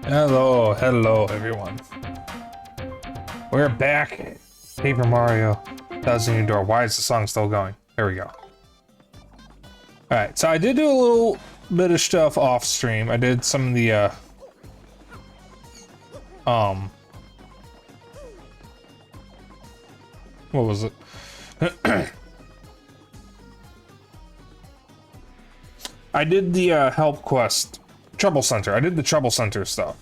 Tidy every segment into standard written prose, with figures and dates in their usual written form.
Hello everyone. We're back. Paper Mario Thousand Year Door. Why is the song still going? There we go. Alright, so I did do a little bit of stuff off stream. I did some of the what was it? I did the help quest, Trouble Center. I did the Trouble Center stuff.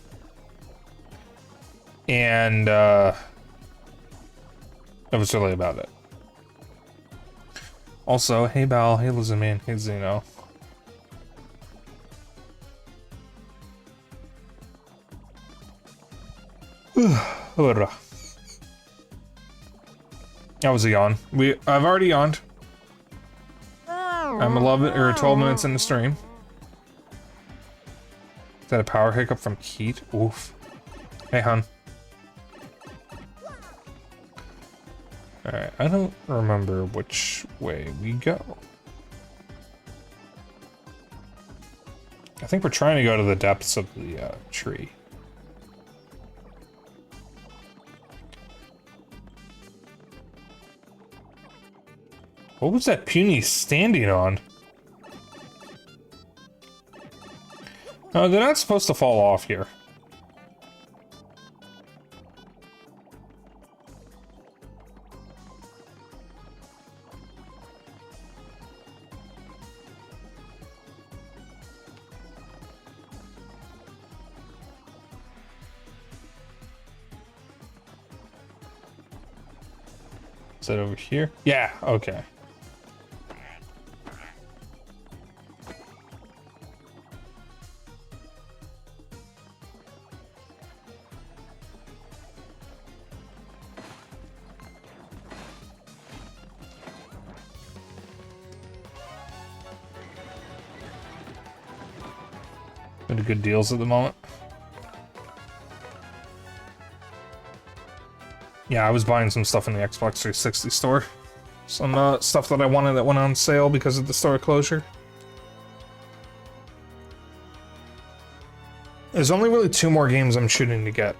And that was really about it. Also, hey Bal, hey Lizzyman, hey Zeno. That was a yawn. I've already yawned. I'm 11 or 12 minutes in the stream. Is that a power hiccup from Keat? Oof. Hey, hun. Alright, I don't remember which way we go. I think we're trying to go to the depths of the tree. What was that puny standing on? Oh, they're not supposed to fall off here. Is that over here? Yeah, okay. Pretty good deals at the moment. Yeah, I was buying some stuff in the Xbox 360 store. Some stuff that I wanted that went on sale because of the store closure. There's only really 2 more games I'm shooting to get.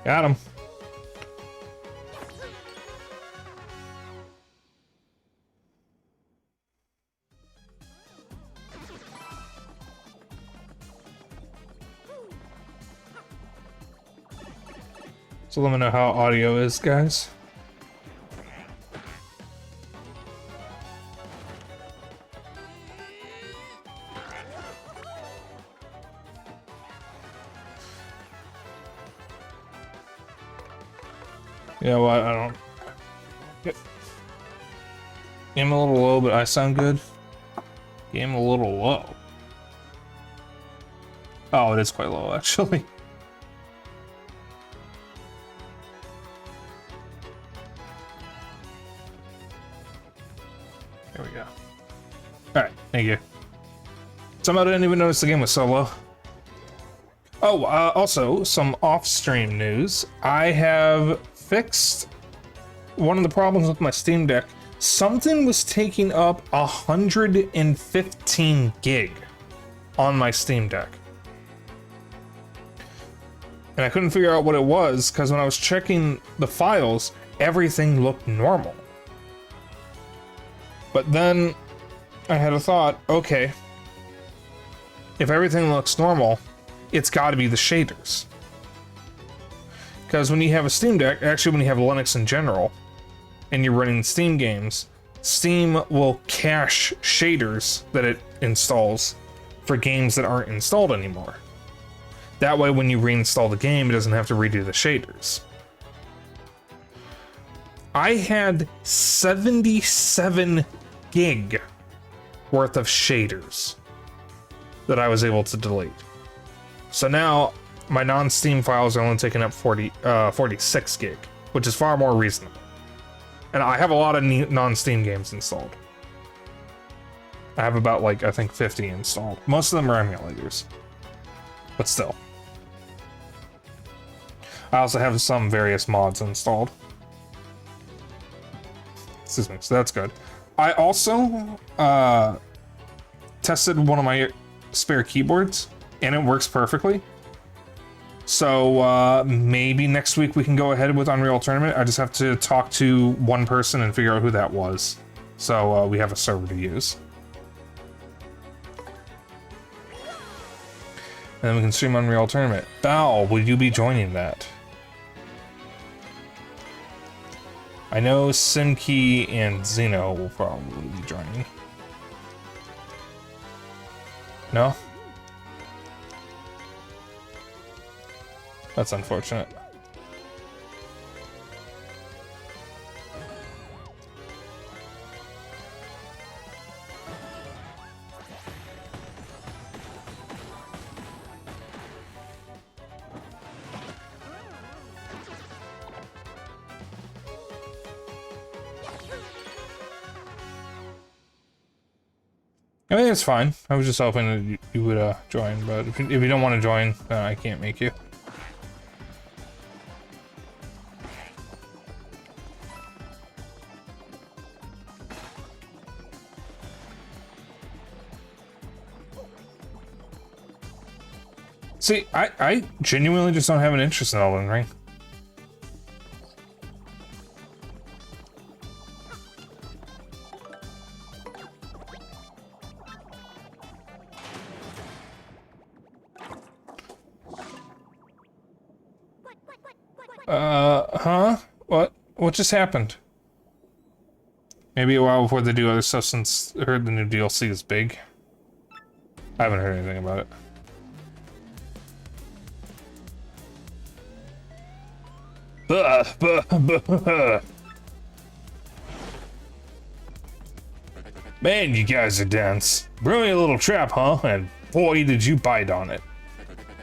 Got him. So let me know how audio is, guys. You know what, I don't... Game a little low, but I sound good. Game a little low. Oh, it is quite low, actually. There we go. Alright, thank you. Somehow I didn't even notice the game was so low. Oh, also, some off-stream news. I have fixed one of the problems with my Steam Deck. Something was taking up 115 gig on my Steam Deck. And I couldn't figure out what it was, because when I was checking the files, everything looked normal. But then I had a thought, okay, if everything looks normal, it's got to be the shaders. Because when you have a Steam Deck, actually when you have Linux in general, and you're running Steam games, Steam will cache shaders that it installs for games that aren't installed anymore. That way when you reinstall the game, it doesn't have to redo the shaders. I had 77 gig worth of shaders that I was able to delete. So now my non-Steam files are only taking up 46 gig, which is far more reasonable. And I have a lot of non-Steam games installed. I have about, like, I think 50 installed. Most of them are emulators. But still. I also have some various mods installed. Excuse me, so that's good. I also tested one of my spare keyboards, and it works perfectly. So maybe next week we can go ahead with Unreal Tournament. I just have to talk to one person and figure out who that was. So we have a server to use. And then we can stream Unreal Tournament. Bao, will you be joining that? I know Simkey and Xeno will probably be joining. No? That's unfortunate. I think it's fine. I was just hoping that you would join, but if you don't want to join, I can't make you. See, I genuinely just don't have an interest in Elden Ring. Huh? What just happened? Maybe a while before they do other stuff, since I heard the new DLC is big. I haven't heard anything about it. Man, you guys are dense. Brilliant little trap, huh? And boy, did you bite on it.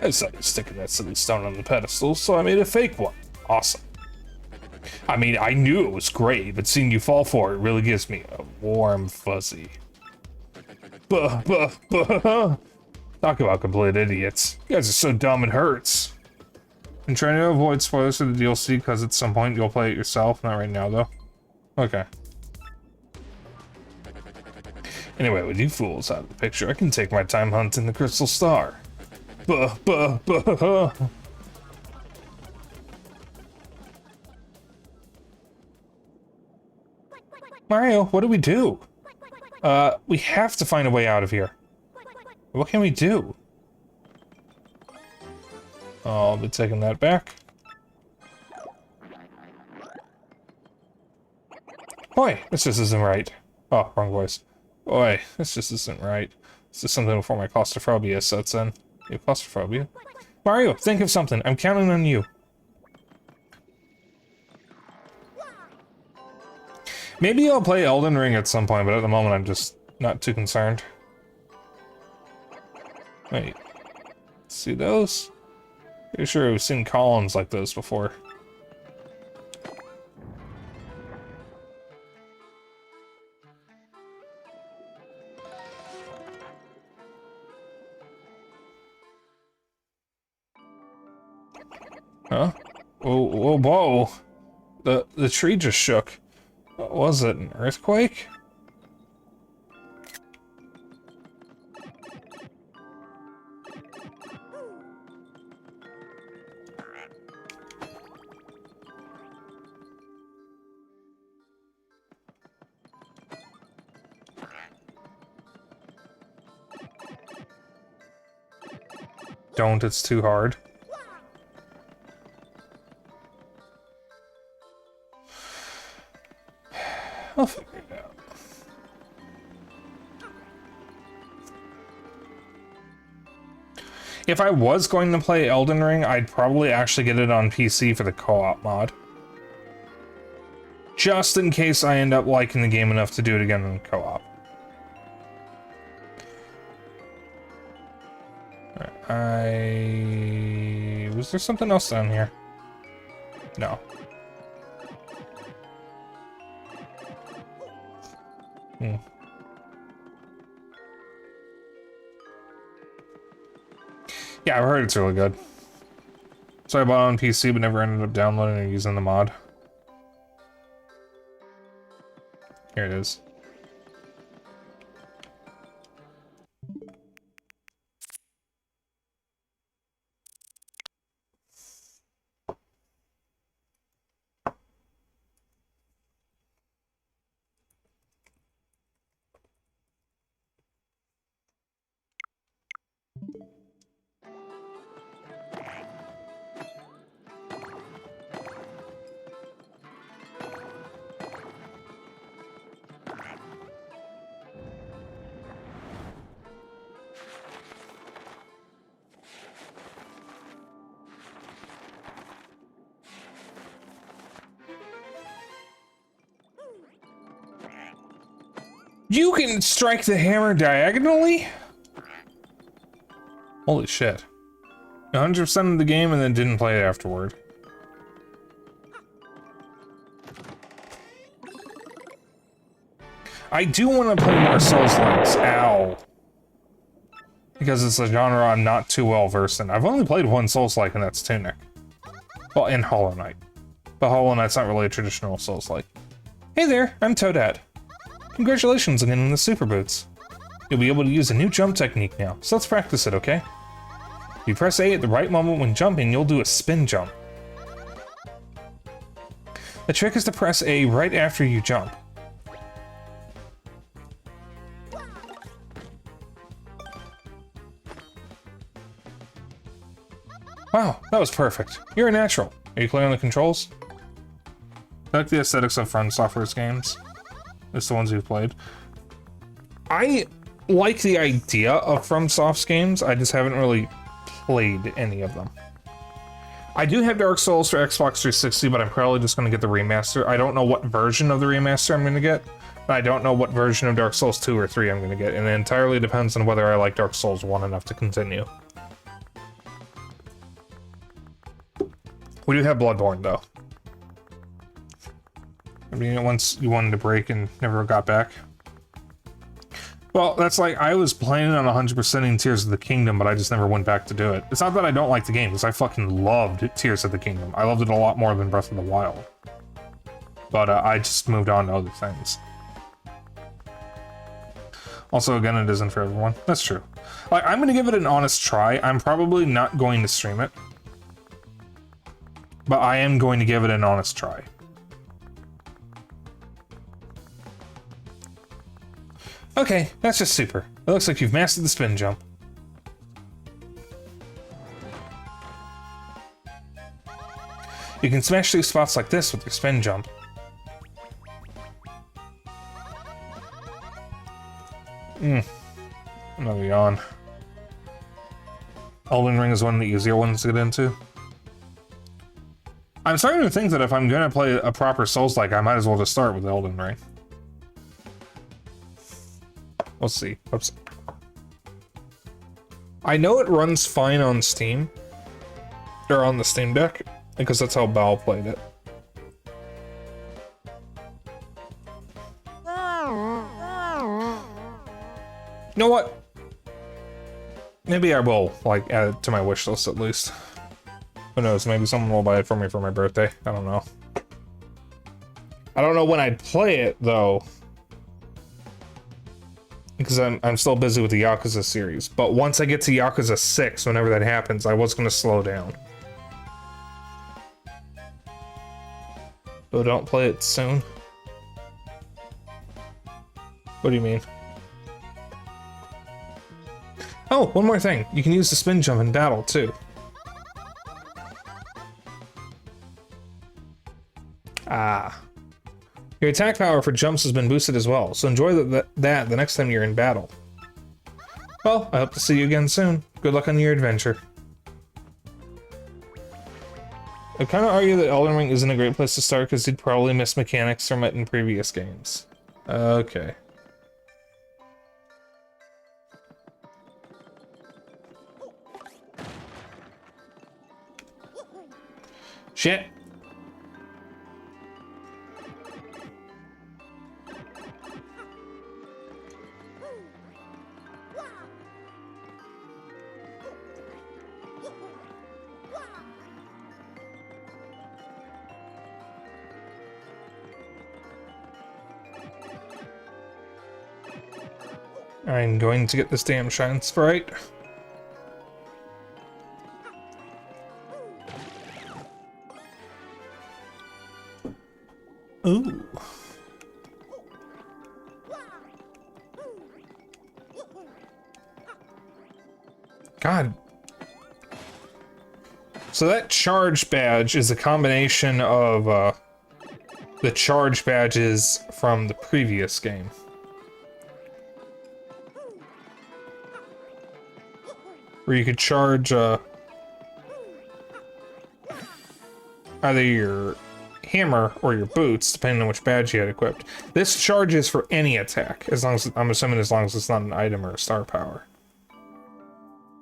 I decided to stick that silly stone on the pedestal, so I made a fake one. Awesome. I mean, I knew it was great, but seeing you fall for it really gives me a warm fuzzy. Talk about complete idiots. You guys are so dumb it hurts. I'm trying to avoid spoilers for the DLC because at some point you'll play it yourself. Not right now, though. Okay. Anyway, with you fools out of the picture, I can take my time hunting the Crystal Star. Mario, what do we do? We have to find a way out of here. What can we do? Oh, I'll be taking that back. Boy, this just isn't right. Oh, wrong voice. Boy, this just isn't right. This is something before my claustrophobia sets in. You have claustrophobia? Mario, think of something. I'm counting on you. Maybe I'll play Elden Ring at some point, but at the moment I'm just not too concerned. Wait. See those? Pretty sure we've seen columns like those before. Huh? Whoa, whoa. The tree just shook. What was it, an earthquake? Don't, it's too hard. I'll figure it out. If I was going to play Elden Ring, I'd probably actually get it on PC for the co-op mod. Just in case I end up liking the game enough to do it again in co-op. I Is there something else down here? No. Yeah, I've heard it's really good. So I bought it on PC, but never ended up downloading or using the mod. Here it is. You can strike the hammer diagonally? Holy shit. 100% of the game and then didn't play it afterward. I do want to play more Souls-likes. Ow. Because it's a genre I'm not too well versed in. I've only played one Souls-like, and that's Tunic. Well, in Hollow Knight. But Hollow Knight's not really a traditional Souls-like. Hey there, I'm Toadette. Congratulations on getting the super boots. You'll be able to use a new jump technique now, so let's practice it, okay? If you press A at the right moment when jumping, you'll do a spin jump. The trick is to press A right after you jump. Wow, that was perfect. You're a natural. Are you clear on the controls? I like the aesthetics of From Software's games. It's the ones we've played. I like the idea of FromSoft's games, I just haven't really played any of them. I do have Dark Souls for Xbox 360, but I'm probably just going to get the remaster. I don't know what version of the remaster I'm going to get. I don't know what version of Dark Souls 2 or 3 I'm going to get, and it entirely depends on whether I like Dark Souls 1 enough to continue. We do have Bloodborne, though. I mean, once you wanted to break and never got back. Well, that's like, I was planning on 100%ing Tears of the Kingdom, but I just never went back to do it. It's not that I don't like the game, because I fucking loved Tears of the Kingdom. I loved it a lot more than Breath of the Wild. But I just moved on to other things. Also, again, it isn't for everyone. That's true. Like, I'm going to give it an honest try. I'm probably not going to stream it. But I am going to give it an honest try. Okay, that's just super. It looks like you've mastered the spin jump. You can smash through spots like this with your spin jump. Another yawn. Elden Ring is one of the easier ones to get into. I'm starting to think that if I'm going to play a proper Souls-like, I might as well just start with Elden Ring. Let's see. Oops. I know it runs fine on Steam. Or on the Steam Deck. Because that's how Bao played it. You know what? Maybe I will, like, add it to my wish list at least. Who knows? Maybe someone will buy it for me for my birthday. I don't know. I don't know when I'd play it, though. Because I'm still busy with the Yakuza series. But once I get to Yakuza 6, whenever that happens, I was going to slow down. So don't play it soon? What do you mean? Oh, one more thing. You can use the spin jump in battle, too. Ah. Your attack power for jumps has been boosted as well, so enjoy that the next time you're in battle. Well, I hope to see you again soon. Good luck on your adventure. I kind of argue that Elden Ring isn't a great place to start because you'd probably miss mechanics from it in previous games. Okay. Shit. I'm going to get this damn Shine Sprite. Ooh. God. So that charge badge is a combination of the charge badges from the previous game. Where you could charge either your hammer or your boots, depending on which badge you had equipped. This charges for any attack, as long as, I'm assuming, as long as it's not an item or a star power.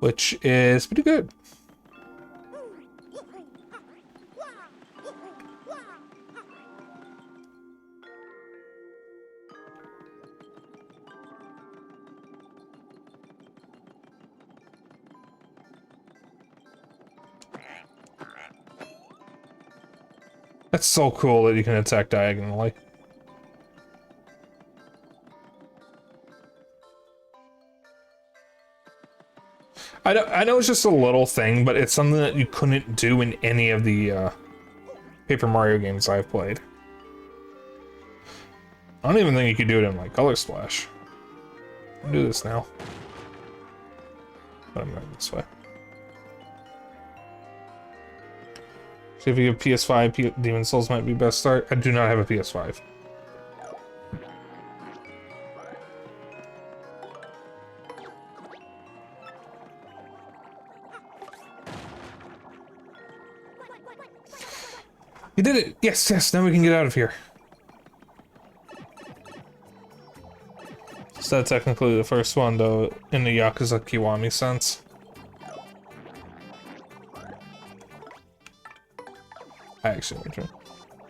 Which is pretty good. That's so cool that you can attack diagonally. I know it's just a little thing, but it's something that you couldn't do in any of the Paper Mario games I've played. I don't even think you could do it in like Color Splash. I'll do this now. But I'm going this way. See if you have PS5, Demon Souls might be best start. I do not have a PS5. You did it! Yes, yes, now we can get out of here. Is that technically the first one, though, in the Yakuza Kiwami sense? I actually went through.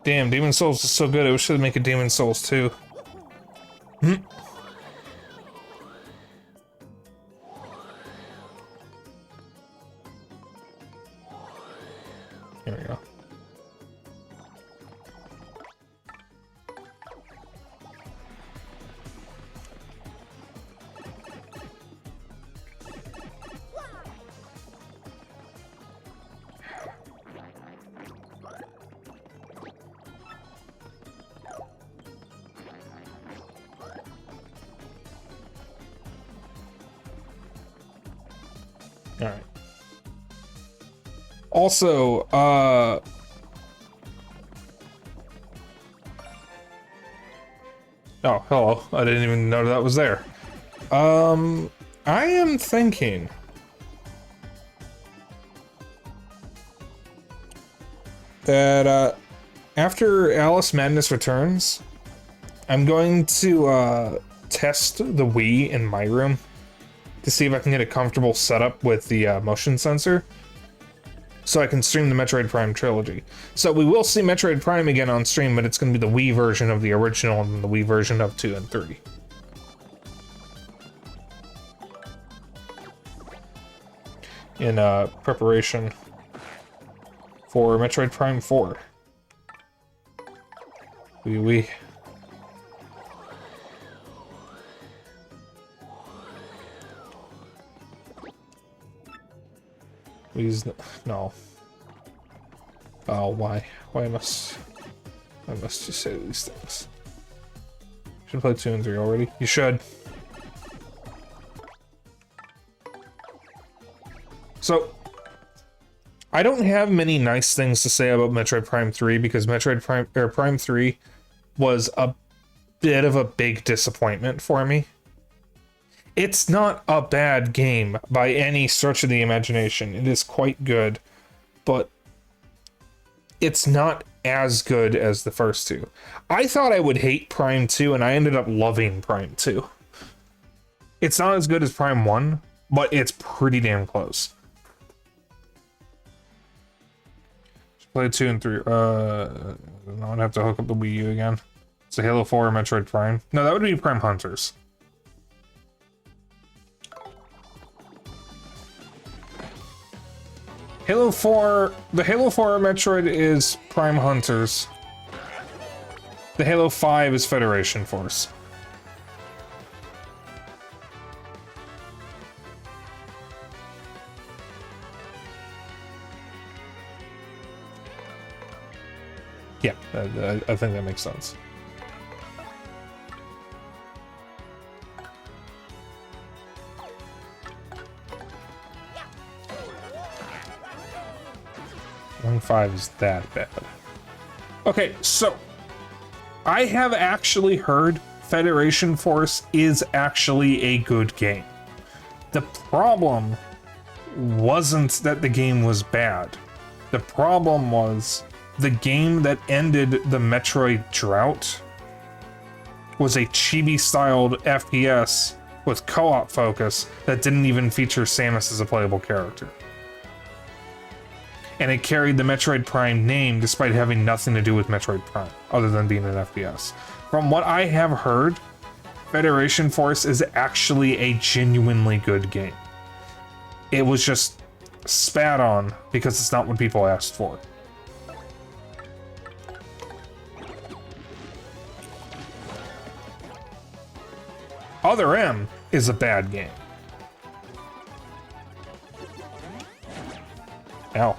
Damn, Demon Souls is so good, I wish they'd make a Demon Souls 2. Here we go. Alright. Also, oh, hello. I didn't even know that was there. I am thinking that, after Alice Madness returns, I'm going to, test the Wii in my room to see if I can get a comfortable setup with the motion sensor, so I can stream the Metroid Prime trilogy. So we will see Metroid Prime again on stream, but it's going to be the Wii version of the original and the Wii version of 2 and 3. In preparation for Metroid Prime 4. Wii. Please, no. Oh, why? Why must you say these things? Should play 2 and 3 already. You should. So, I don't have many nice things to say about Metroid Prime 3 because Prime 3 was a bit of a big disappointment for me. It's not a bad game by any stretch of the imagination. It is quite good, but it's not as good as the first two. I thought I would hate Prime 2, and I ended up loving Prime 2. It's not as good as Prime 1, but it's pretty damn close. play 2 and 3. I'd have to hook up the Wii U again. It's a Halo 4 or Metroid Prime. No, that would be Prime Hunters. Halo 4, the Halo 4 Metroid is Prime Hunters. The Halo 5 is Federation Force. Yeah, I think that makes sense. One 5 is that bad. Okay, so I have actually heard Federation Force is actually a good game. The problem wasn't that the game was bad. The problem was the game that ended the Metroid drought was a chibi-styled FPS with co-op focus that didn't even feature Samus as a playable character. And it carried the Metroid Prime name despite having nothing to do with Metroid Prime, other than being an FPS. From what I have heard, Federation Force is actually a genuinely good game. It was just spat on because it's not what people asked for. Other M is a bad game. Ow.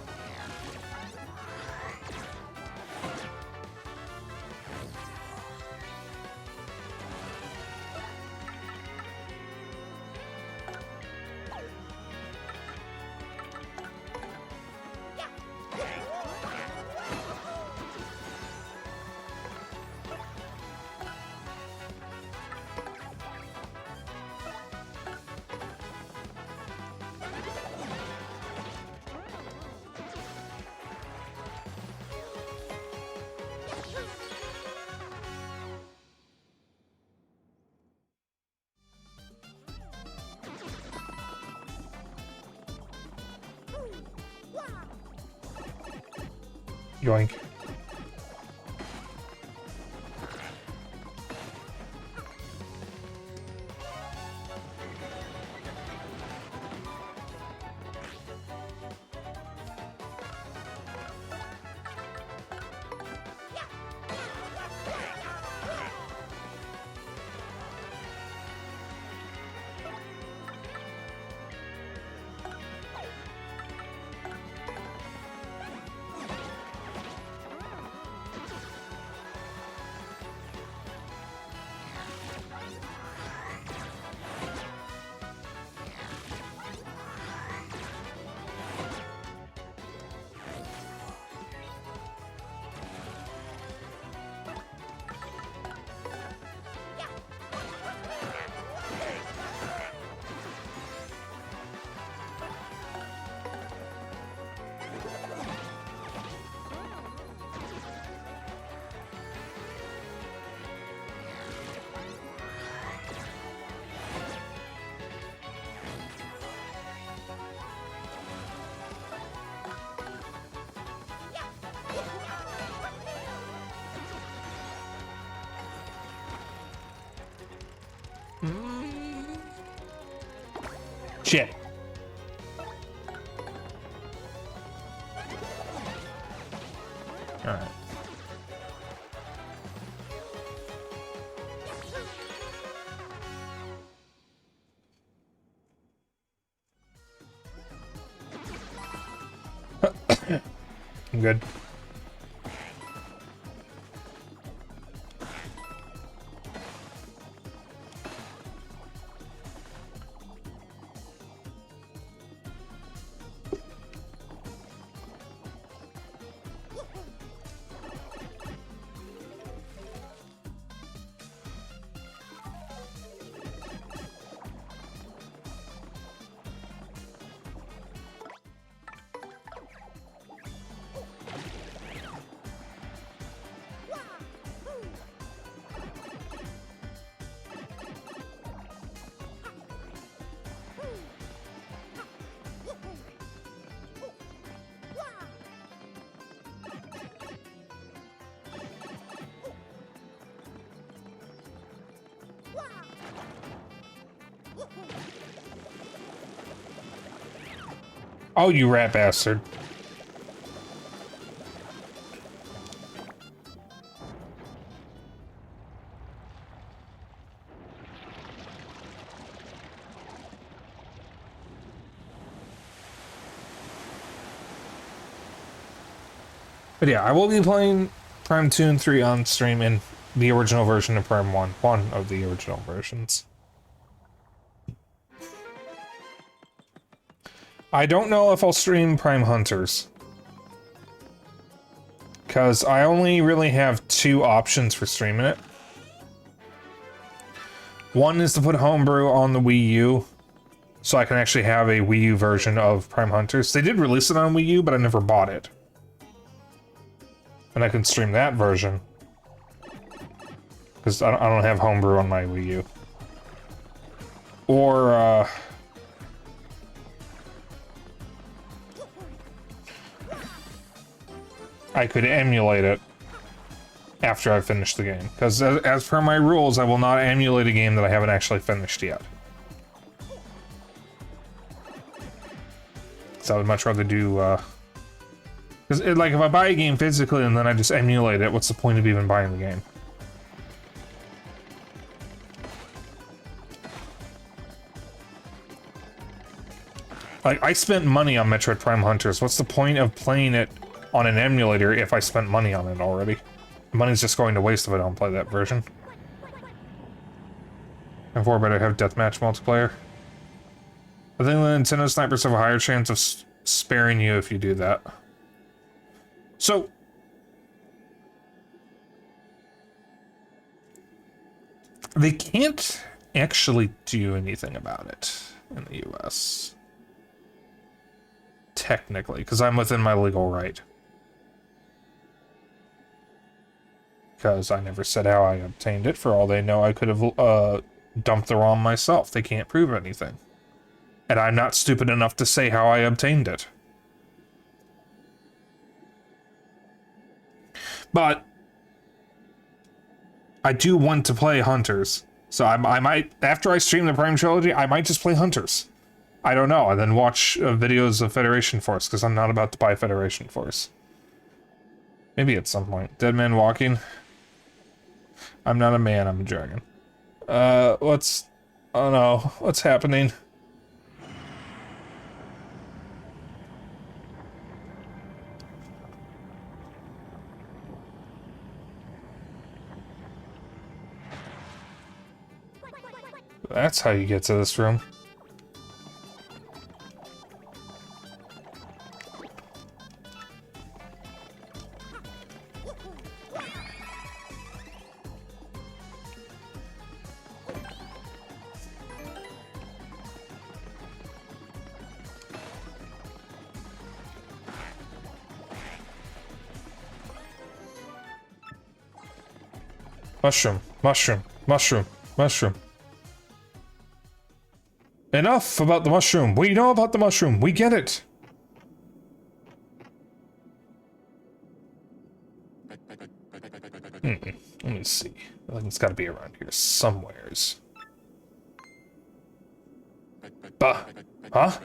Yoink. Shit. All right. I'm good. Oh, you rat bastard. But yeah, I will be playing Prime 2 and 3 on stream in the original version of Prime 1. One of the original versions. I don't know if I'll stream Prime Hunters. Because I only really have 2 options for streaming it. One is to put Homebrew on the Wii U, so I can actually have a Wii U version of Prime Hunters. They did release it on Wii U, but I never bought it. And I can stream that version. Because I don't have Homebrew on my Wii U. Or, I could emulate it after I finish the game. Because as per my rules, I will not emulate a game that I haven't actually finished yet. So I would much rather do, because, like, if I buy a game physically and then I just emulate it, what's the point of even buying the game? Like, I spent money on Metroid Prime Hunters. What's the point of playing it on an emulator if I spent money on it already? Money's just going to waste if I don't play that version. And for better have deathmatch multiplayer. I think the Nintendo snipers have a higher chance of sparing you if you do that. So, they can't actually do anything about it in the US. Technically, because I'm within my legal right. Because I never said how I obtained it. For all they know, I could have dumped the ROM myself. They can't prove anything. And I'm not stupid enough to say how I obtained it. But I do want to play Hunters. So I might, after I stream the Prime Trilogy, I might just play Hunters. I don't know, and then watch videos of Federation Force, because I'm not about to buy Federation Force. Maybe at some point. Dead Man Walking. I'm not a man, I'm a dragon. What's... Oh no, what's happening? That's how you get to this room. Mushroom, mushroom, mushroom, mushroom. Enough about the mushroom. We know about the mushroom. We get it. Let me see. I think it's got to be around here somewheres. Bah. Huh?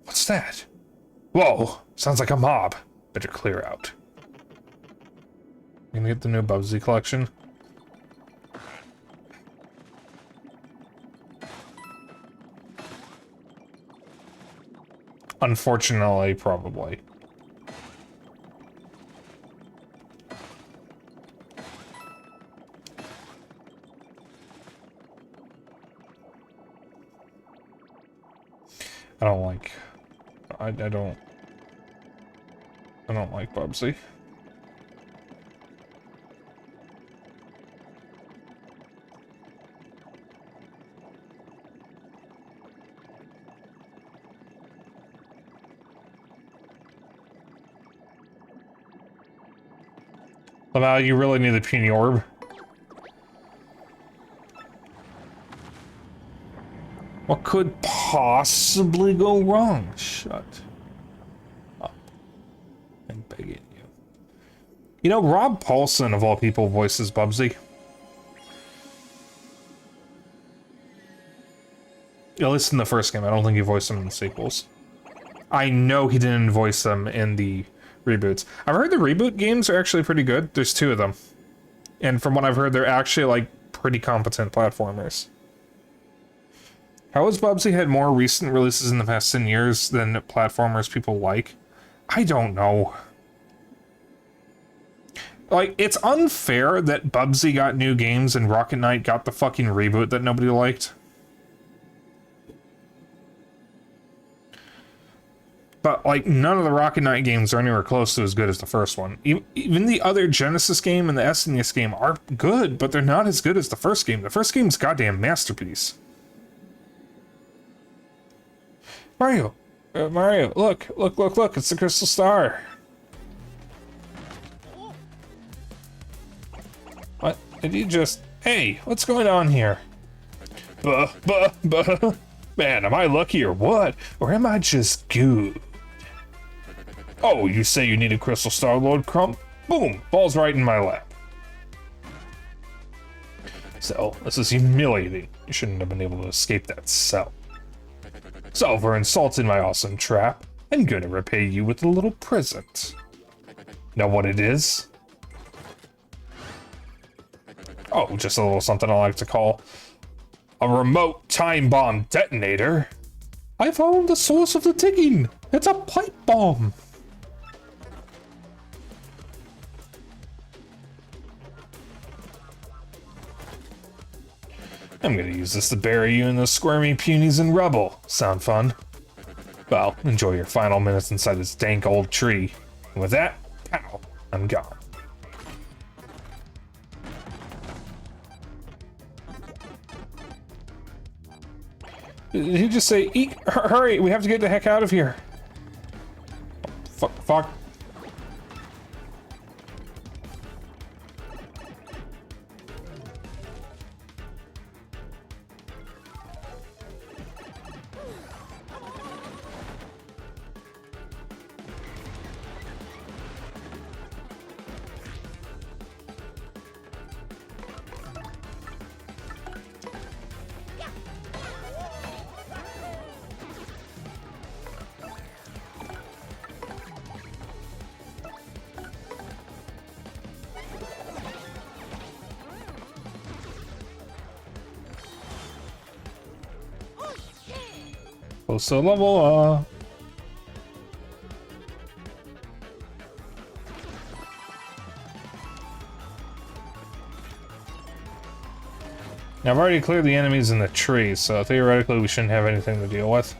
What's that? Whoa. Sounds like a mob. Better clear out. You gonna get the new Bubsy collection? Unfortunately, probably. I don't like... I don't like Bubsy. Somehow you really need the puny orb. What could possibly go wrong? Shut up. I'm begging you. You know, Rob Paulson, of all people, voices Bubsy. At least in the first game. I don't think he voiced him in the sequels. I know he didn't voice them in the reboots. I've heard the reboot games are actually pretty good. There's 2 of them. And from what I've heard, they're actually, like, pretty competent platformers. How has Bubsy had more recent releases in the past 10 years than platformers people like? I don't know. Like, it's unfair that Bubsy got new games and Rocket Knight got the fucking reboot that nobody liked. But, like, none of the Rocket Knight games are anywhere close to as good as the first one. Even the other Genesis game and the SNES game are good, but they're not as good as the first game. The first game's a goddamn masterpiece. Mario! Mario, look, it's the Crystal Star. What? Did you just... Hey, what's going on here? Buh. Man, am I lucky or what? Or am I just good? Oh, you say you need a Crystal Star, Lord Crump? Boom! Falls right in my lap. So, this is humiliating. You shouldn't have been able to escape that cell. So, for insulting my awesome trap, I'm gonna repay you with a little present. Know what it is? Oh, just a little something I like to call a remote time bomb detonator. I found the source of the ticking. It's a pipe bomb. I'm gonna use this to bury you in those squirmy punies and rubble. Sound fun? Well, enjoy your final minutes inside this dank old tree. And with that, pow, I'm gone. Did he just say, eek, hurry, we have to get the heck out of here. Fuck. Close to level, Now I've already cleared the enemies in the tree, so theoretically we shouldn't have anything to deal with.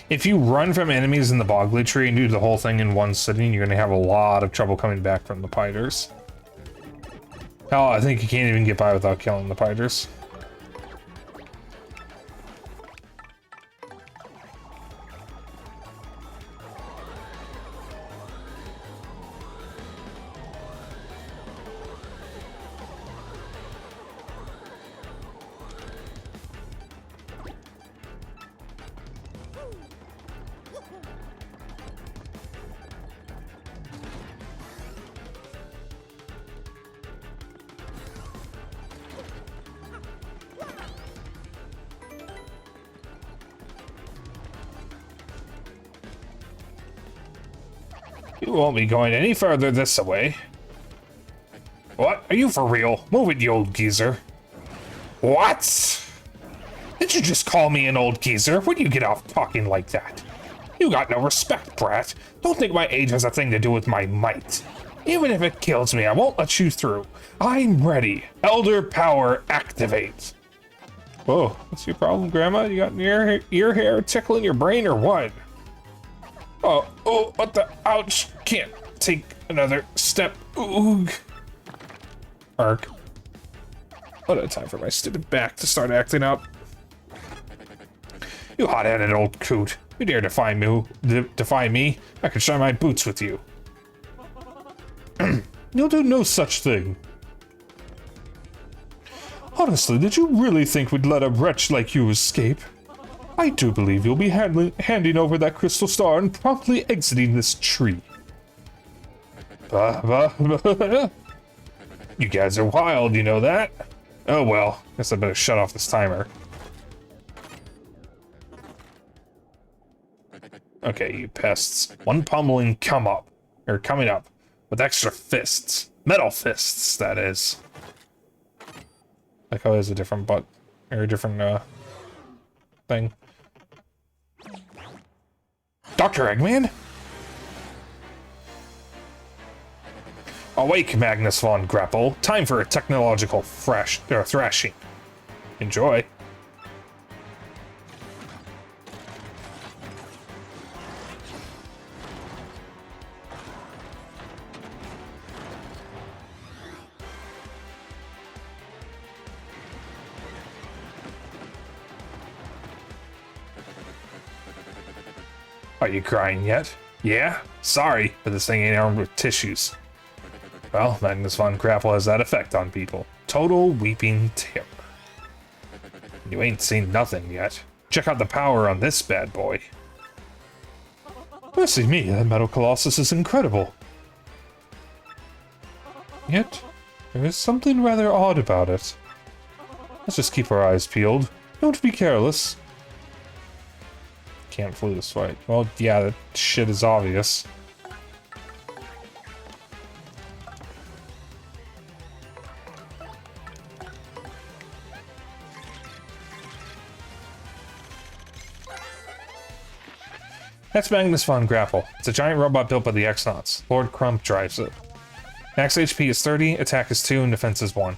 If you run from enemies in the Boggly Tree and do the whole thing in one sitting, you're gonna have a lot of trouble coming back from the Piters. Hell, I think you can't even get by without killing the Piters. You won't be going any further this way. What? Are you for real? Move it, you old geezer. What? Did you just call me an old geezer? When do you get off talking like that? You got no respect, brat. Don't think my age has a thing to do with my might. Even if it kills me, I won't let you through. I'm ready. Elder power activate. Whoa, what's your problem, Grandma? You got ear hair tickling your brain or what? Oh, what the? Ouch. Can't take another step. Oog. Ark. What a time for my stupid back to start acting up. You hot-headed old coot. You dare defy me? I could shine my boots with you. You'll do no such thing. Honestly, did you really think we'd let a wretch like you escape? I do believe you'll be handing over that crystal star and promptly exiting this tree. You guys are wild, you know that? Oh well, guess I better shut off this timer. Okay, you pests. One pummeling coming up, with extra fists. Metal fists, that is. Like how there's a different or a different, thing. Dr. Eggman? Awake, Magnus von Grapple. Time for a technological thrashing. Enjoy. Are you crying yet? Yeah? Sorry, but this thing ain't armed with tissues. Well, Magnus von Grapple has that effect on people. Total weeping terror. You ain't seen nothing yet. Check out the power on this bad boy. Mercy me, that metal colossus is incredible. Yet, there is something rather odd about it. Let's just keep our eyes peeled. Don't be careless. Can't flee this fight. Well, yeah, that shit is obvious. That's Magnus von Grapple. It's a giant robot built by the X-Nauts. Lord Crump drives it. Max HP is 30, attack is 2, and defense is 1.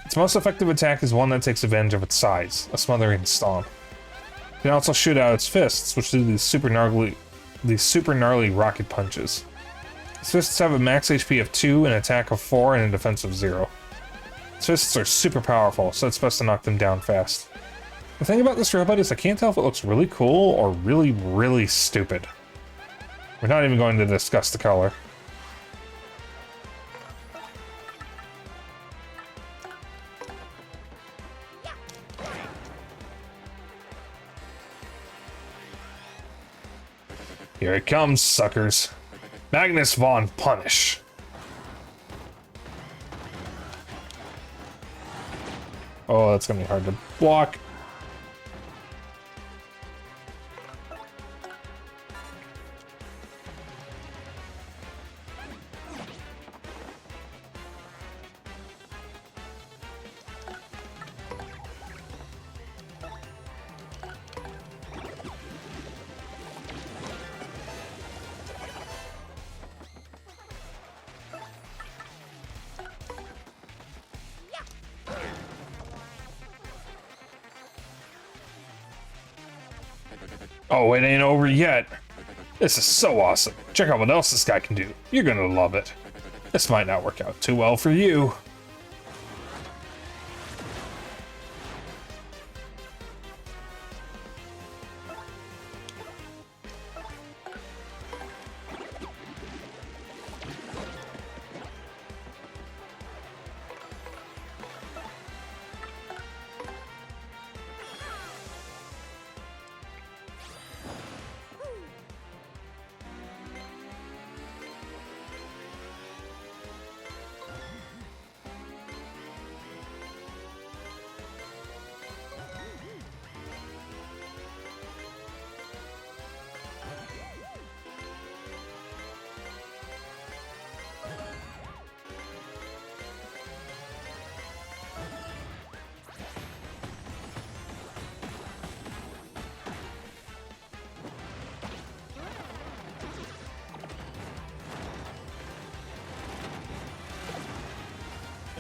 Its most effective attack is one that takes advantage of its size, a smothering stomp. It can also shoot out its fists, which do these super gnarly rocket punches. Its fists have a max HP of 2, an attack of 4, and a defense of 0. Its fists are super powerful, so it's best to knock them down fast. The thing about this robot is I can't tell if it looks really cool or really, really stupid. We're not even going to discuss the color. Here it comes, suckers. Magnus von Punish. Oh, that's gonna be hard to block. Oh, it ain't over yet. This is so awesome. Check out what else this guy can do. You're gonna love it. This might not work out too well for you.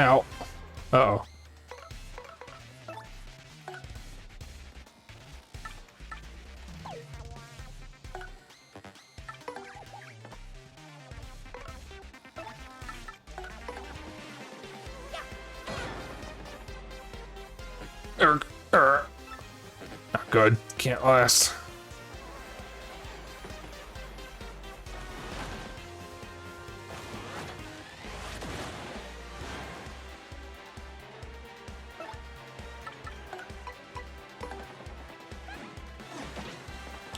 Ow. Uh-oh. Not good. can't last.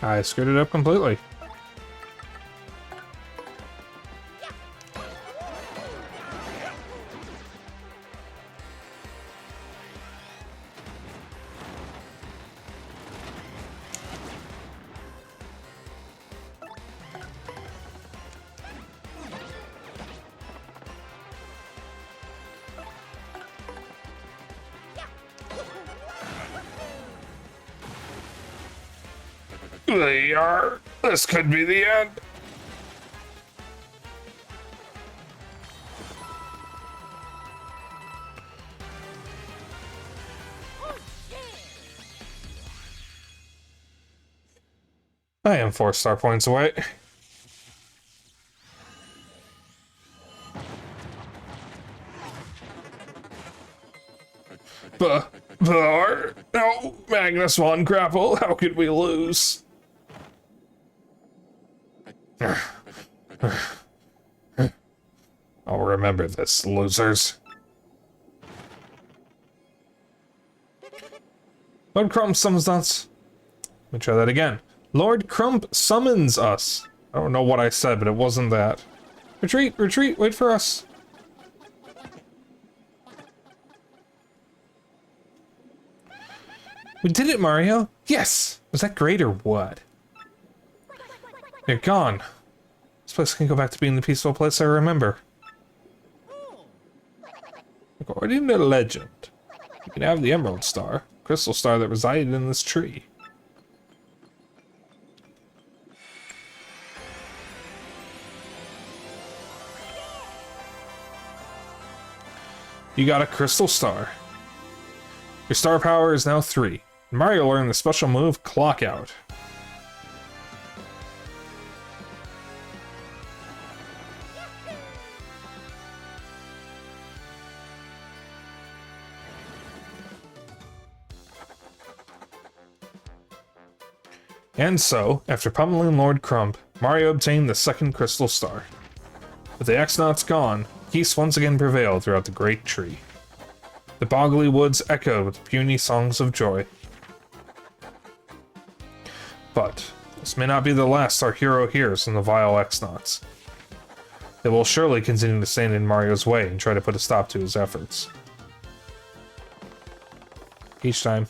I screwed it up completely. They are. This could be the end. I am 4 star points away. No, Magnus von Grapple, how could we lose? I'll remember this, losers. Lord Crump summons us. Let me try that again. Lord Crump summons us. I don't know what I said, but it wasn't that. Retreat, retreat, wait for us. We did it, Mario. Yes! Was that great or what? They're gone. This place can go back to being the peaceful place I remember. According to legend, you can have the Emerald Star, crystal star that resided in this tree. You got a crystal star. Your star power is now 3. Mario learned the special move Clock Out. And so, after pummeling Lord Crump, Mario obtained the 2nd crystal star. With the X-Nauts gone, peace once again prevailed throughout the Great Tree. The boggly woods echoed with puny songs of joy. But this may not be the last our hero hears from the vile X-Nauts. They will surely continue to stand in Mario's way and try to put a stop to his efforts. Each time.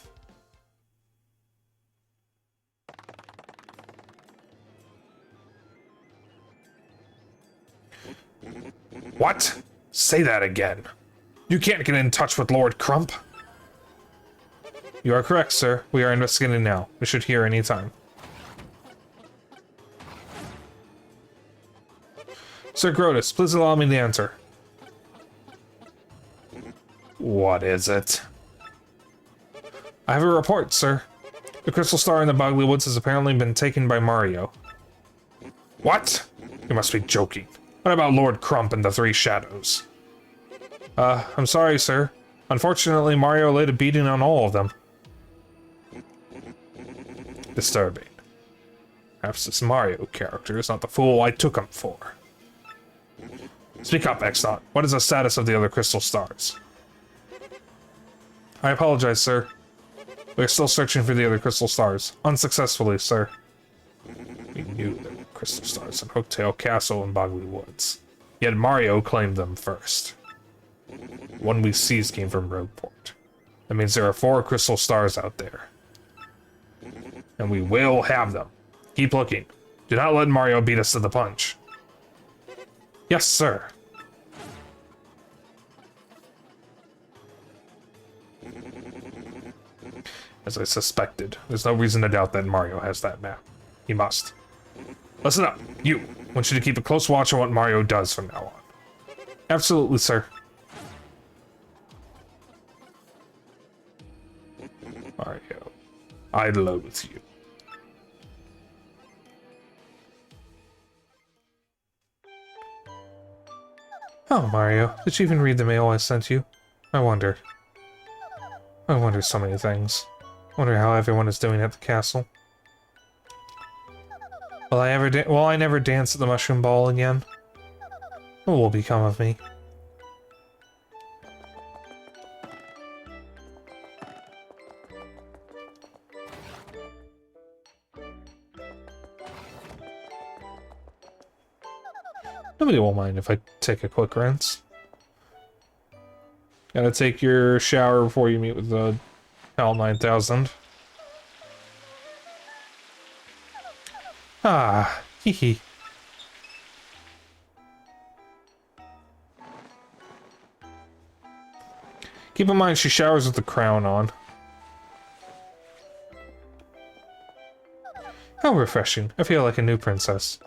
What? Say that again. You can't get in touch with Lord Crump. You are correct, sir. We are investigating now. We should hear any time. Sir Grotus, please allow me to answer. What is it? I have a report, sir. The crystal star in the Boggly Woods has apparently been taken by Mario. What? You must be joking. What about Lord Crump and the 3 Shadows? I'm sorry, sir. Unfortunately, Mario laid a beating on all of them. Disturbing. Perhaps this Mario character is not the fool I took him for. Speak up, X-Naut. What is the status of the other crystal stars? I apologize, sir. We are still searching for the other crystal stars. Unsuccessfully, sir. We knew there were crystal stars in Hooktail Castle and Boggly Woods. Yet Mario claimed them first. The one we seized came from Rogueport. That means there are 4 crystal stars out there. And we will have them. Keep looking. Do not let Mario beat us to the punch. Yes, sir. As I suspected, there's no reason to doubt that Mario has that map. He must. Listen up, you. I want you to keep a close watch on what Mario does from now on. Absolutely, sir. Mario, I loathe you. Oh, Mario, did you even read the mail I sent you? I wonder so many things. Wonder how everyone is doing at the castle. Will I never dance at the mushroom ball again? What will become of me? Nobody will mind if I take a quick rinse. Gotta take your shower before you meet with the PAL 9000. Ah, hee hee. Keep in mind she showers with the crown on. How refreshing. I feel like a new princess.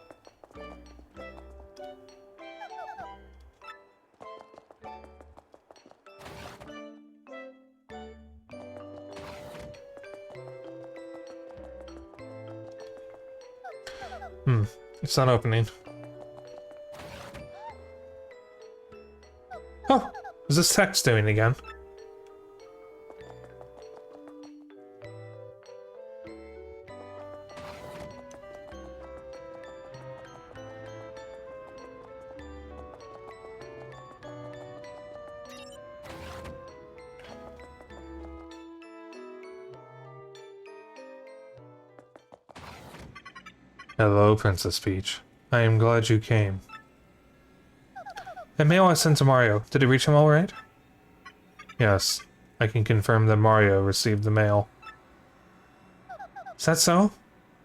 It's not opening. Oh, is this text doing again? Hello, Princess Peach. I am glad you came. The mail I sent to Mario, did it reach him all right? Yes, I can confirm that Mario received the mail. Is that so?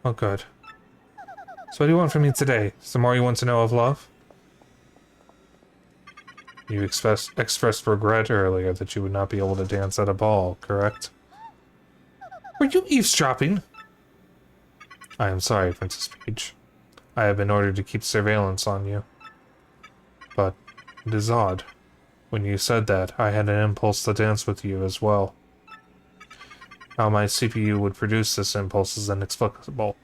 Oh, good. So what do you want from me today? Is there more you want to know of love? You expressed regret earlier that you would not be able to dance at a ball, correct? Were you eavesdropping? I am sorry, Princess Peach. I have been ordered to keep surveillance on you. But it is odd. When you said that, I had an impulse to dance with you as well. How my CPU would produce this impulse is inexplicable.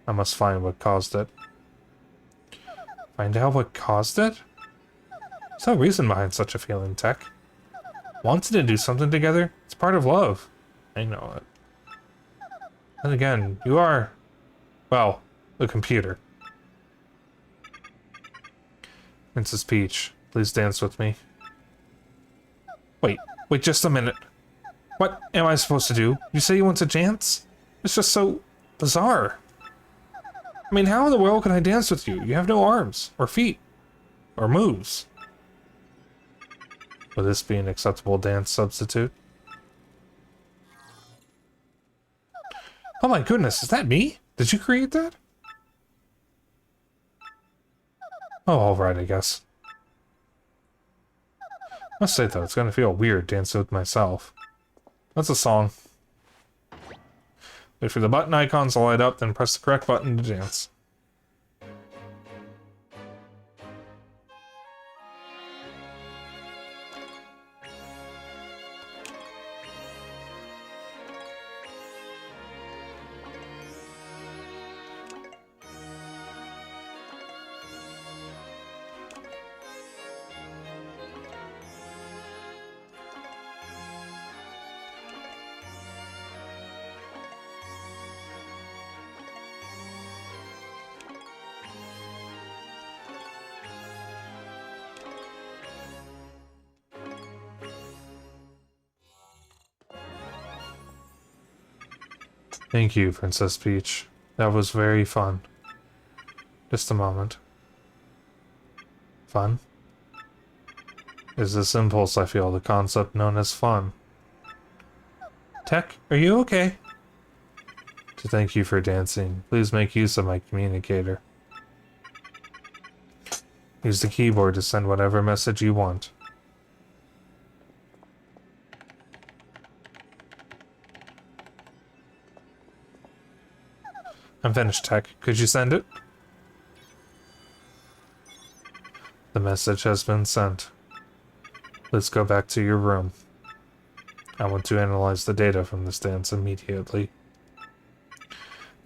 I must find what caused it. Find out what caused it? There's no reason behind such a feeling, Tech. Wanted to do something together? It's part of love. I know it. And again, you are... well, a computer. Princess Peach, please dance with me. Wait just a minute. What am I supposed to do? You say you want to dance? It's just so bizarre. I mean, how in the world can I dance with you? You have no arms, or feet, or moves. Would this be an acceptable dance substitute? Oh my goodness, is that me? Did you create that? Oh, alright, I guess. Must say though, it's gonna feel weird dancing with myself. That's a song. Wait for the button icons to light up, then press the correct button to dance. Thank you, Princess Peach. That was very fun. Just a moment. Fun? Is this impulse I feel the concept known as fun? Tech, are you okay? To thank you for dancing, please make use of my communicator. Use the keyboard to send whatever message you want. I'm finished, Tech. Could you send it? The message has been sent. Let's go back to your room. I want to analyze the data from this dance immediately.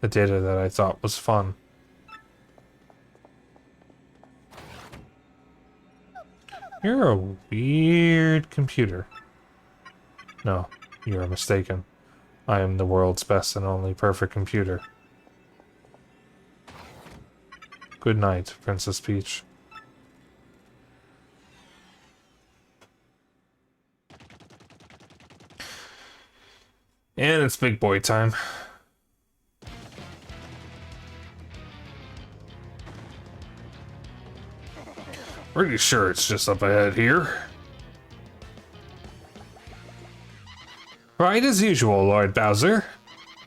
The data that I thought was fun. You're a weird computer. No, you are mistaken. I am the world's best and only perfect computer. Good night, Princess Peach. And it's big boy time. Pretty sure it's just up ahead here. Right as usual, Lord Bowser.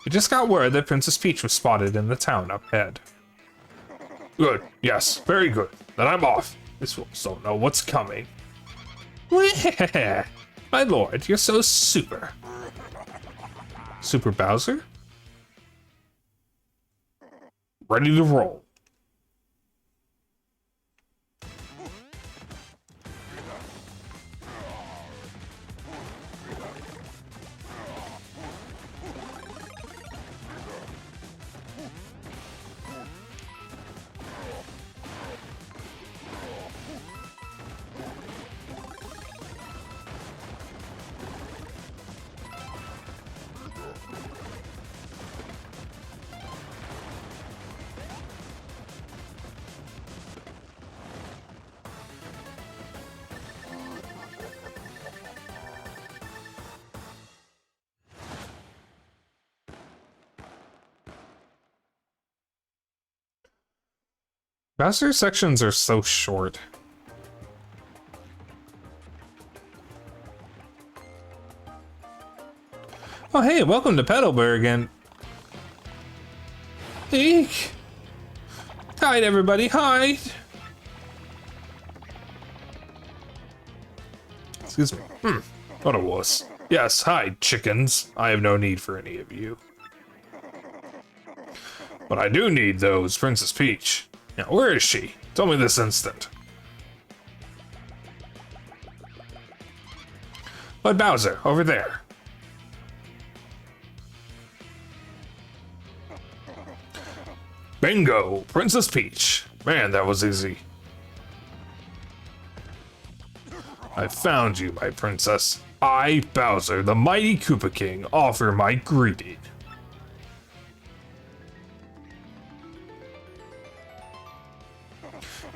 We just got word that Princess Peach was spotted in the town up ahead. Good, yes, very good. Then I'm off. This fools don't know what's coming. My lord, you're so super. Super Bowser? Ready to roll. Bowser sections are so short. Oh hey, welcome to Petalburg and... Eek! Hide everybody, hide! Excuse me. What a wuss. Yes, hide, chickens. I have no need for any of you. But I do need those, Princess Peach. Now, where is she? Tell me this instant. But Bowser, over there. Bingo! Princess Peach. Man, that was easy. I found you, my princess. I, Bowser, the mighty Koopa King, offer my greeting.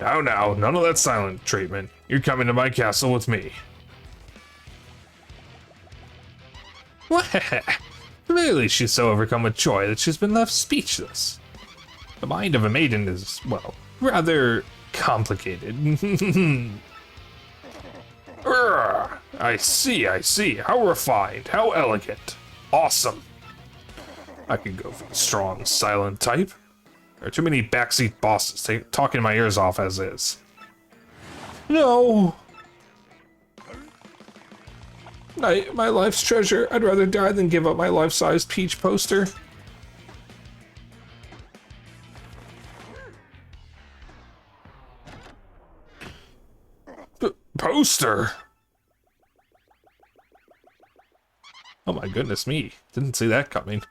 Now, none of that silent treatment. You're coming to my castle with me. Clearly she's so overcome with joy that she's been left speechless. The mind of a maiden is, well, rather complicated. I see. How refined, how elegant. Awesome. I could go for the strong, silent type. There are too many backseat bosses talking my ears off as is. No! My life's treasure. I'd rather die than give up my life-sized Peach poster. Poster? Oh my goodness me. Didn't see that coming.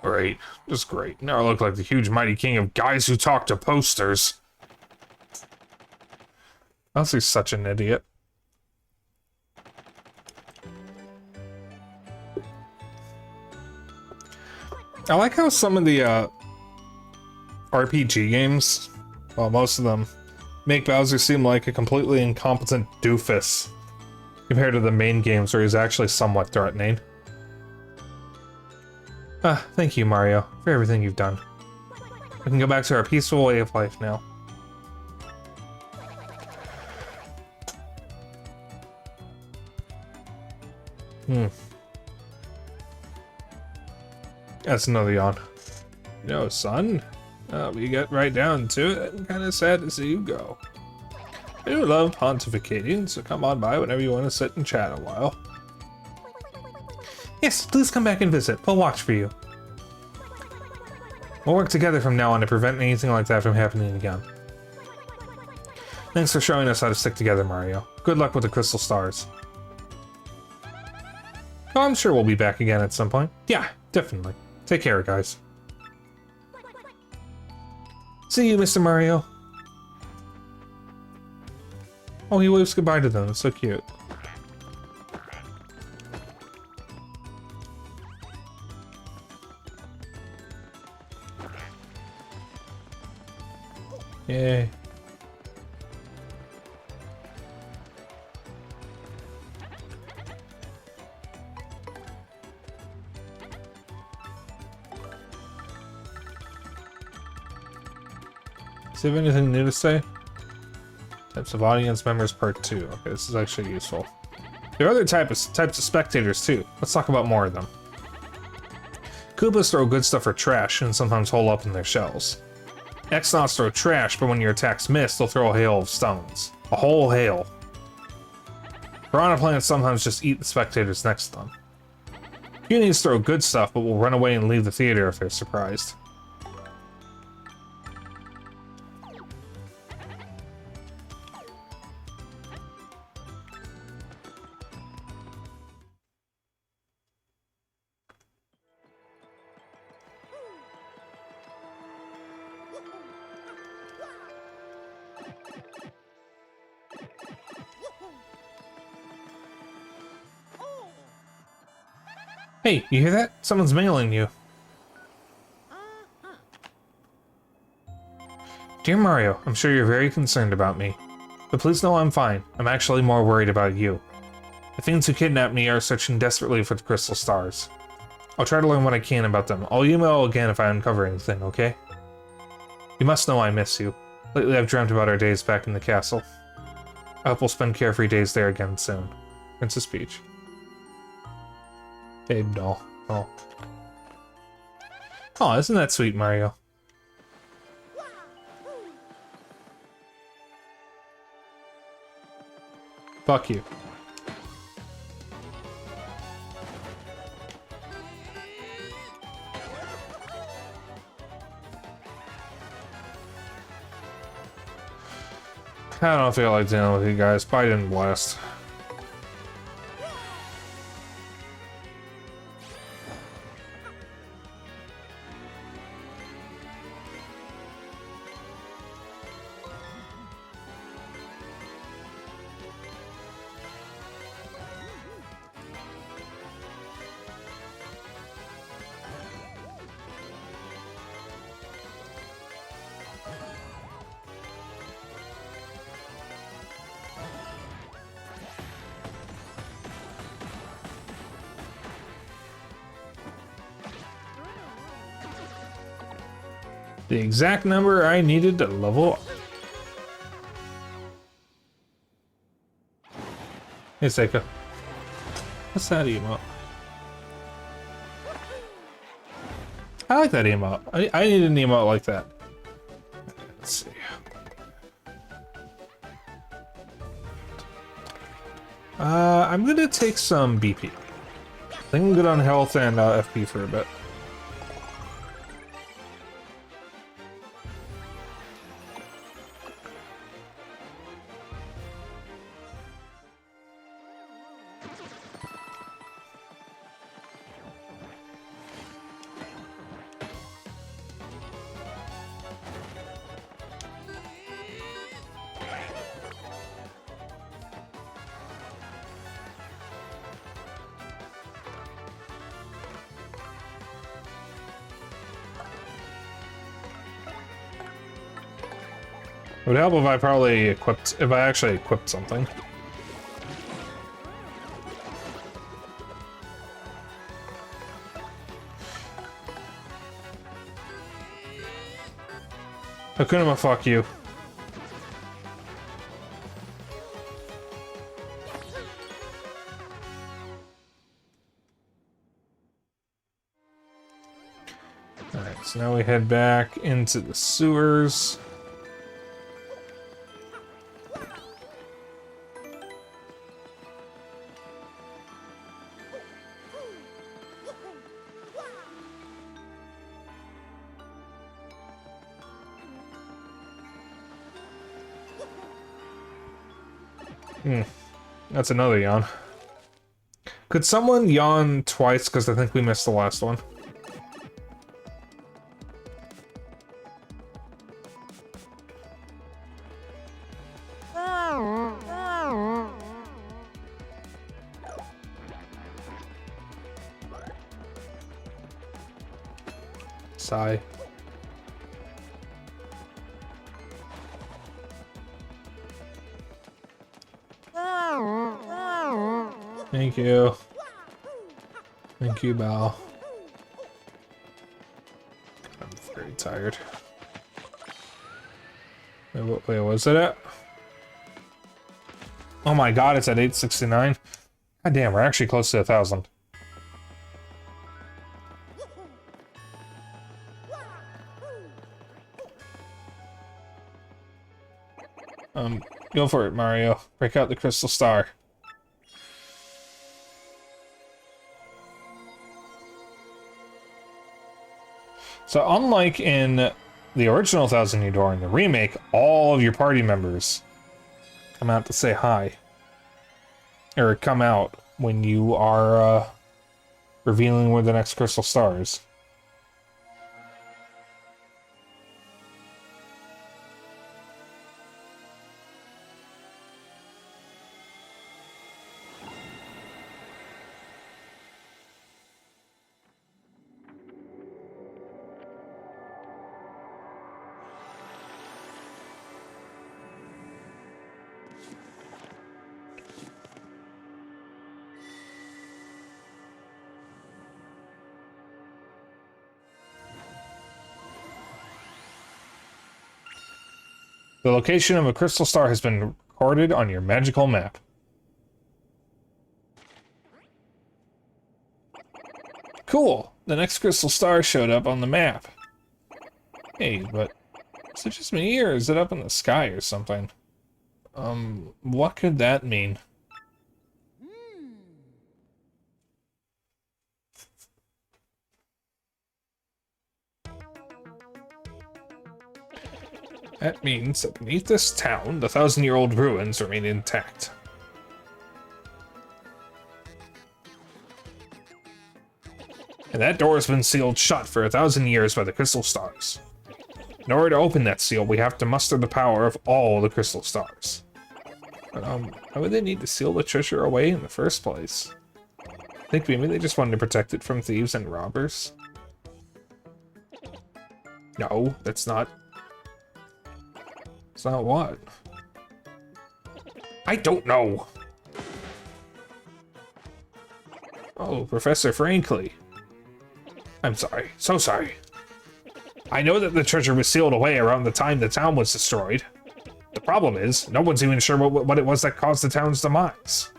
Great. Just great. Now I look like the huge mighty king of guys who talk to posters. Bowser's such an idiot. I like how some of the RPG games, well, most of them, make Bowser seem like a completely incompetent doofus compared to the main games where he's actually somewhat threatening. Thank you, Mario, for everything you've done. We can go back to our peaceful way of life now. That's another yawn. You know, son, we get right down to it. I'm kind of sad to see you go. I do love pontificating, so come on by whenever you want to sit and chat a while. Yes, please come back and visit. We'll watch for you. We'll work together from now on to prevent anything like that from happening again. Thanks for showing us how to stick together, Mario. Good luck with the crystal stars. Oh, I'm sure we'll be back again at some point. Yeah, definitely. Take care, guys. See you, Mr. Mario. Oh, he waves goodbye to them. It's so cute. Yay. Does he have anything new to say? Types of audience members, part 2. Okay, this is actually useful. There are other types of spectators too. Let's talk about more of them. Koopas throw good stuff or trash and sometimes hole up in their shells. X-Nauts throw trash, but when your attacks miss, they'll throw a hail of stones. A whole hail. Piranha plants sometimes just eat the spectators next to them. Punis throw good stuff, but will run away and leave the theater if they're surprised. Hey, you hear that? Someone's mailing you. Dear Mario, I'm sure you're very concerned about me. But please know I'm fine. I'm actually more worried about you. The fiends who kidnapped me are searching desperately for the crystal stars. I'll try to learn what I can about them. I'll email again if I uncover anything, okay? You must know I miss you. Lately I've dreamt about our days back in the castle. I hope we'll spend carefree days there again soon. Princess Peach. Babe doll. Oh. Oh, isn't that sweet, Mario? Fuck you. I don't feel like dealing with you guys. Bite and blast. The exact number I needed to level up. Hey, Seika. What's that emote? I like that emote. I need an emote like that. Let's see. I'm gonna take some BP. I think I'm good on health and FP for a bit. It would help if I actually equipped something. Hakunama, fuck you. Alright, so now we head back into the sewers. That's another yawn. Could someone yawn twice, because I think we missed the last one? Sigh. Thank you. Thank you, Bao. I'm very tired. Wait, what was it at? Oh my god, it's at 869. God damn, we're actually close to 1,000. Go for it, Mario. Break out the crystal star. So unlike in the original Thousand Year Door, in the remake, all of your party members come out to say hi. Or come out when you are revealing where the next crystal star is. The location of a crystal star has been recorded on your magical map. Cool! The next crystal star showed up on the map. Hey, but is it just me, or is it up in the sky or something? What could that mean? That means that beneath this town, the 1,000-year-old ruins remain intact. And that door has been sealed shut for 1,000 years by the crystal stars. In order to open that seal, we have to muster the power of all the crystal stars. But, why would they need to seal the treasure away in the first place? I think maybe they just wanted to protect it from thieves and robbers. No, that's not... It's not what? I don't know! Oh, Professor Frankly. I'm sorry. So sorry. I know that the treasure was sealed away around the time the town was destroyed. The problem is, no one's even sure what it was that caused the town's demise.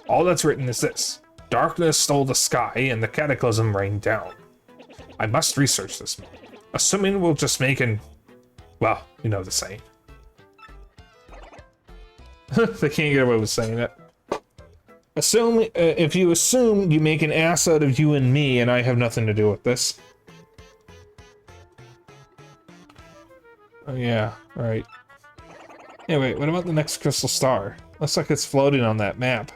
All that's written is this. Darkness stole the sky and the cataclysm rained down. I must research this, assuming we'll just make an... Well, you know the saying. They can't get away with saying it. If you assume you make an ass out of you and me, and I have nothing to do with this. Oh yeah, right. Yeah, wait, what about the next crystal star? Looks like it's floating on that map.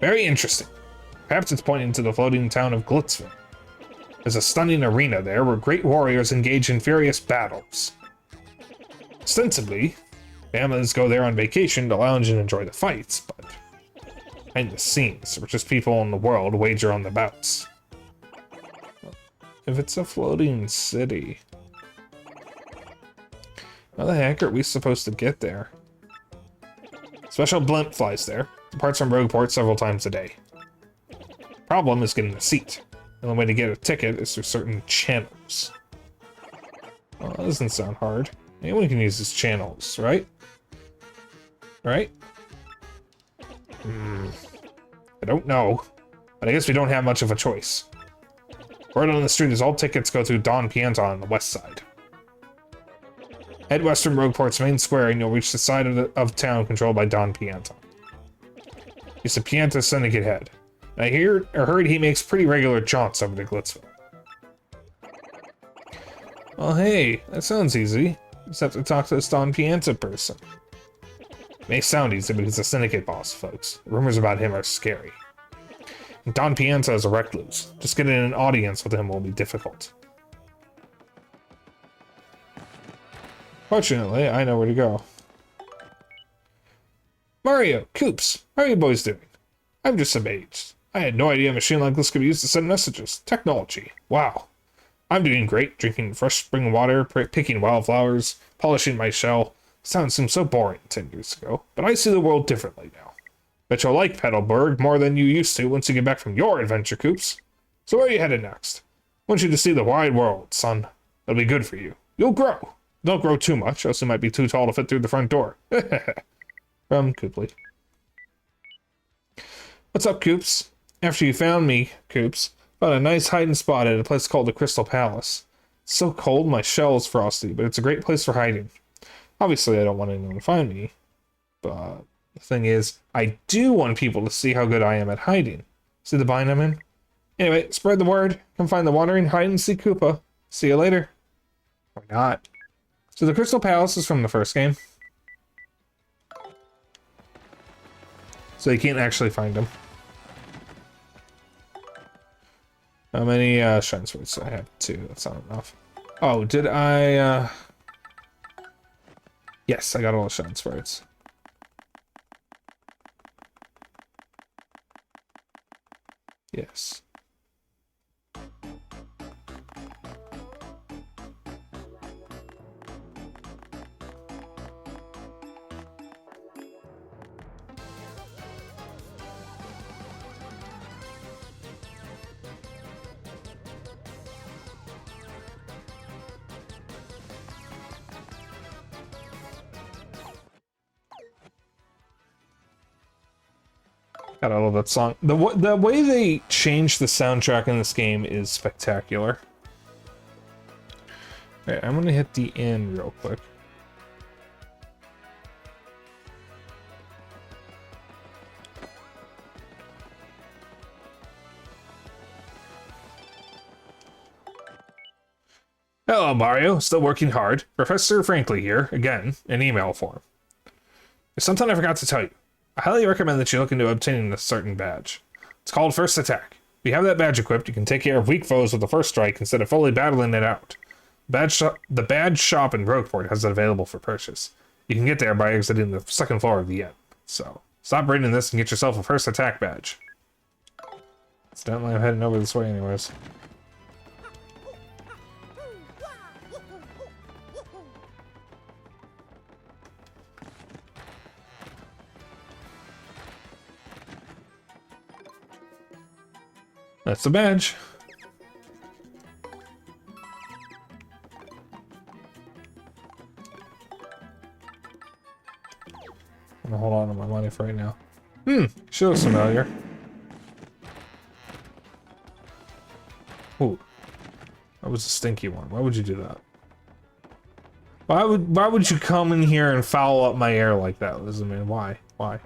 Very interesting. Perhaps it's pointing to the floating town of Glizzyville. There's a stunning arena there where great warriors engage in furious battles. Ostensibly, families go there on vacation to lounge and enjoy the fights, but behind the scenes, richest people in the world wager on the bouts. If it's a floating city, how the heck are we supposed to get there? Special blimp flies there, departs from Rogueport several times a day. Problem is getting a seat. The only way to get a ticket is through certain channels. Well, that doesn't sound hard. Anyone can use these channels, right? Right? I don't know. But I guess we don't have much of a choice. Word on the street is all tickets go through Don Pianta on the west side. Head west from Rogueport's main square and you'll reach the side of town controlled by Don Pianta. He's the Pianta syndicate head. I heard he makes pretty regular jaunts over to Glizzyville. Well, hey, that sounds easy. Just have to talk to this Don Pianta person. It may sound easy, but he's a syndicate boss, folks. Rumors about him are scary. And Don Pianta is a recluse. Just getting an audience with him will be difficult. Fortunately, I know where to go. Mario, Koops, how are you boys doing? I'm just amazed. I had no idea a machine like this could be used to send messages. Technology. Wow. I'm doing great, drinking fresh spring water, picking wildflowers, polishing my shell. Sounds seemed so boring 10 years ago, but I see the world differently now. Bet you'll like Petalburg more than you used to once you get back from your adventure, Coops. So where are you headed next? I want you to see the wide world, son. It'll be good for you. You'll grow. Don't grow too much, else you might be too tall to fit through the front door. From Coopley. What's up, Coops? After you found me, Coops, found a nice hiding spot at a place called the Crystal Palace. It's so cold, my shell is frosty, but it's a great place for hiding. Obviously, I don't want anyone to find me, but the thing is, I do want people to see how good I am at hiding. See the bind I'm in? Anyway, spread the word. Come find the wandering hide-and-seek Koopa. See you later. Or not. So the Crystal Palace is from the first game. So you can't actually find them. How many shine swords do I have? 2. That's not enough. Oh, did I... Yes, I got all the shine swords. Yes. God, I love that song. The way they changed the soundtrack in this game is spectacular. Alright, I'm gonna hit the end real quick. Hello, Mario. Still working hard. Professor Frankly here, again, in email form. There's something I forgot to tell you. I highly recommend that you look into obtaining a certain badge. It's called First Attack. If you have that badge equipped, you can take care of weak foes with the first strike instead of fully battling it out. The badge shop in Rogueport has it available for purchase. You can get there by exiting the second floor of the inn. So, stop reading this and get yourself a First Attack badge. Incidentally, I'm heading over this way anyways. That's the badge. I'm gonna hold on to my money for right now. She looks familiar. Ooh. That was a stinky one. Why would you do that? Why would you come in here and foul up my air like that, Liz? I mean, why? Why?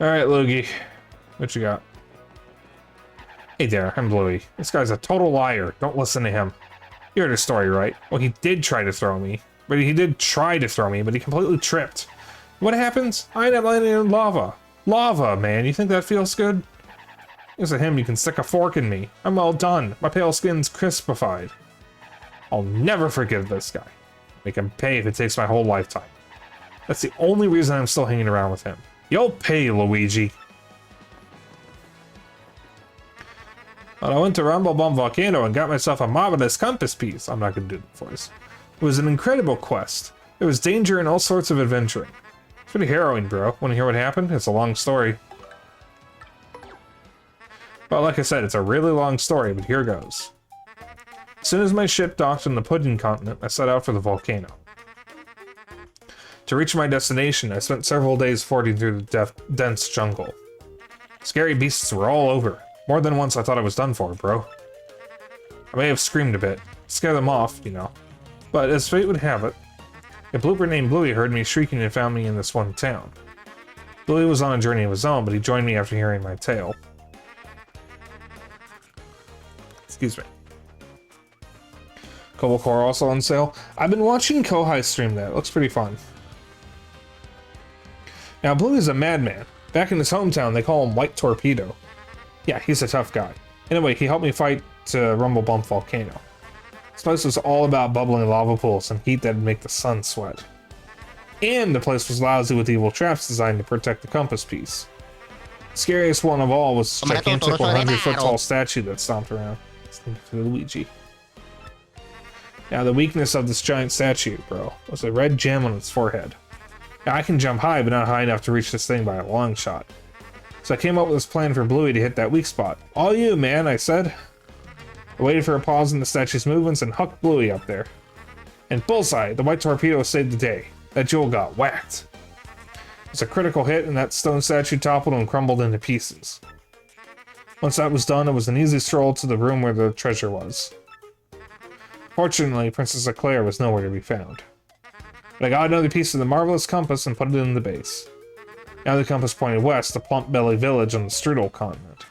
Alright, Logie. What you got? Hey there, I'm Bluey. This guy's a total liar. Don't listen to him. You heard his story, right? Well, he did try to throw me. But he completely tripped. What happens? I end up landing in lava. Lava, man. You think that feels good? Thanks to him, you can stick a fork in me. I'm well done. My pale skin's crispified. I'll never forgive this guy. Make him pay if it takes my whole lifetime. That's the only reason I'm still hanging around with him. You'll pay, Luigi. But I went to Rumble Bum Volcano and got myself a marvelous compass piece. I'm not going to do the voice. It was an incredible quest. There was danger and all sorts of adventuring. It's pretty harrowing, bro. Want to hear what happened? It's a long story. Well, like I said, it's a really long story, but here goes. As soon as my ship docked on the Pudding Continent, I set out for the volcano. To reach my destination, I spent several days fording through the dense jungle. Scary beasts were all over. More than once I thought I was done for, bro. I may have screamed a bit, scare them off, you know. But as fate would have it, a blooper named Bluey heard me shrieking and found me in this one town. Bluey was on a journey of his own, but he joined me after hearing my tale. Excuse me. Cobble Core also on sale. I've been watching Kohai stream that. It looks pretty fun. Now, Bluey's a madman. Back in his hometown, they call him White Torpedo. Yeah, he's a tough guy. Anyway, he helped me fight Rumble Bump Volcano. This place was all about bubbling lava pools and heat that'd make the sun sweat. And the place was lousy with evil traps designed to protect the compass piece. Scariest one of all was the gigantic 100-foot tall statue that stomped around. For Luigi. Now the weakness of this giant statue, bro, was a red gem on its forehead. Now I can jump high, but not high enough to reach this thing by a long shot. So I came up with this plan for Bluey to hit that weak spot. All you, man, I said. I waited for a pause in the statue's movements and hucked Bluey up there. And bullseye, the white torpedo saved the day. That jewel got whacked. It was a critical hit, and that stone statue toppled and crumbled into pieces. Once that was done, it was an easy stroll to the room where the treasure was. Fortunately, Princess Eclair was nowhere to be found. But I got another piece of the marvelous compass and put it in the base. Now the compass pointed west to Plump Belly Village on the Strudel continent.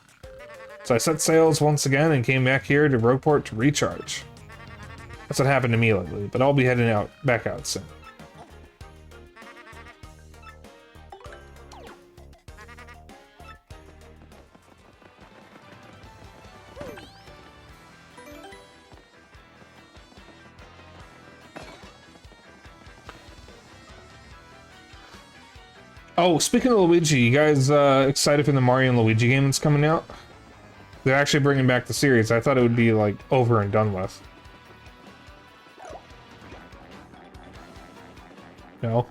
So I set sails once again and came back here to Rogueport to recharge. That's what happened to me lately, but I'll be heading back out soon. Oh, speaking of Luigi, you guys excited for the Mario and Luigi game that's coming out? They're actually bringing back the series. I thought it would be, like, over and done with. No?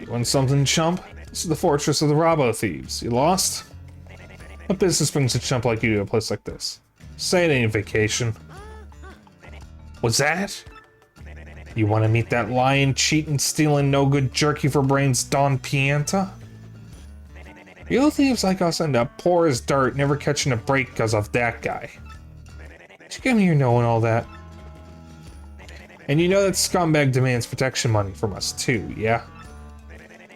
You want something, chump? This is the fortress of the Robo Thieves. You lost? What business brings a chump like you to a place like this? Say it ain't vacation. What's that? You want to meet that lying, cheating, stealing, no-good jerky for brains Don Pianta? Real thieves like us end up poor as dirt, never catching a break because of that guy. Did you come here knowing all that? And you know that scumbag demands protection money from us too, yeah?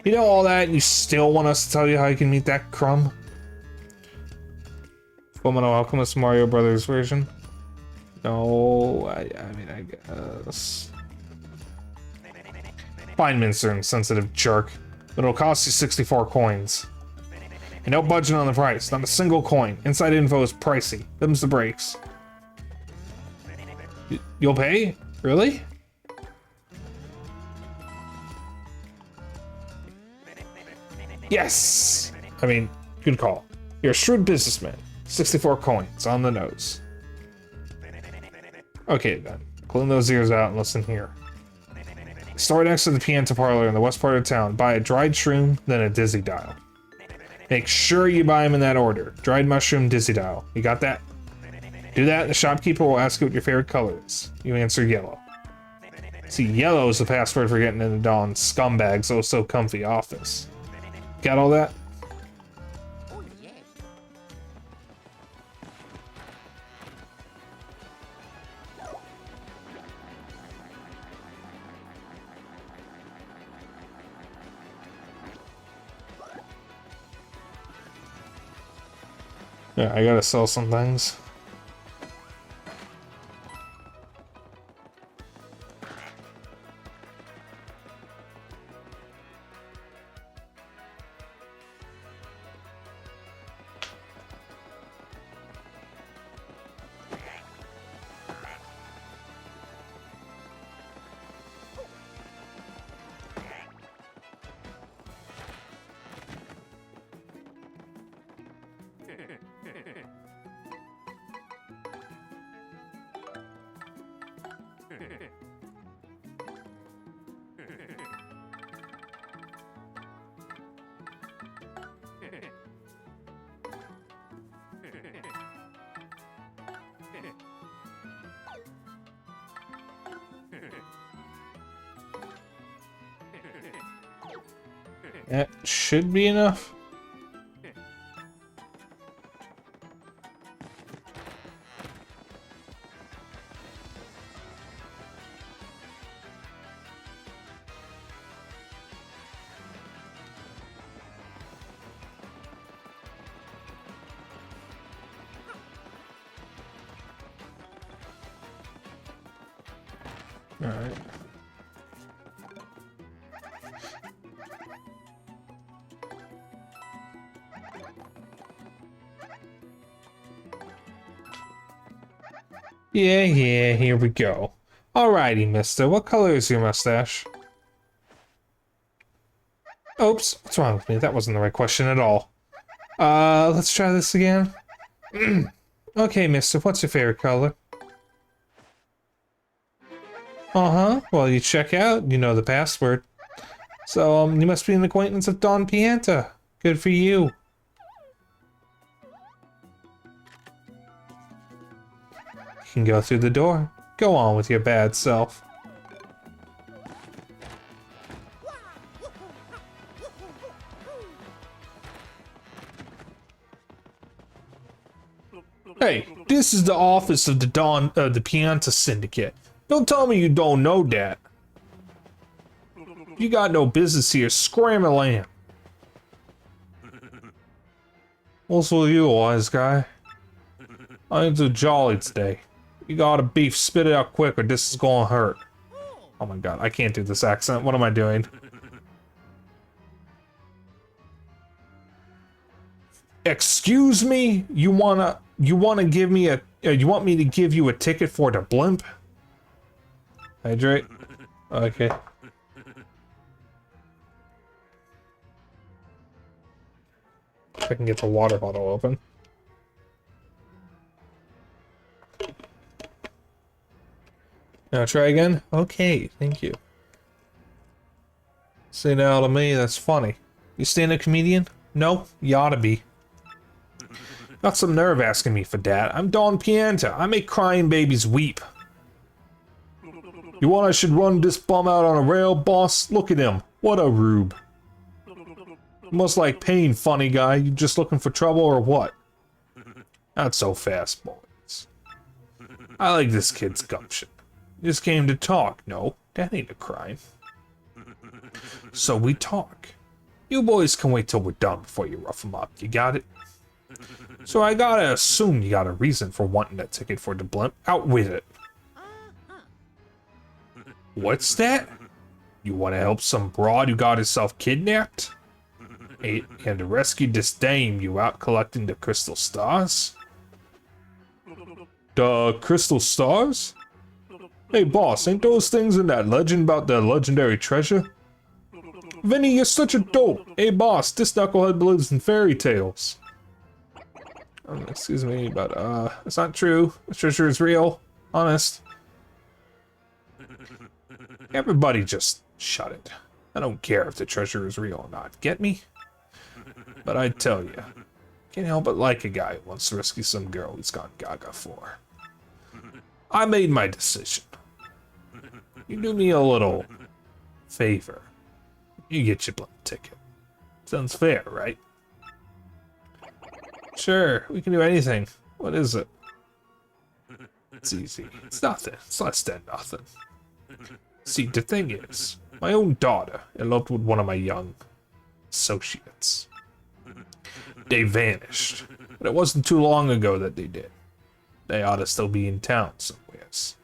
You know all that and you still want us to tell you how you can meet that crumb? Fullmetal Alchemist Mario Brothers version? No, I mean, I guess. Fine, Minster, insensitive jerk. But it'll cost you 64 coins. And no budget on the price, not a single coin. Inside info is pricey. Them's the breaks. You'll pay? Really? Yes! I mean, good call. You're a shrewd businessman. 64 coins, on the nose. Okay then, clean those ears out and listen here. Store next to the Pianta Parlor in the west part of town. Buy a dried shroom, then a dizzy dial. Make sure you buy them in that order. Dried mushroom, dizzy dial. You got that? Do that and the shopkeeper will ask you what your favorite color is. You answer yellow. See, yellow is the password for getting into Dawn's scumbag's oh-so-comfy office. Got all that? Yeah, I gotta sell some things. That should be enough. All right. Yeah, here we go. Alrighty, mister. What color is your mustache? Oops, what's wrong with me? That wasn't the right question at all. Let's try this again. Okay, mister, what's your favorite color? Uh-huh, well, you check out, you know the password. So, you must be an acquaintance of Don Pianta. Good for you. You can go through the door. Go on with your bad self. Hey, this is the office of the the Pianta Syndicate. Don't tell me you don't know that. You got no business here. Scram a lamb. What's with you, wise guy? I ain't too jolly today. You got a beef, spit it out quick or this is gonna hurt. Oh my god, I can't do this accent. What am I doing? Excuse me? You wanna give me a you want me to give you a ticket for the blimp? Hydrate? Okay. If I can get the water bottle open. Now try again? Okay, thank you. Say now to me, that's funny. You stand-up comedian? No, you oughta be. Got some nerve asking me for that. I'm Don Pianta. I make crying babies weep. You want I should run this bum out on a rail, boss? Look at him. What a rube. You must like pain, funny guy. You just looking for trouble or what? Not so fast, boys. I like this kid's gumption. Just came to talk. No, that ain't a crime. So we talk. You boys can wait till we're done before you rough them up. You got it? So I gotta assume you got a reason for wanting that ticket for the blimp. Out with it. What's that? You want to help some broad who got herself kidnapped? And to rescue this dame, you out collecting the crystal stars? The crystal stars? Hey boss, ain't those things in that legend about the legendary treasure? Vinny, you're such a dope. Hey boss, this knucklehead believes in fairy tales. Excuse me, but it's not true. The treasure is real. Honest. Everybody just shut it. I don't care if the treasure is real or not. Get me? But I tell you, can't help but like a guy who wants to rescue some girl he's gone gaga for. I made my decision. You do me a little favor. You get your blimp ticket. Sounds fair, right? Sure, we can do anything. What is it? It's easy. It's nothing. It's less than nothing. See, the thing is, my own daughter eloped with one of my young associates. They vanished, but it wasn't too long ago that they did. They ought to still be in town somewheres.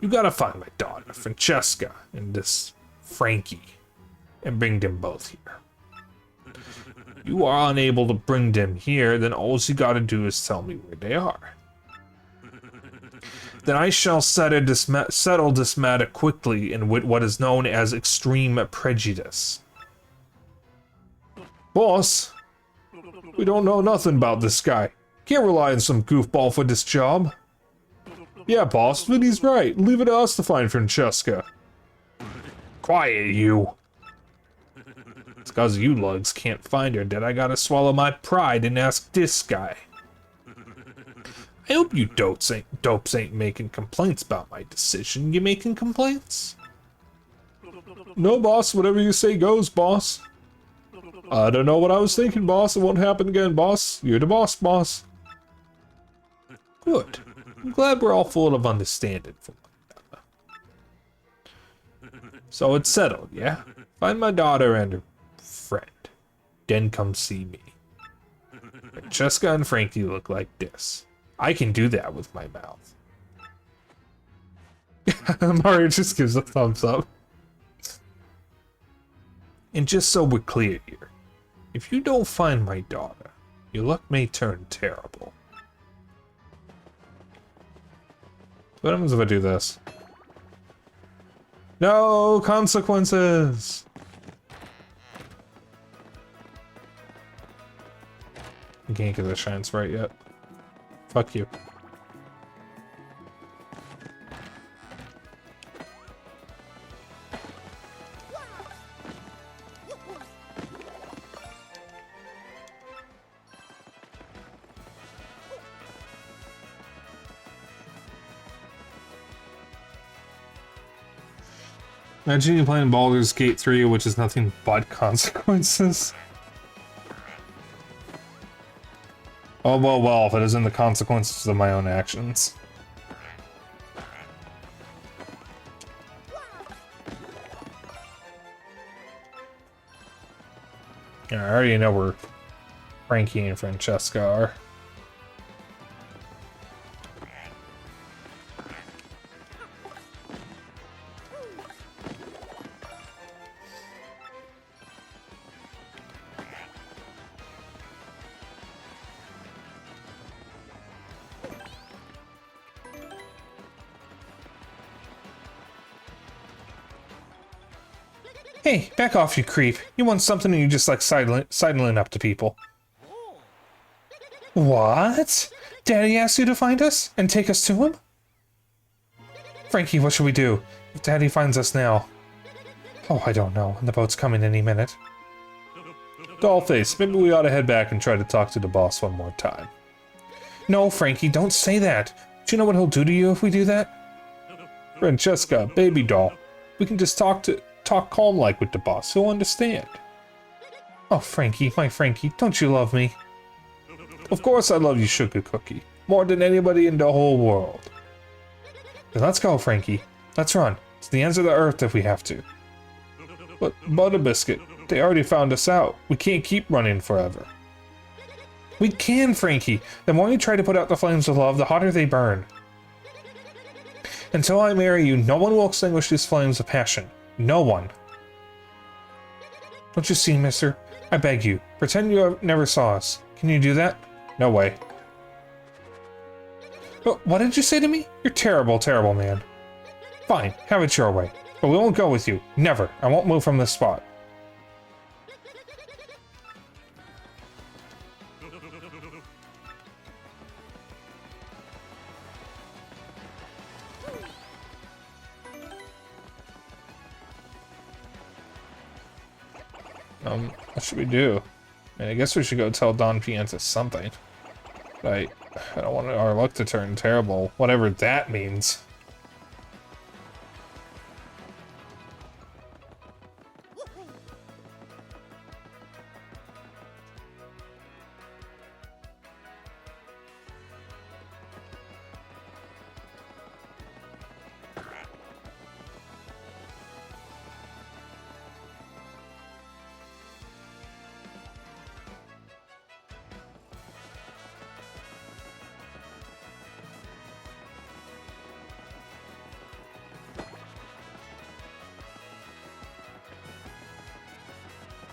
You gotta find my daughter, Francesca, and this Frankie, and bring them both here. You are unable to bring them here, then all you gotta do is tell me where they are. Then I shall settle this matter quickly and with what is known as extreme prejudice. Boss, we don't know nothing about this guy. Can't rely on some goofball for this job. Yeah, boss, Vinny's right. Leave it to us to find Francesca. Quiet, you. It's cause you lugs can't find her that I gotta swallow my pride and ask this guy. I hope you dopes ain't making complaints about my decision. You making complaints? No, boss. Whatever you say goes, boss. I don't know what I was thinking, boss. It won't happen again, boss. You're the boss, boss. Good. I'm glad we're all full of understanding from one another. So it's settled, yeah? Find my daughter and her friend. Then come see me. Francesca and Frankie look like this. I can do that with my mouth. Mario just gives a thumbs up. And just so we're clear here, if you don't find my daughter, your luck may turn terrible. What happens if I do this? No consequences! I can't get the shine sprite yet. Fuck you. Imagine you playing Baldur's Gate 3, which is nothing but consequences. Oh, well, if it isn't the consequences of my own actions. Yeah, I already know where Frankie and Francesca are. Hey, back off, you creep. You want something and you just like sidling up to people. What? Daddy asked you to find us and take us to him? Frankie, what should we do if Daddy finds us now? Oh, I don't know. The boat's coming any minute. Dollface, maybe we ought to head back and try to talk to the boss one more time. No, Frankie, don't say that. Do you know what he'll do to you if we do that? Francesca, baby doll. We can just talk calm like with the boss. He'll understand. Oh, Frankie, my Frankie, don't you love me? Of course I love you, Sugar Cookie. More than anybody in the whole world. Then let's go, Frankie. Let's run. To the ends of the earth if we have to. But, Butterbiscuit, they already found us out. We can't keep running forever. We can, Frankie. The more you try to put out the flames of love, the hotter they burn. Until I marry you, no one will extinguish these flames of passion. No one. Don't you see, mister? I beg you, pretend you never saw us. Can you do that? No way. But what did you say to me? You're terrible, terrible man. Fine, have it your way. But we won't go with you. Never. I won't move from this spot. What should we do? I guess we should go tell Don Pianta something. I don't want our luck to turn terrible, whatever that means.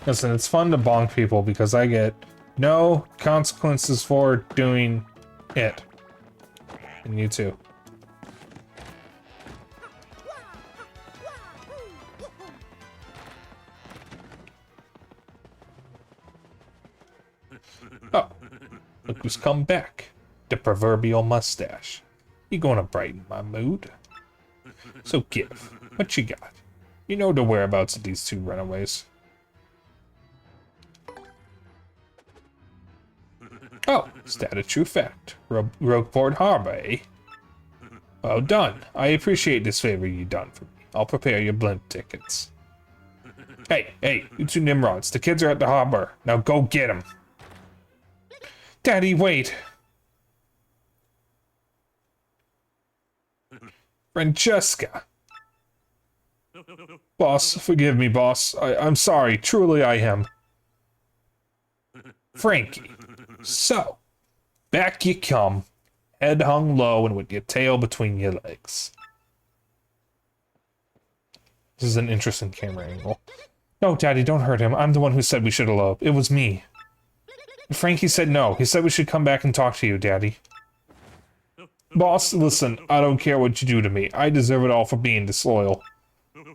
Listen, it's fun to bonk people because I get no consequences for doing it. And you too. Oh, look who's come back. The proverbial mustache. You gonna brighten my mood? So give, what you got? You know the whereabouts of these two runaways. Oh, is that a true fact? Rogueport Harbor, eh? Well done. I appreciate this favor you done for me. I'll prepare your blimp tickets. Hey, you two Nimrods. The kids are at the harbor. Now go get them. Daddy, wait. Francesca. Boss, forgive me, boss. I'm sorry. Truly I am. Frankie. So, back you come, head hung low and with your tail between your legs. This is an interesting camera angle. No, Daddy, don't hurt him. I'm the one who said we should elope. It was me. Frankie said no. He said we should come back and talk to you, Daddy. Boss, listen, I don't care what you do to me. I deserve it all for being disloyal.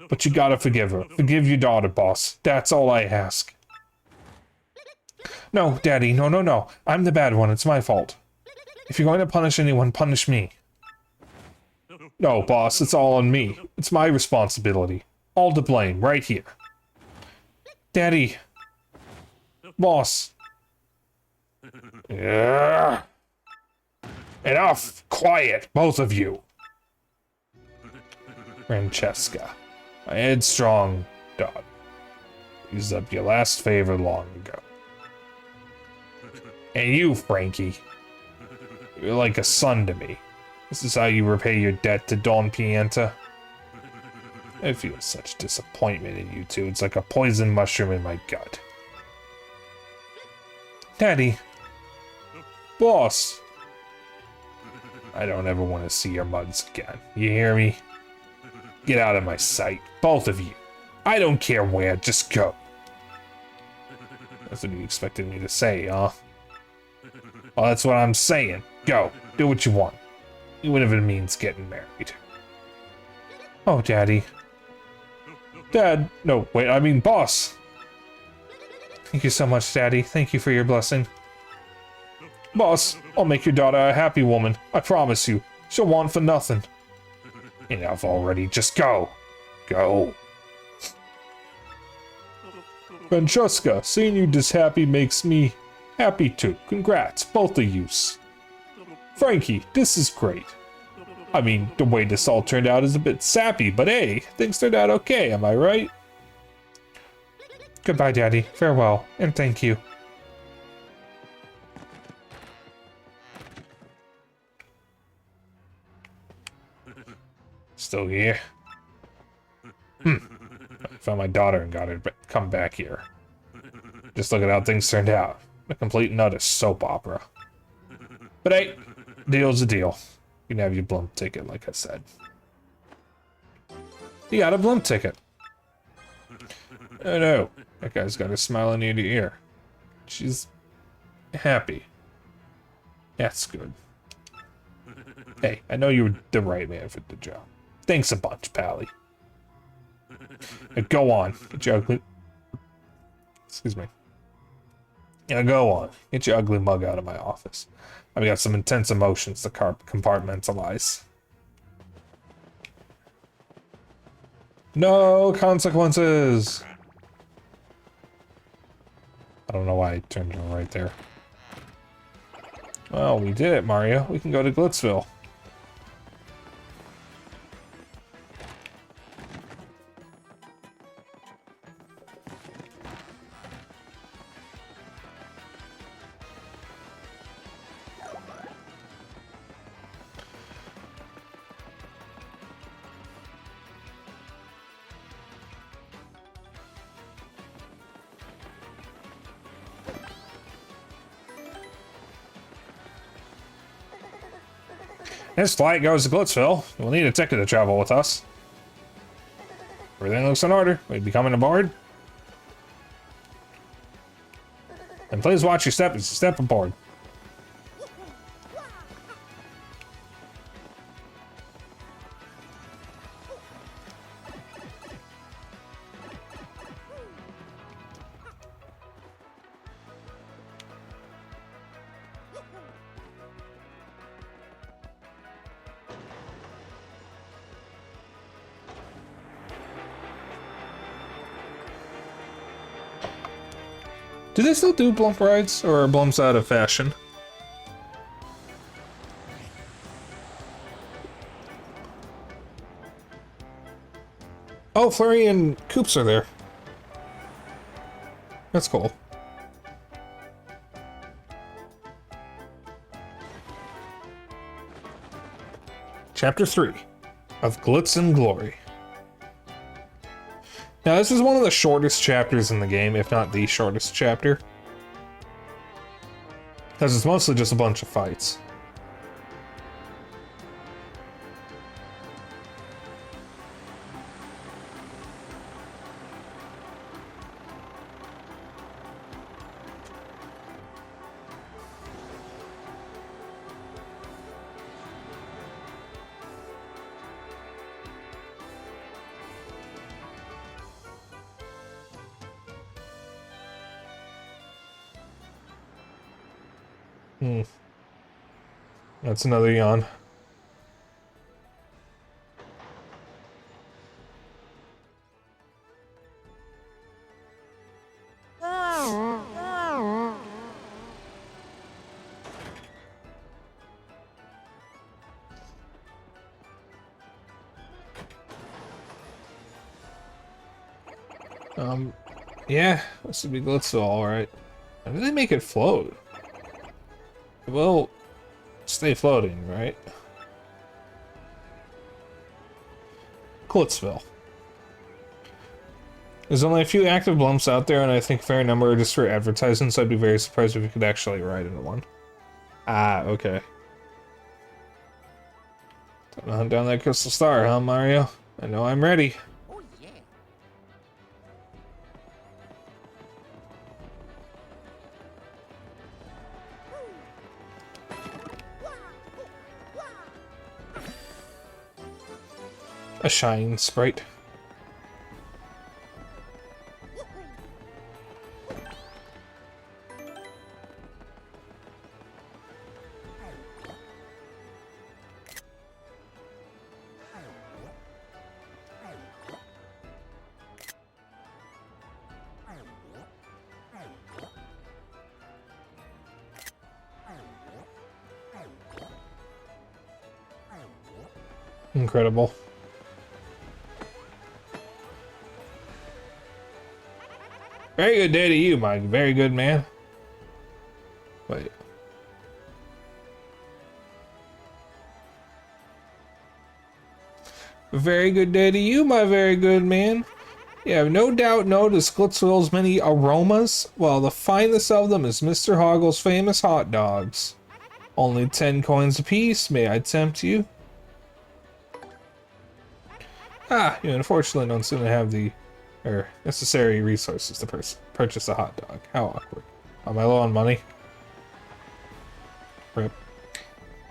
But you gotta forgive her. Forgive your daughter, boss. That's all I ask. No, Daddy, no, no, no. I'm the bad one. It's my fault. If you're going to punish anyone, punish me. No, boss, it's all on me. It's my responsibility. All to blame, right here. Daddy. Boss. Yeah. Enough! Quiet, both of you! Francesca, my headstrong daughter, used up your last favor long ago. And you, Frankie, you're like a son to me. This is how you repay your debt to Don Pianta. I feel such disappointment in you two. It's like a poison mushroom in my gut. Daddy. Boss. I don't ever want to see your mugs again. You hear me? Get out of my sight, both of you. I don't care where, just go. That's what you expected me to say, huh? Well, that's what I'm saying. Go, do what you want. Even if it means getting married. Oh, Daddy. Dad, no, wait, I mean boss. Thank you so much, Daddy. Thank you for your blessing. Boss, I'll make your daughter a happy woman. I promise you. She'll want for nothing. Enough already. Just go. Go. Francesca, seeing you this happy makes me happy too. Congrats, both of yous. Frankie, this is great. I mean, the way this all turned out is a bit sappy, but hey, things turned out okay, am I right? Goodbye, Daddy. Farewell, and thank you. Still here? I found my daughter and got her come back here. Just look at how things turned out. A complete and utter soap opera. But hey, deal's a deal. You can have your blimp ticket, like I said. You got a blimp ticket. Oh no, that guy's got a smile in ear to ear. She's happy. That's good. Hey, I know you're the right man for the job. Thanks a bunch, Pally. Now go on. Get your ugly... Excuse me. Now go on. Get your ugly mug out of my office. I've got some intense emotions to compartmentalize. No consequences! I don't know why I turned it right there. Well, we did it, Mario. We can go to Glizzyville. This flight goes to Glizzyville. We'll need a ticket to travel with us. Everything looks in order. We'd be coming aboard. And please watch your step as you step aboard. Do they still do blimp rides, or are blimps out of fashion? Oh, Flurry and Koops are there. That's cool. Chapter 3 of Glitz and Glory. Now, this is one of the shortest chapters in the game, if not the shortest chapter. Because it's mostly just a bunch of fights. Hmm. That's another yawn. Yeah, this would be Glizzyville, alright. How do they make it float? It will stay floating, right? Glizzyville. There's only a few active lumps out there, and I think a fair number are just for advertising, so I'd be very surprised if you could actually ride into one. Ah, okay. Time to hunt down that crystal star, huh, Mario? I know I'm ready. A shine sprite. Incredible. Very good day to you, my very good man. Wait. Very good day to you, my very good man. You have no doubt noticed Glizzyville's many aromas. Well, the finest of them is Mr. Hoggle's famous hot dogs. Only 10 coins apiece, may I tempt you? Ah, you unfortunately don't seem to have the necessary resources to purchase a hot dog. How awkward. Am I low on money? Rip.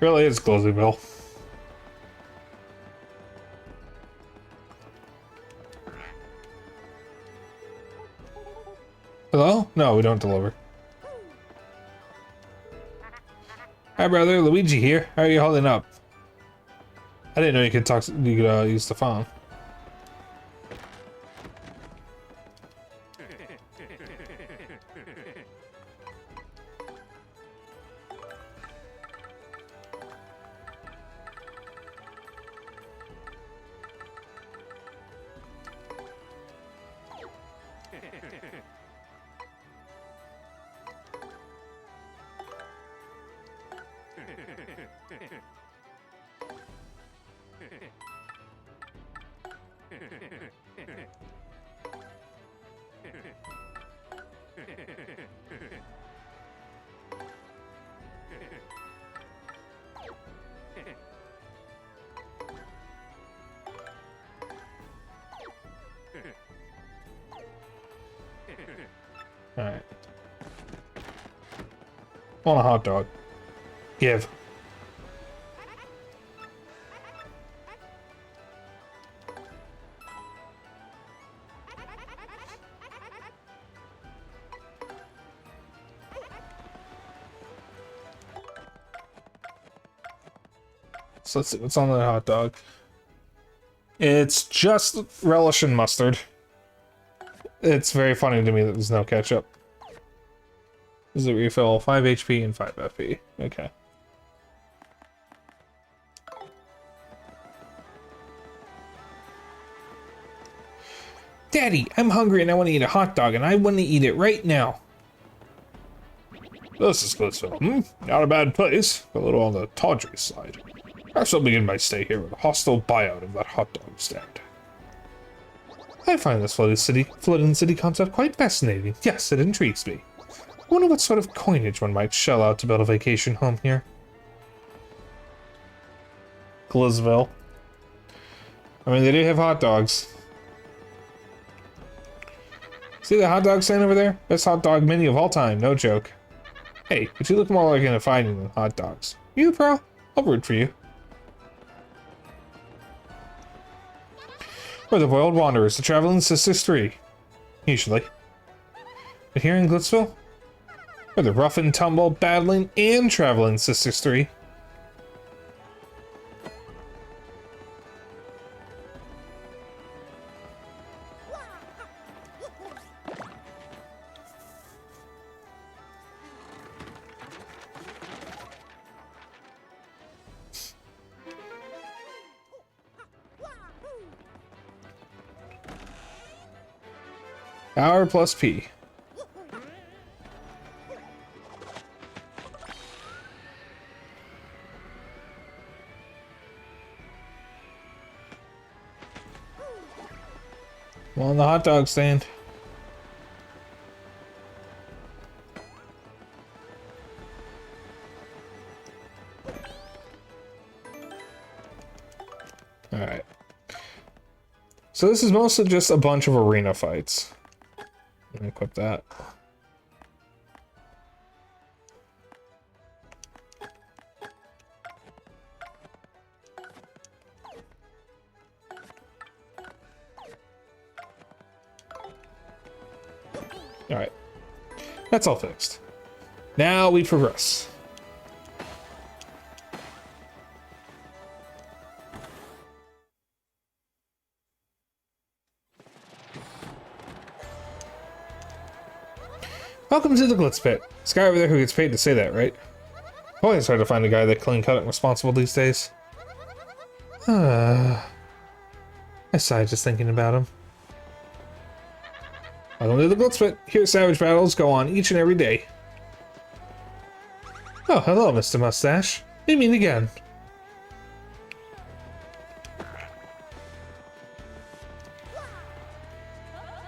Really is Glizzyville. Hello? No, we don't deliver. Hi, brother. Luigi here. How are you holding up? I didn't know you could talk. You could use the phone. Alright. Want a hot dog. Give. So let's see what's on that hot dog. It's just relish and mustard. It's very funny to me that there's no ketchup. Does it refill 5 HP and 5 FP? Okay. Daddy, I'm hungry and I want to eat a hot dog, and I want to eat it right now. This is Glizzyville. Not a bad place, but a little on the tawdry side. Perhaps I'll begin my stay here with a hostile buyout of that hot dog stand. I find this floating city concept quite fascinating. Yes, it intrigues me. I wonder what sort of coinage one might shell out to build a vacation home here. Glizzyville. I mean, they do have hot dogs. See the hot dog stand over there? Best hot dog menu of all time, no joke. Hey, but you look more like an fighting than hot dogs. You, bro? I'll root for you. We're the Wild Wanderers, the Traveling Sisters 3. Usually. But here in Glizzyville? Or the rough and tumble, battling, and traveling Sisters 3. Power plus P. Well, on the hot dog stand. Alright. So this is mostly just a bunch of arena fights. Let me equip that. Alright. That's all fixed. Now we progress. Welcome to the Glitz Pit. This guy over there who gets paid to say that, right? Boy, it's hard to find a guy that clean cut and responsible these days. I sighed just thinking about him. Welcome to the Glitz Pit. Here savage battles go on each and every day. Oh, hello, Mr. Mustache. We meet again.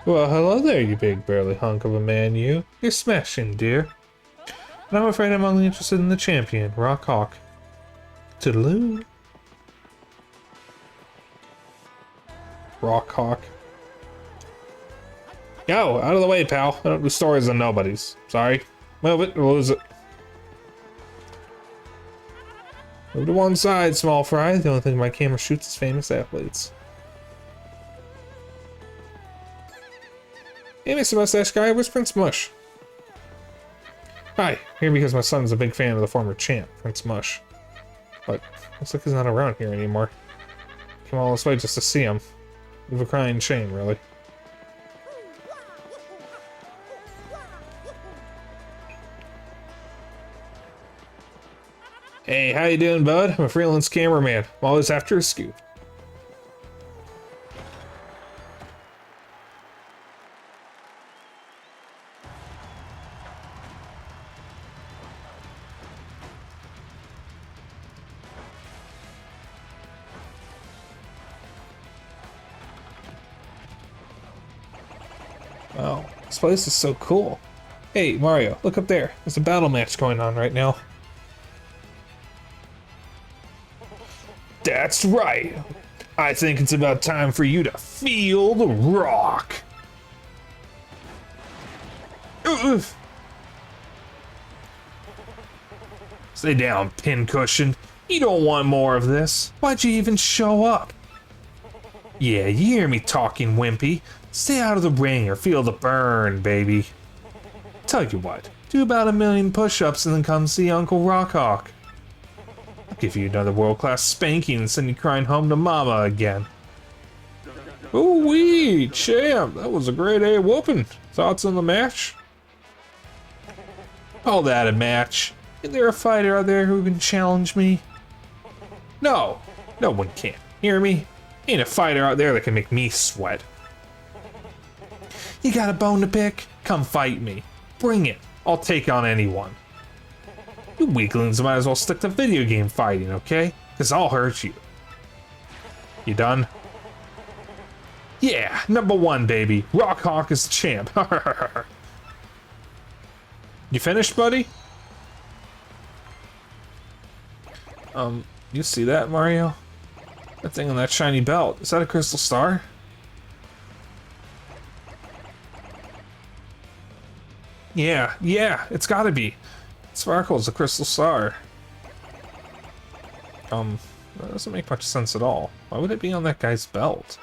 Well, hello there, you big burly hunk of a man, you. You're smashing, dear. And I'm afraid I'm only interested in the champion, Rock Hawk. Toodaloo. Rock Hawk. Yo, out of the way, pal. I don't do stories on nobodies. Sorry. Move it, or lose it. Move to one side, small fry. The only thing my camera shoots is famous athletes. Hey, Mr. Mustache Guy, where's Prince Mush? Hi, here because my son's a big fan of the former champ, Prince Mush. But looks like he's not around here anymore. Came all this way just to see him. Leave a crying shame, really. Hey, how you doing, bud? I'm a freelance cameraman. I'm always after a scoop. Wow, this place is so cool. Hey, Mario, look up there. There's a battle match going on right now. That's right. I think it's about time for you to feel the rock. Oof. Stay down, pincushion. You don't want more of this. Why'd you even show up? Yeah, you hear me talking, wimpy. Stay out of the ring or feel the burn, baby. Tell you what, do about 1,000,000 push-ups and then come see Uncle Rockhawk. I'll give you another world-class spanking and send you crying home to mama again. Ooh-wee, champ, that was a great A whooping. Thoughts on the match? Call that a match. Is there a fighter out there who can challenge me? No, no one can. Hear me? Ain't a fighter out there that can make me sweat. You got a bone to pick? Come fight me. Bring it. I'll take on anyone. You weaklings might as well stick to video game fighting, okay? Because I'll hurt you. You done? Yeah, #1, baby. Rockhawk is the champ. You finished, buddy? You see that, Mario? That thing on that shiny belt. Is that a crystal star? Yeah, it's gotta be. It sparkles a crystal star. That doesn't make much sense at all. Why would it be on that guy's belt?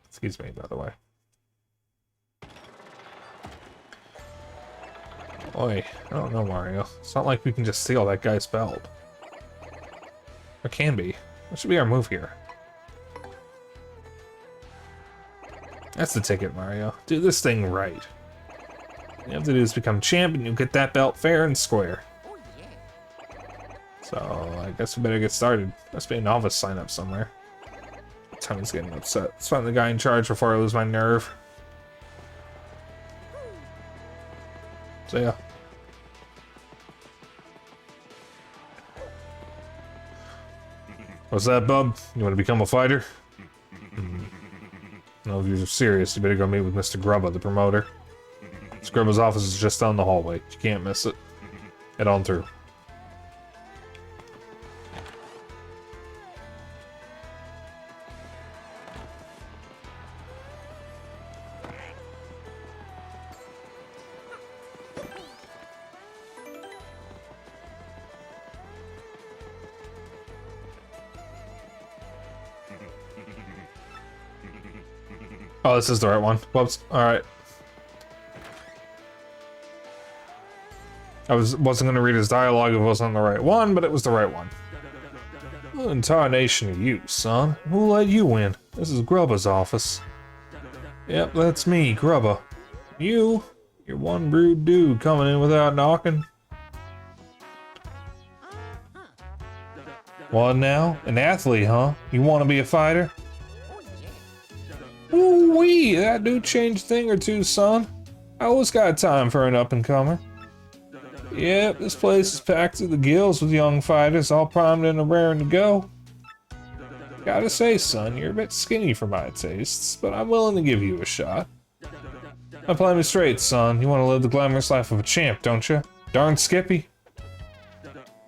Excuse me, by the way. Oi, I don't know, Mario. It's not like we can just steal that guy's belt. Or can be. What should be our move here? That's the ticket, Mario. Do this thing right. All you have to do is become champ and you'll get that belt fair and square. So, I guess we better get started. Must be a novice sign up somewhere. Tommy's getting upset. Let's find the guy in charge before I lose my nerve. So yeah. What's that, bub? You want to become a fighter? No, if you're serious, you better go meet with Mr. Grubba, the promoter. Mr. Grubba's office is just down the hallway. You can't miss it. Head on through. Oh, this is the right one. Whoops. Alright. I wasn't gonna read his dialogue if it wasn't the right one, but it was the right one. What intonation are you, son? Who let you in? This is Grubba's office. Yep, that's me, Grubba. You're one rude dude coming in without knocking. What now? An athlete, huh? You want to be a fighter? Ooh-wee, that do change a thing or two, son. I always got time for an up-and-comer. Yep, this place is packed to the gills with young fighters, all primed and raring to go. Gotta say, son, you're a bit skinny for my tastes, but I'm willing to give you a shot. Now play me straight, son. You want to live the glamorous life of a champ, don't you? Darn Skippy.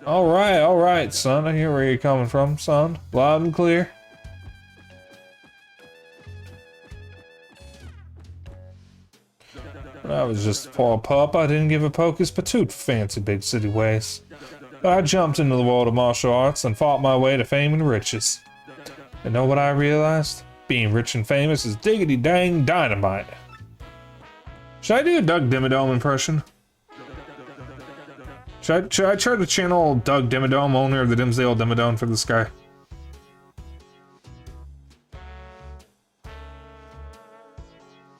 Alright, son. I hear where you're coming from, son. Loud and clear. When I was just a poor pup, I didn't give a pocus patoot for fancy big city ways. But I jumped into the world of martial arts and fought my way to fame and riches. And know what I realized? Being rich and famous is diggity dang dynamite. Should I do a Doug Dimmadome impression? Should I try to channel Doug Dimmadome, owner of the Dimsdale Dimmadome, for this guy?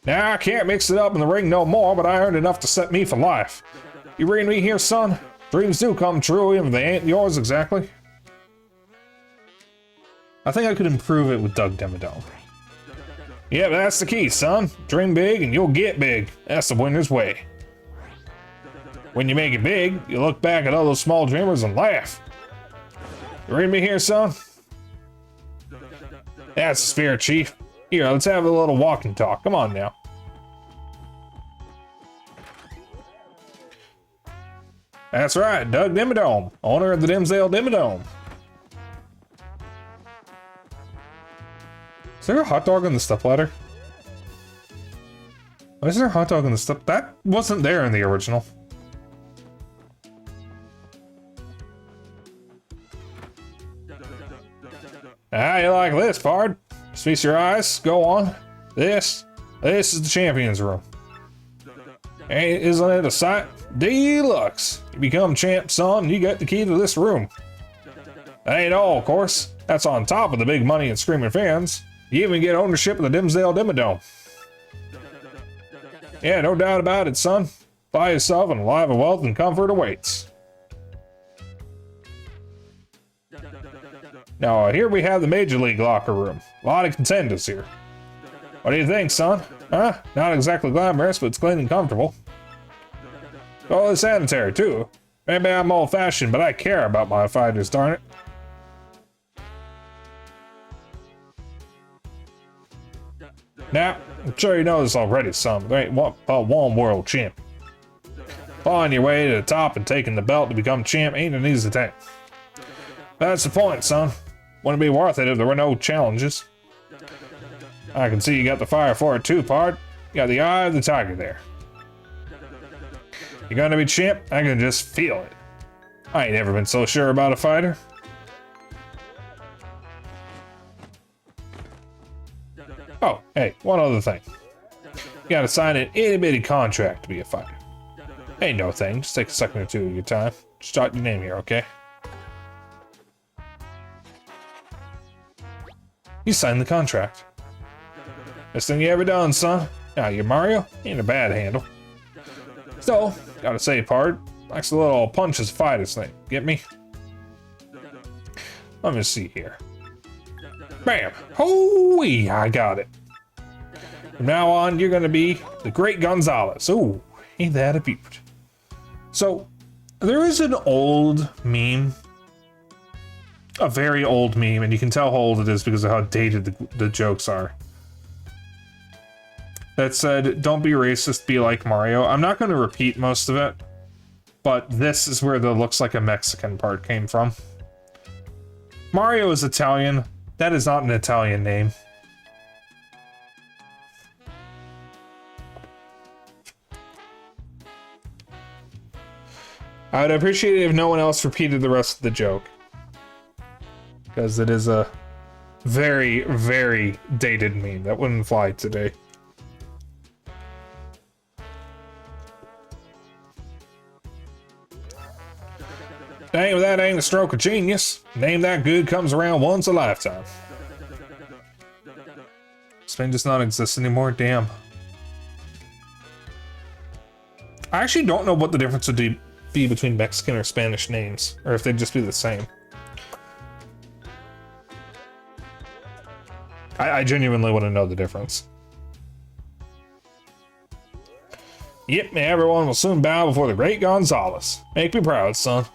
Now I can't mix it up in the ring no more, but I earned enough to set me for life. You reading me here, son? Dreams do come true, even if they ain't yours exactly. I think I could improve it with Doug Dimmadome. Yeah, but that's the key, son. Dream big and you'll get big. That's the winner's way. When you make it big, you look back at all those small dreamers and laugh. You read me here, son? That's the spirit, Chief. Here, let's have a little walk and talk. Come on now. That's right, Doug Dimmadome, owner of the Dimsdale Dimmadome. Is there a hot dog on the stepladder? Why is there a hot dog on the step? That wasn't there in the original. Ah, you like this, pard? Just feast your eyes. Go on. This is the champion's room. Hey, isn't it a sight? Deluxe. You become champ, son, and you get the key to this room. That ain't all, of course. That's on top of the big money and screaming fans. You even get ownership of the Dimsdale Dimmadome. Yeah, no doubt about it, son. Buy yourself and a life of wealth and comfort awaits. Now, here we have the Major League locker room. A lot of contenders here. What do you think, son? Huh? Not exactly glamorous, but it's clean and comfortable. Totally sanitary, too. Maybe I'm old-fashioned, but I care about my fighters, darn it. Now, I'm sure you know this already, son, but there ain't but one world champion. Clawing your way to the top and taking the belt to become champ ain't an easy thing. That's the point, son. Wouldn't be worth it if there were no challenges. I can see you got the fire for it too, pard. You got the eye of the tiger there. You're gonna be champ? I can just feel it. I ain't never been so sure about a fighter. Oh, hey, one other thing. You gotta sign an itty-bitty contract to be a fighter. Hey, no thing. Just take a second or two of your time. Just jot your name here, okay? You signed the contract. Best thing you ever done, son. Now, your Mario ain't a bad handle. So, gotta say, Pard, likes a little punch as a fighter's thing. Get me? Let me see here. Bam! Hoo-wee! I got it. From now on, you're gonna be the Great Gonzalez. Ooh, ain't that a beaut? So, there is an old meme. A very old meme, and you can tell how old it is because of how dated the jokes are. That said, don't be racist, be like Mario. I'm not going to repeat most of it, but this is where the looks like a Mexican part came from. Mario is Italian. That is not an Italian name. I would appreciate it if no one else repeated the rest of the joke. Because it is a very, very dated meme. That wouldn't fly today. Dang, if that ain't a stroke of genius. Name that good comes around once a lifetime. Spain does not exist anymore, damn. I actually don't know what the difference would be between Mexican or Spanish names, or if they'd just be the same. I genuinely want to know the difference. Yep, everyone will soon bow before the Great Gonzalez. Make me proud, son.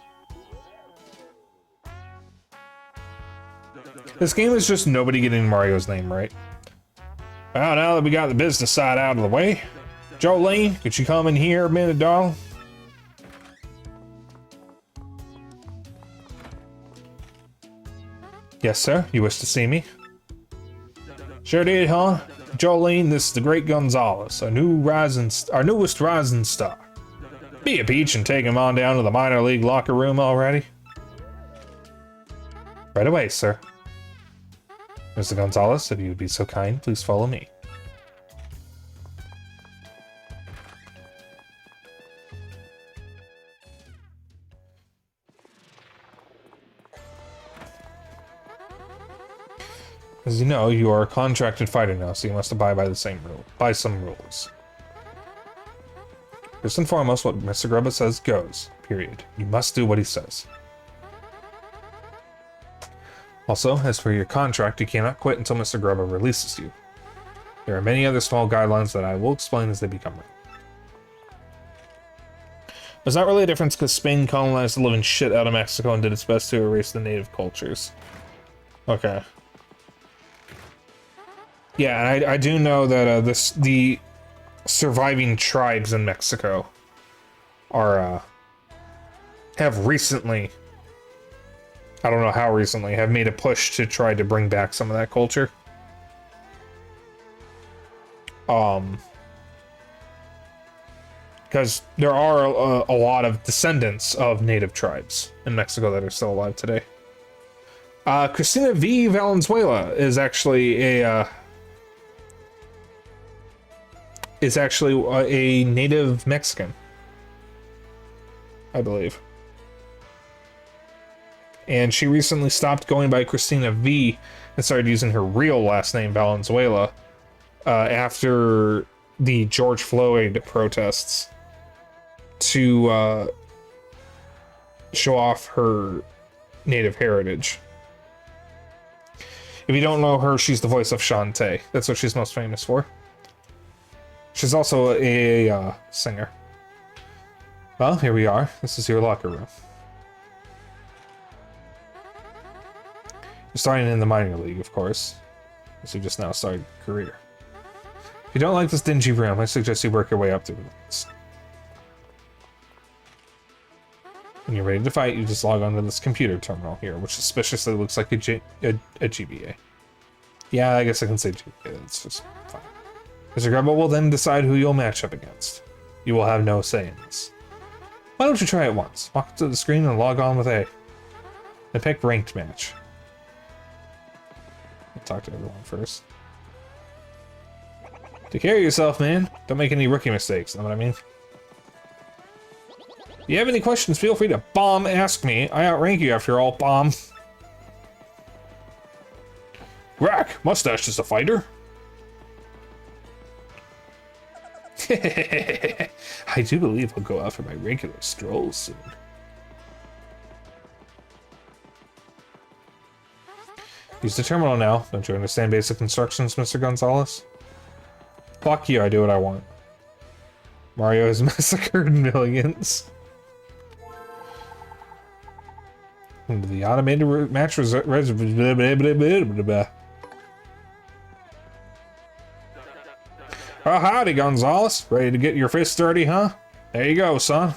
This game is just nobody getting Mario's name right. Well, now that we got the business side out of the way, Jolene, could you come in here a minute, darling? Yes, sir. You wish to see me? Sure did, huh? Jolene, this is the Great Gonzalez, our newest rising star. Be a peach and take him on down to the minor league locker room already. Right away, sir. Mr. Gonzalez, if you would be so kind, please follow me. As you know, you are a contracted fighter now, so you must abide by some rules. First and foremost, what Mr. Grubba says goes. Period. You must do what he says. Also, as per your contract, you cannot quit until Mr. Grubba releases you. There are many other small guidelines that I will explain as they become real. There's not really a difference because Spain colonized the living shit out of Mexico and did its best to erase the native cultures. Okay. Yeah, and I do know that the surviving tribes in Mexico are have recently, I don't know how recently, have made a push to try to bring back some of that culture. Because there are a lot of descendants of native tribes in Mexico that are still alive today. Cristina V. Valenzuela is actually a native Mexican, I believe. And she recently stopped going by Cristina V and started using her real last name, Valenzuela, after the George Floyd protests to show off her native heritage. If you don't know her, she's the voice of Shantae. That's what she's most famous for. She's also a singer. Well, here we are. This is your locker room. You're starting in the minor league, of course, as you just now started your career. If you don't like this dingy room, I suggest you work your way up through the ranks. When you're ready to fight, you just log onto this computer terminal here, which suspiciously looks like a GBA. Yeah, I guess I can say GBA, that's just fine. Mr. Grubba will then decide who you'll match up against. You will have no say in this. Why don't you try it once? Walk up to the screen and log on with A. Then pick ranked match. I'll talk to everyone first. Take care of yourself, man. Don't make any rookie mistakes, know what I mean? If you have any questions, feel free to bomb ask me. I outrank you after all, bomb. Rack, Mustache is a fighter. I do believe I'll go out for my regular strolls soon. Use the terminal now. Don't you understand basic instructions, Mr. Gonzalez? Fuck you, I do what I want. Mario has massacred millions. Into the automated match Oh, howdy, Gonzalez. Ready to get your fists dirty, huh? There you go, son.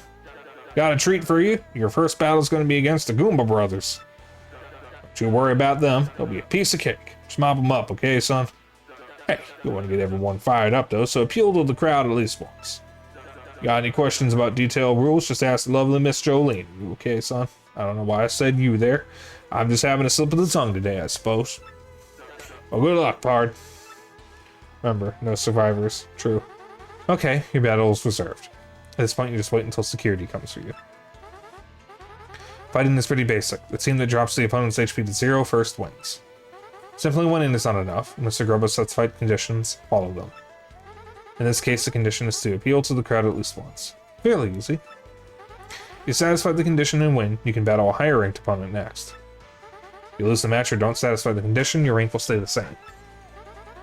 Got a treat for you. Your first battle's gonna be against the Goomba brothers. Don't you worry about them. They'll be a piece of cake. Just mop them up, okay, son? Hey, you want to get everyone fired up, though, so appeal to the crowd at least once. Got any questions about detailed rules? Just ask the lovely Miss Jolene. You okay, son? I don't know why I said you there. I'm just having a slip of the tongue today, I suppose. Well, good luck, pard. Remember, no survivors. True. Okay, your battle is reserved. At this point, you just wait until security comes for you. Fighting is pretty basic. The team that drops the opponent's HP to 0 first wins. Simply winning is not enough. Mr. Grobo sets fight conditions, follow them. In this case, the condition is to appeal to the crowd at least once. Fairly easy. If you satisfy the condition and win, you can battle a higher ranked opponent next. If you lose the match or don't satisfy the condition, your rank will stay the same.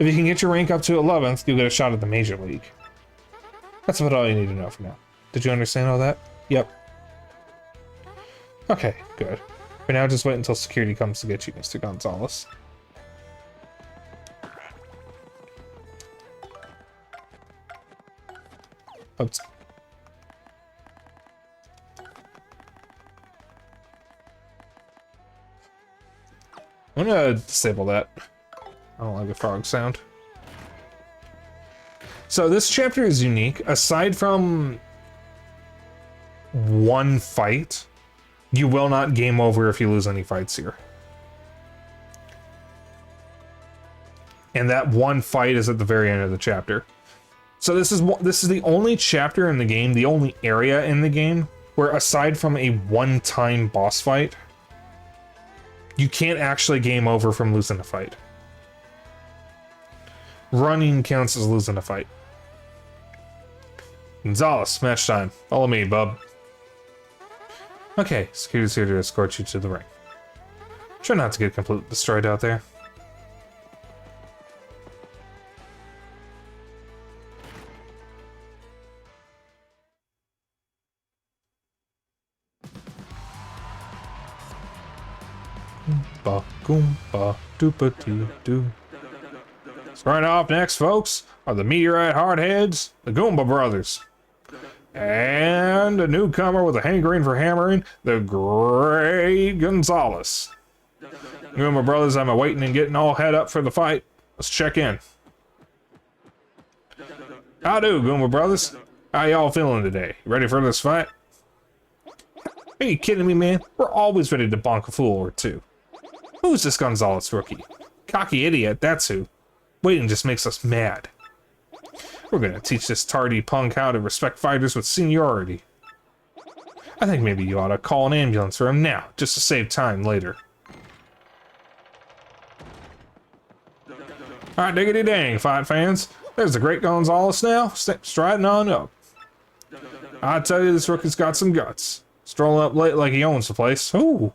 If you can get your rank up to 11th, you'll get a shot at the Major League. That's about all you need to know for now. Did you understand all that? Yep. Okay, good. For now, just wait until security comes to get you, Mr. Gonzalez. Oops. I'm gonna disable that. I don't like the frog sound. So this chapter is unique. Aside from one fight, you will not game over if you lose any fights here. And that one fight is at the very end of the chapter. So this is the only chapter in the game, the only area in the game, where aside from a one-time boss fight, you can't actually game over from losing a fight. Running counts as losing a fight. Gonzalez, match time. Follow me, bub. Okay, security's here to escort you to the ring. Try not to get completely destroyed out there. Goomba, goomba, doopa-doo-doo. Starting off next, folks, are the Meteorite Hardheads, the Goomba Brothers. And a newcomer with a hankering for hammering, the Great Gonzalez. Goomba Brothers, I'm awaiting and getting all head up for the fight. Let's check in. How do, Goomba Brothers? How y'all feeling today? Ready for this fight? Are you kidding me, man? We're always ready to bonk a fool or two. Who's this Gonzalez rookie? Cocky idiot, that's who. Waiting just makes us mad. We're gonna teach this tardy punk how to respect fighters with seniority. I think maybe you ought to call an ambulance for him now, just to save time later. Alright, diggity dang, fight fans. There's the Great Gonzalez now, striding on up. I tell you, this rookie's got some guts. Strolling up late like he owns the place. Ooh.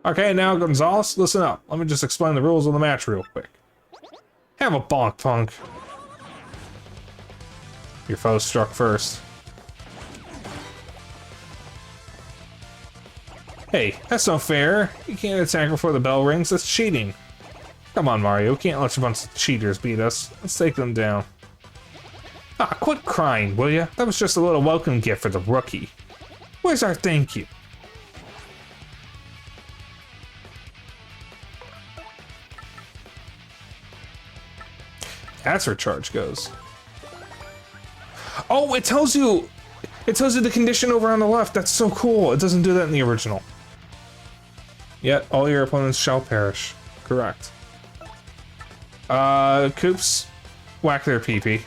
Okay, now Gonzalez, listen up. Let me just explain the rules of the match real quick. Have a bonk, punk. Your foe struck first. Hey, that's not fair. You can't attack before the bell rings. That's cheating. Come on, Mario. We can't let a bunch of cheaters beat us. Let's take them down. Ah, quit crying, will ya? That was just a little welcome gift for the rookie. Where's our thank you? That's where charge goes. Oh, it tells you the condition over on the left. That's so cool. It doesn't do that in the original. Yet all your opponents shall perish. Correct. Koops, whack their pee-pee.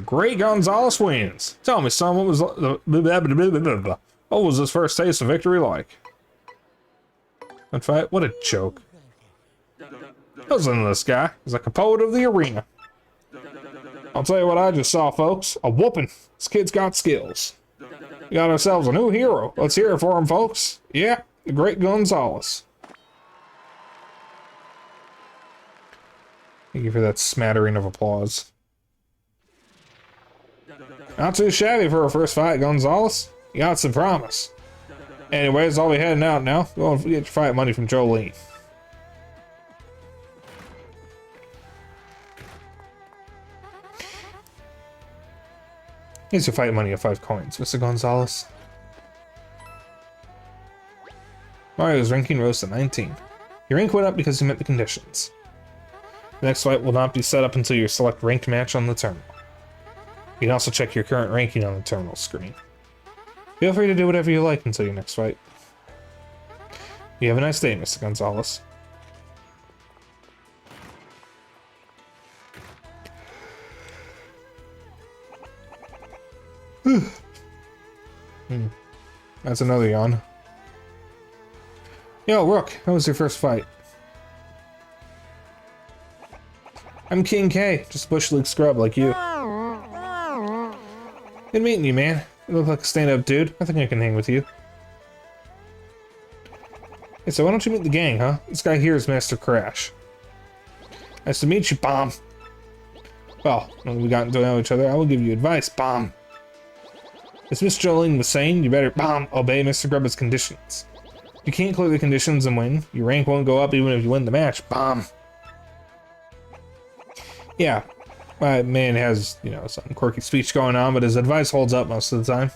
Great Gonzalez wins. Tell me, son, what was this first taste of victory like? In fact, what a joke. Listen to this guy. He's like a poet of the arena. I'll tell you what I just saw, folks. A whooping. This kid's got skills. We got ourselves a new hero. Let's hear it for him, folks. Yeah, the great Gonzalez. Thank you for that smattering of applause. Not too shabby for a first fight, Gonzalez. You got some promise. Anyways, I'll be heading out now. Go and get your fight money from Jolene. Here's your fight money of 5 coins, Mr. Gonzalez. Mario's ranking rose to 19. Your rank went up because you met the conditions. The next fight will not be set up until you select ranked match on the terminal. You can also check your current ranking on the terminal screen. Feel free to do whatever you like until your next fight. You have a nice day, Mr. Gonzalez. That's another yawn. Yo, Rook, how was your first fight? I'm King K, just a bush league scrub like you. Good meeting you, man. You look like a stand-up dude. I think I can hang with you. Hey, so why don't you meet the gang, huh? This guy here is Master Crash. Nice to meet you, Bomb. Well, when we got to know each other, I will give you advice, Bomb. As Miss Jolene was saying, you better, Bomb, obey Mr. Grubba's conditions. If you can't clear the conditions and win, your rank won't go up even if you win the match, Bomb. Yeah, my man has, you know, some quirky speech going on, but his advice holds up most of the time.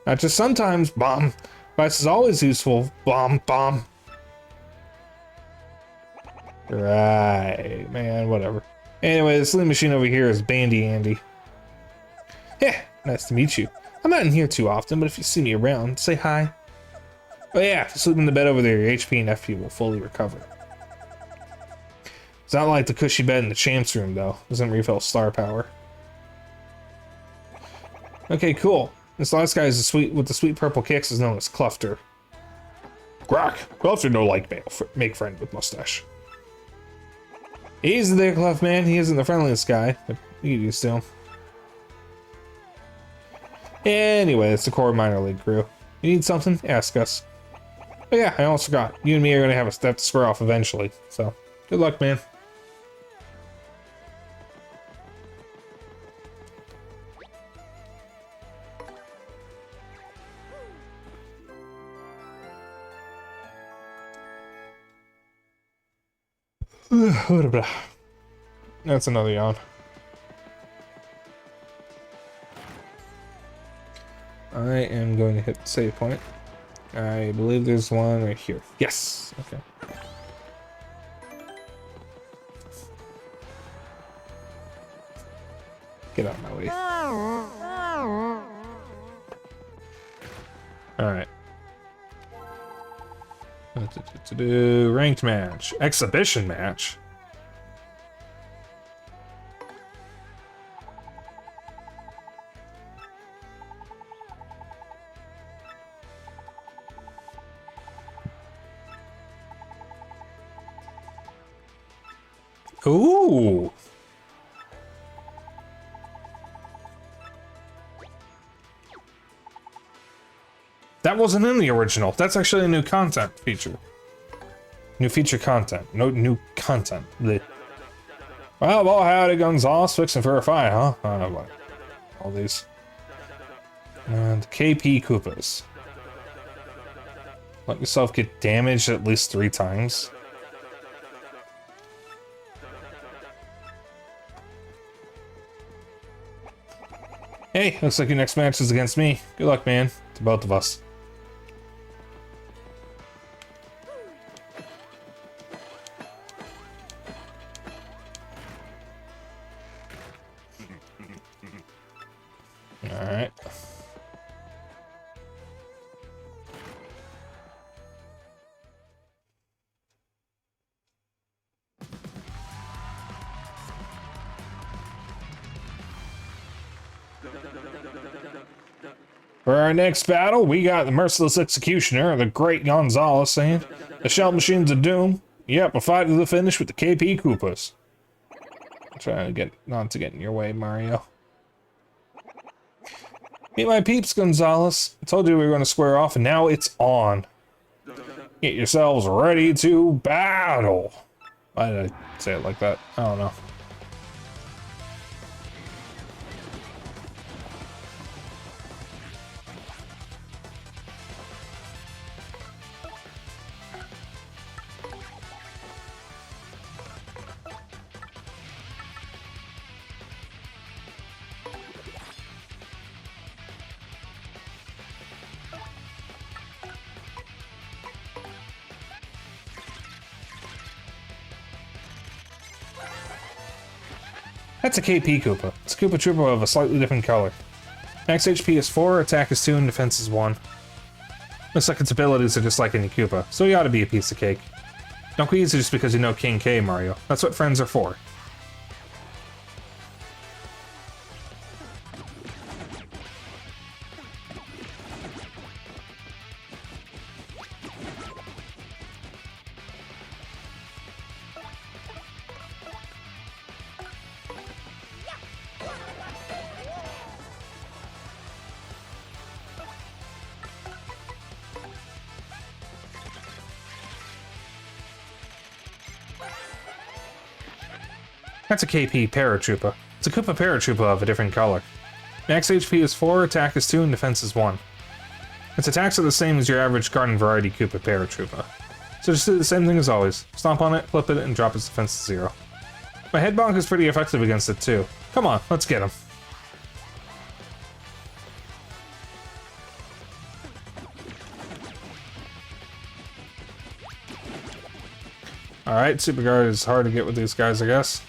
Not just sometimes, Bomb. Advice is always useful, Bomb, Bomb. Right, man, whatever. Anyway, the Slim Machine over here is Bandy Andy. Yeah, nice to meet you. I'm not in here too often, but if you see me around, say hi. Oh yeah, if you sleep in the bed over there, your HP and FP will fully recover. It's not like the cushy bed in the champs room, though. Doesn't refill star power. Okay, cool. This last guy is with the sweet purple kicks is known as Clufter. Grok, Clufter no like make friend with mustache. He's the Clef man. He isn't the friendliest guy, but you get used to him. Anyway, it's the core minor league crew. You need something? Ask us. Oh yeah, I almost forgot. You and me are gonna have a step to square off eventually. So, good luck, man. That's another yawn. I am going to hit the save point. I believe there's one right here. Yes! Okay. Get out of my way. Alright. Ranked match. Exhibition match. Ooh. That wasn't in the original. That's actually a new content feature. New feature content. No new content. Blech. Well, howdy, Gonzalez. Fixing for a fight, huh? All these. And KP Koopas. Let yourself get damaged at least 3 times. Hey, looks like your next match is against me. Good luck, man. To both of us. Alright. For our next battle, we got the Merciless Executioner, the Great Gonzalez saying, the Shell Machines of Doom. Yep, a fight to the finish with the KP Koopas. I'm trying to get not to get in your way, Mario. Meet my peeps, Gonzalez. I told you we were going to square off, and now it's on. Get yourselves ready to battle. Why did I say it like that? I don't know. That's a KP Koopa. It's a Koopa Troopa of a slightly different color. Max HP is 4, attack is 2, and defense is 1. Looks like its abilities are just like any Koopa, so he ought to be a piece of cake. Don't be easy just because you know King K, Mario. That's what friends are for. That's a KP Paratroopa. It's a Koopa Paratroopa of a different color. Max HP is 4, attack is 2, and defense is 1. Its attacks are the same as your average garden variety Koopa Paratroopa. So just do the same thing as always. Stomp on it, flip it, and drop its defense to 0. My head bonk is pretty effective against it too. Come on, let's get him. Alright, Super Guard is hard to get with these guys, I guess.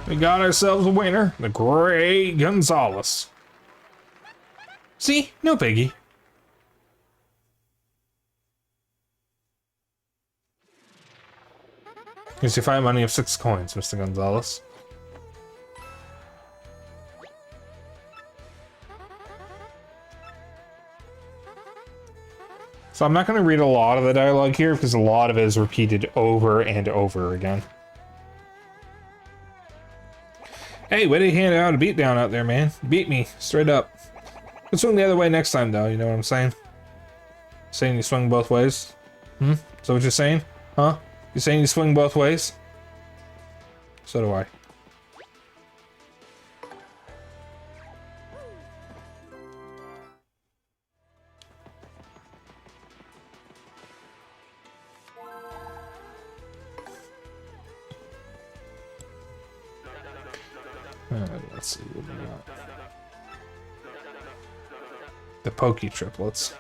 We got ourselves a winner, the Great Gonzalez. See? No biggie. Here's your fight money of 6 coins, Mr. Gonzalez. So I'm not going to read a lot of the dialogue here because a lot of it is repeated over and over again. Hey, way to hand out a beatdown out there, man. Beat me, straight up. Let's swing the other way next time, though, you know what I'm saying? Saying you swing both ways? Hmm? Is that what you're saying? Huh? You saying you swing both ways? So do I. Let's see what we got. The Pokey triplets.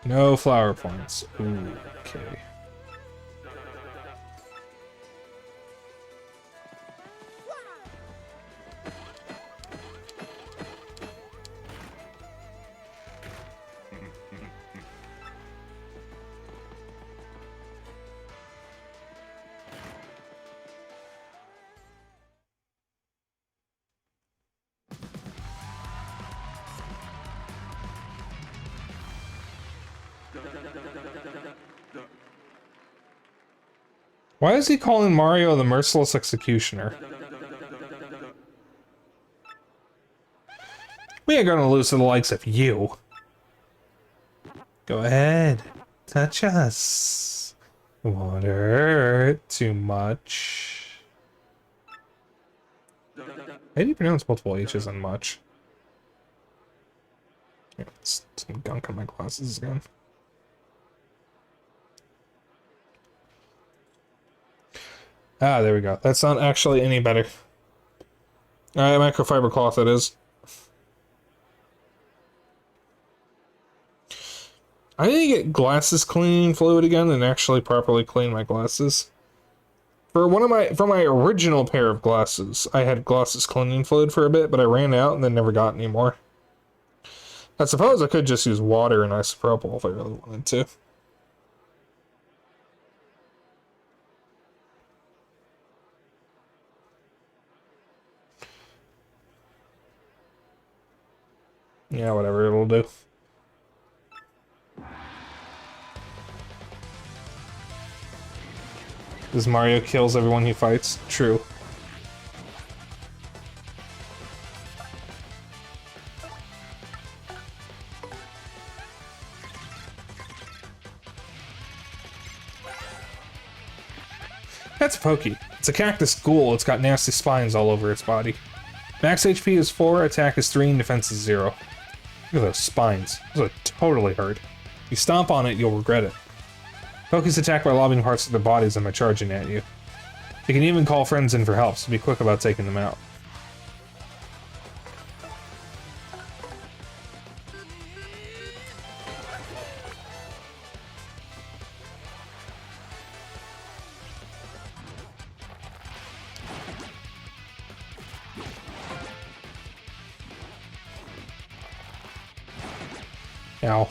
No flower points. Ooh, okay. Why is he calling Mario the Merciless Executioner? We ain't gonna lose to the likes of you. Go ahead. Touch us. Won't hurt too much. How do you pronounce multiple H's on much? Yeah, some gunk on my glasses again. Ah, there we go. That's not actually any better. Alright, microfiber cloth it is. I need to get glasses cleaning fluid again and actually properly clean my glasses. For my original pair of glasses, I had glasses cleaning fluid for a bit, but I ran out and then never got any more. I suppose I could just use water and isopropyl if I really wanted to. Yeah, whatever, it'll do. Because Mario kills everyone he fights. True. That's Pokey. It's a cactus ghoul. It's got nasty spines all over its body. Max HP is 4, attack is 3, and defense is 0. Look at those spines. Those are totally hurt. If you stomp on it, you'll regret it. Pokeys attack by lobbing parts of their bodies and by charging at you. They can even call friends in for help, so be quick about taking them out. Ow.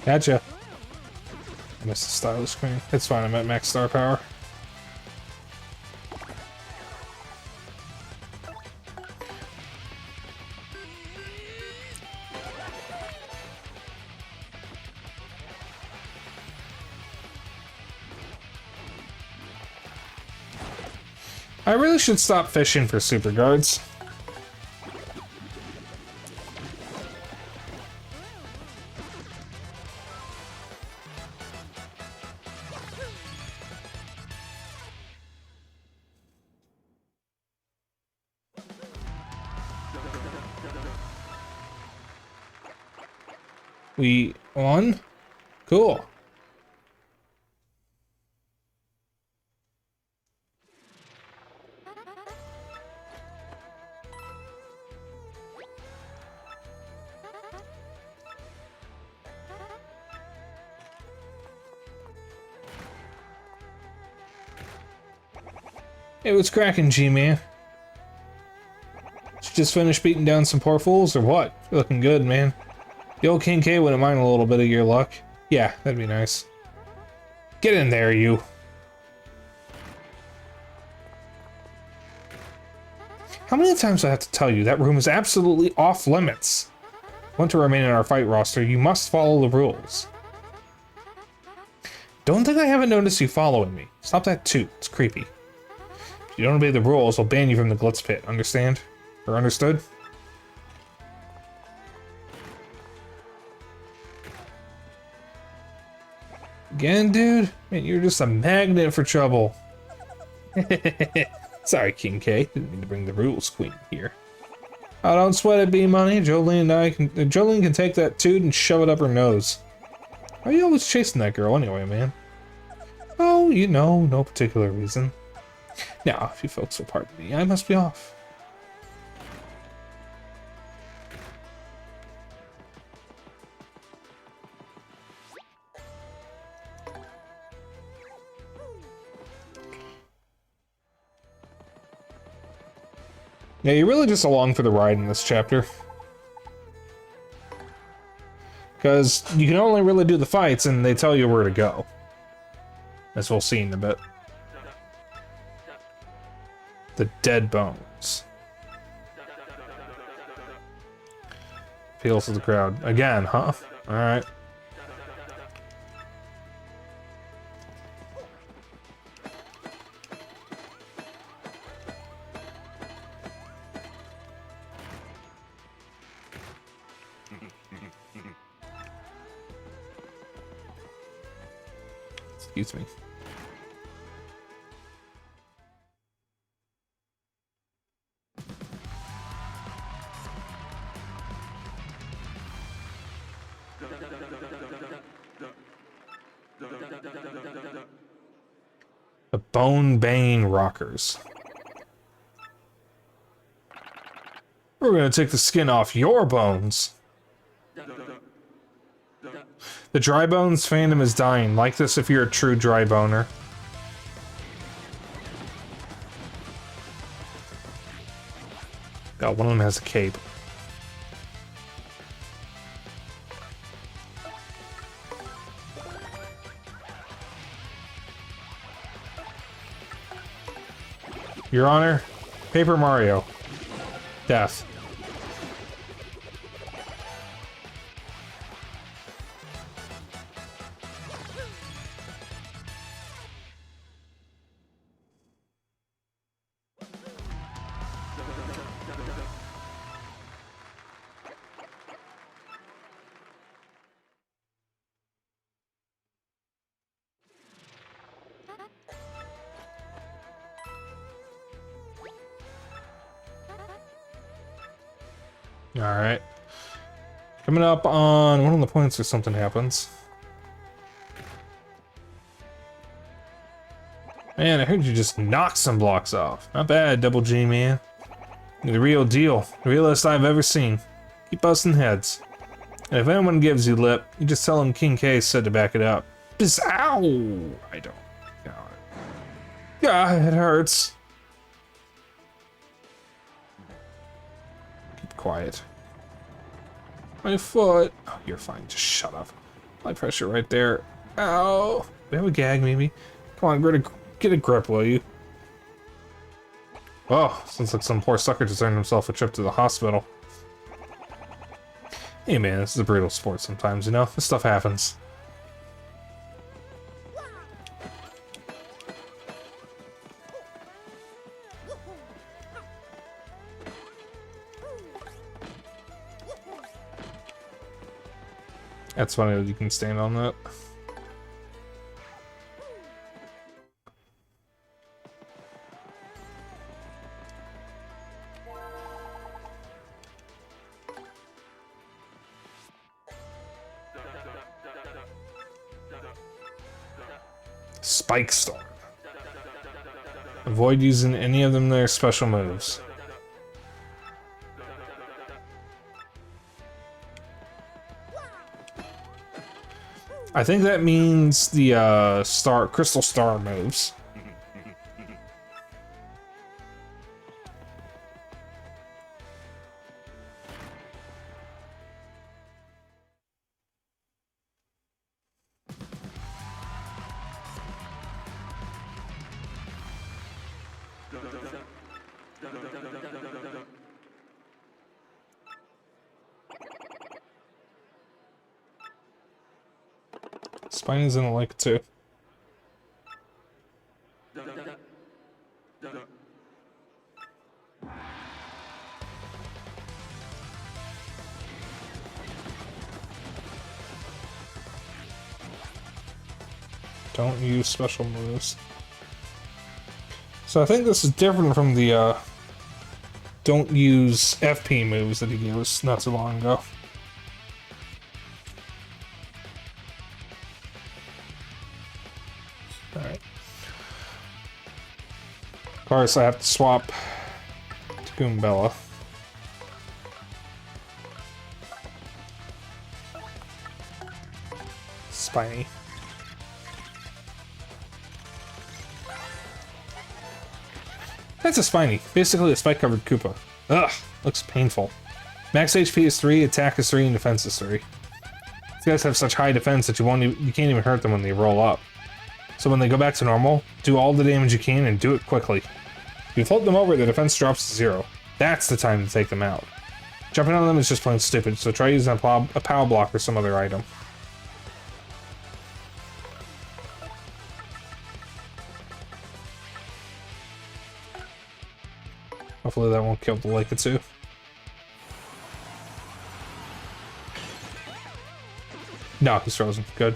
Gotcha. I missed the stylus screen. It's fine, I'm at max star power. I really should stop fishing for super guards. We won? Cool. Hey, what's cracking, G-Man? Did you just finish beating down some poor fools, or what? You're looking good, man. The old King K wouldn't mind a little bit of your luck. Yeah, that'd be nice. Get in there, you. How many times do I have to tell you that room is absolutely off limits? If you want to remain in our fight roster, you must follow the rules. Don't think I haven't noticed you following me. Stop that toot, it's creepy. If you don't obey the rules, I'll ban you from the Glitz Pit, understand? Or understood? Again, dude? Man, you're just a magnet for trouble. Sorry, King K. Didn't mean to bring the rules queen here. Oh, don't sweat it, B-Money. Jolene can take that toot and shove it up her nose. Why are you always chasing that girl anyway, man? Oh, you know, no particular reason. Now, if you folks will pardon me, I must be off. Yeah, you're really just along for the ride in this chapter. Because you can only really do the fights and they tell you where to go. As we'll see in a bit. The dead bones. Appeals to the crowd. Again, huh? Alright. Excuse me. The bone-banging rockers. We're gonna take the skin off your bones. The dry bones fandom is dying. Like this if you're a true dry boner. God, one of them has a cape. Your Honor, Paper Mario. Death. Alright. Coming up on one of the points or something happens. Man, I heard you just knocked some blocks off. Not bad, Double G, man. You're the real deal. The realest I've ever seen. Keep busting heads. And if anyone gives you lip, you just tell them King K said to back it up. Ow! I don't. God, it hurts. Keep quiet. My foot. Oh, you're fine. Just shut up. Blood pressure right there. Ow. We have a gag, maybe? Come on, get a grip, will you? Oh, sounds like some poor sucker just earned himself a trip to the hospital. Hey man, this is a brutal sport sometimes, you know? This stuff happens. That's funny that you can stand on that. Spike Storm. Avoid using any of them their special moves. I think that means the Crystal Star moves. Spiney's in a like too. Don't use special moves. So I think this is different from the don't use FP moves that he gave us not so long ago. Alright. Of course, I have to swap to Goombella. Spiny. That's a Spiny. Basically a spike-covered Koopa. Ugh, looks painful. Max HP is 3, attack is 3, and defense is 3. These guys have such high defense that you can't even hurt them when they roll up. So when they go back to normal, do all the damage you can and do it quickly. If you float them over, their defense drops to 0. That's the time to take them out. Jumping on them is just plain stupid, so try using a power block or some other item. Hopefully that won't kill the Laikatsu. No, he's frozen. Good.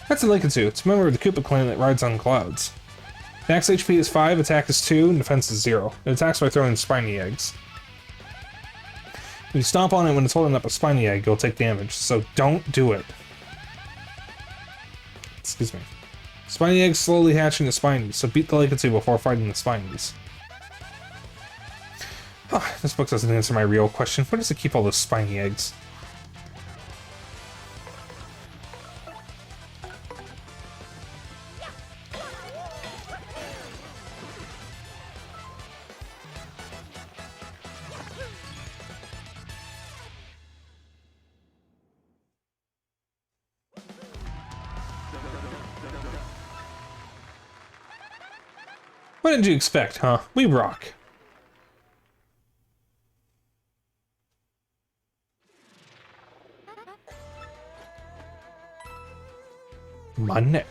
That's a Lakitu. It's a member of the Koopa clan that rides on clouds. Max HP is 5, attack is 2, and defense is 0. It attacks by throwing spiny eggs. If you stomp on it when it's holding up a spiny egg, you'll take damage, so don't do it. Excuse me. Spiny eggs slowly hatch into spinies, so beat the Lakitu before fighting the spinies. Oh, this book doesn't answer my real question. Where does it keep all those spiny eggs? What did you expect, huh? We rock. Money.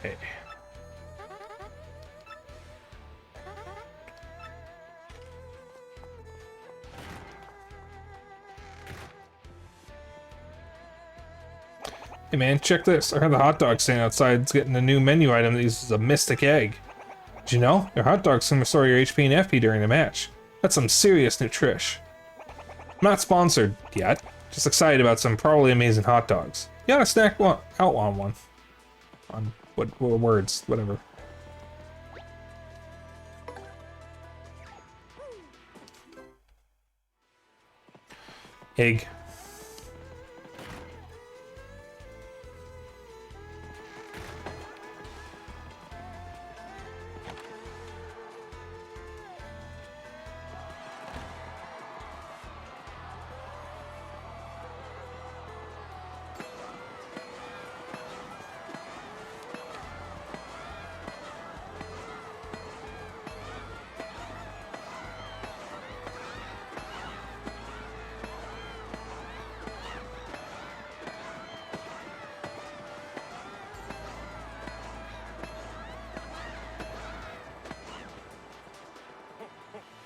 Hey man, check this. I heard the hot dog stand outside is getting a new menu item that uses a mystic egg. Did you know? Your hot dogs can restore your HP and FP during the match. That's some serious nutrish. I'm not sponsored yet. Just excited about some probably amazing hot dogs. You gotta snack one, out on one. On what words, whatever. Egg.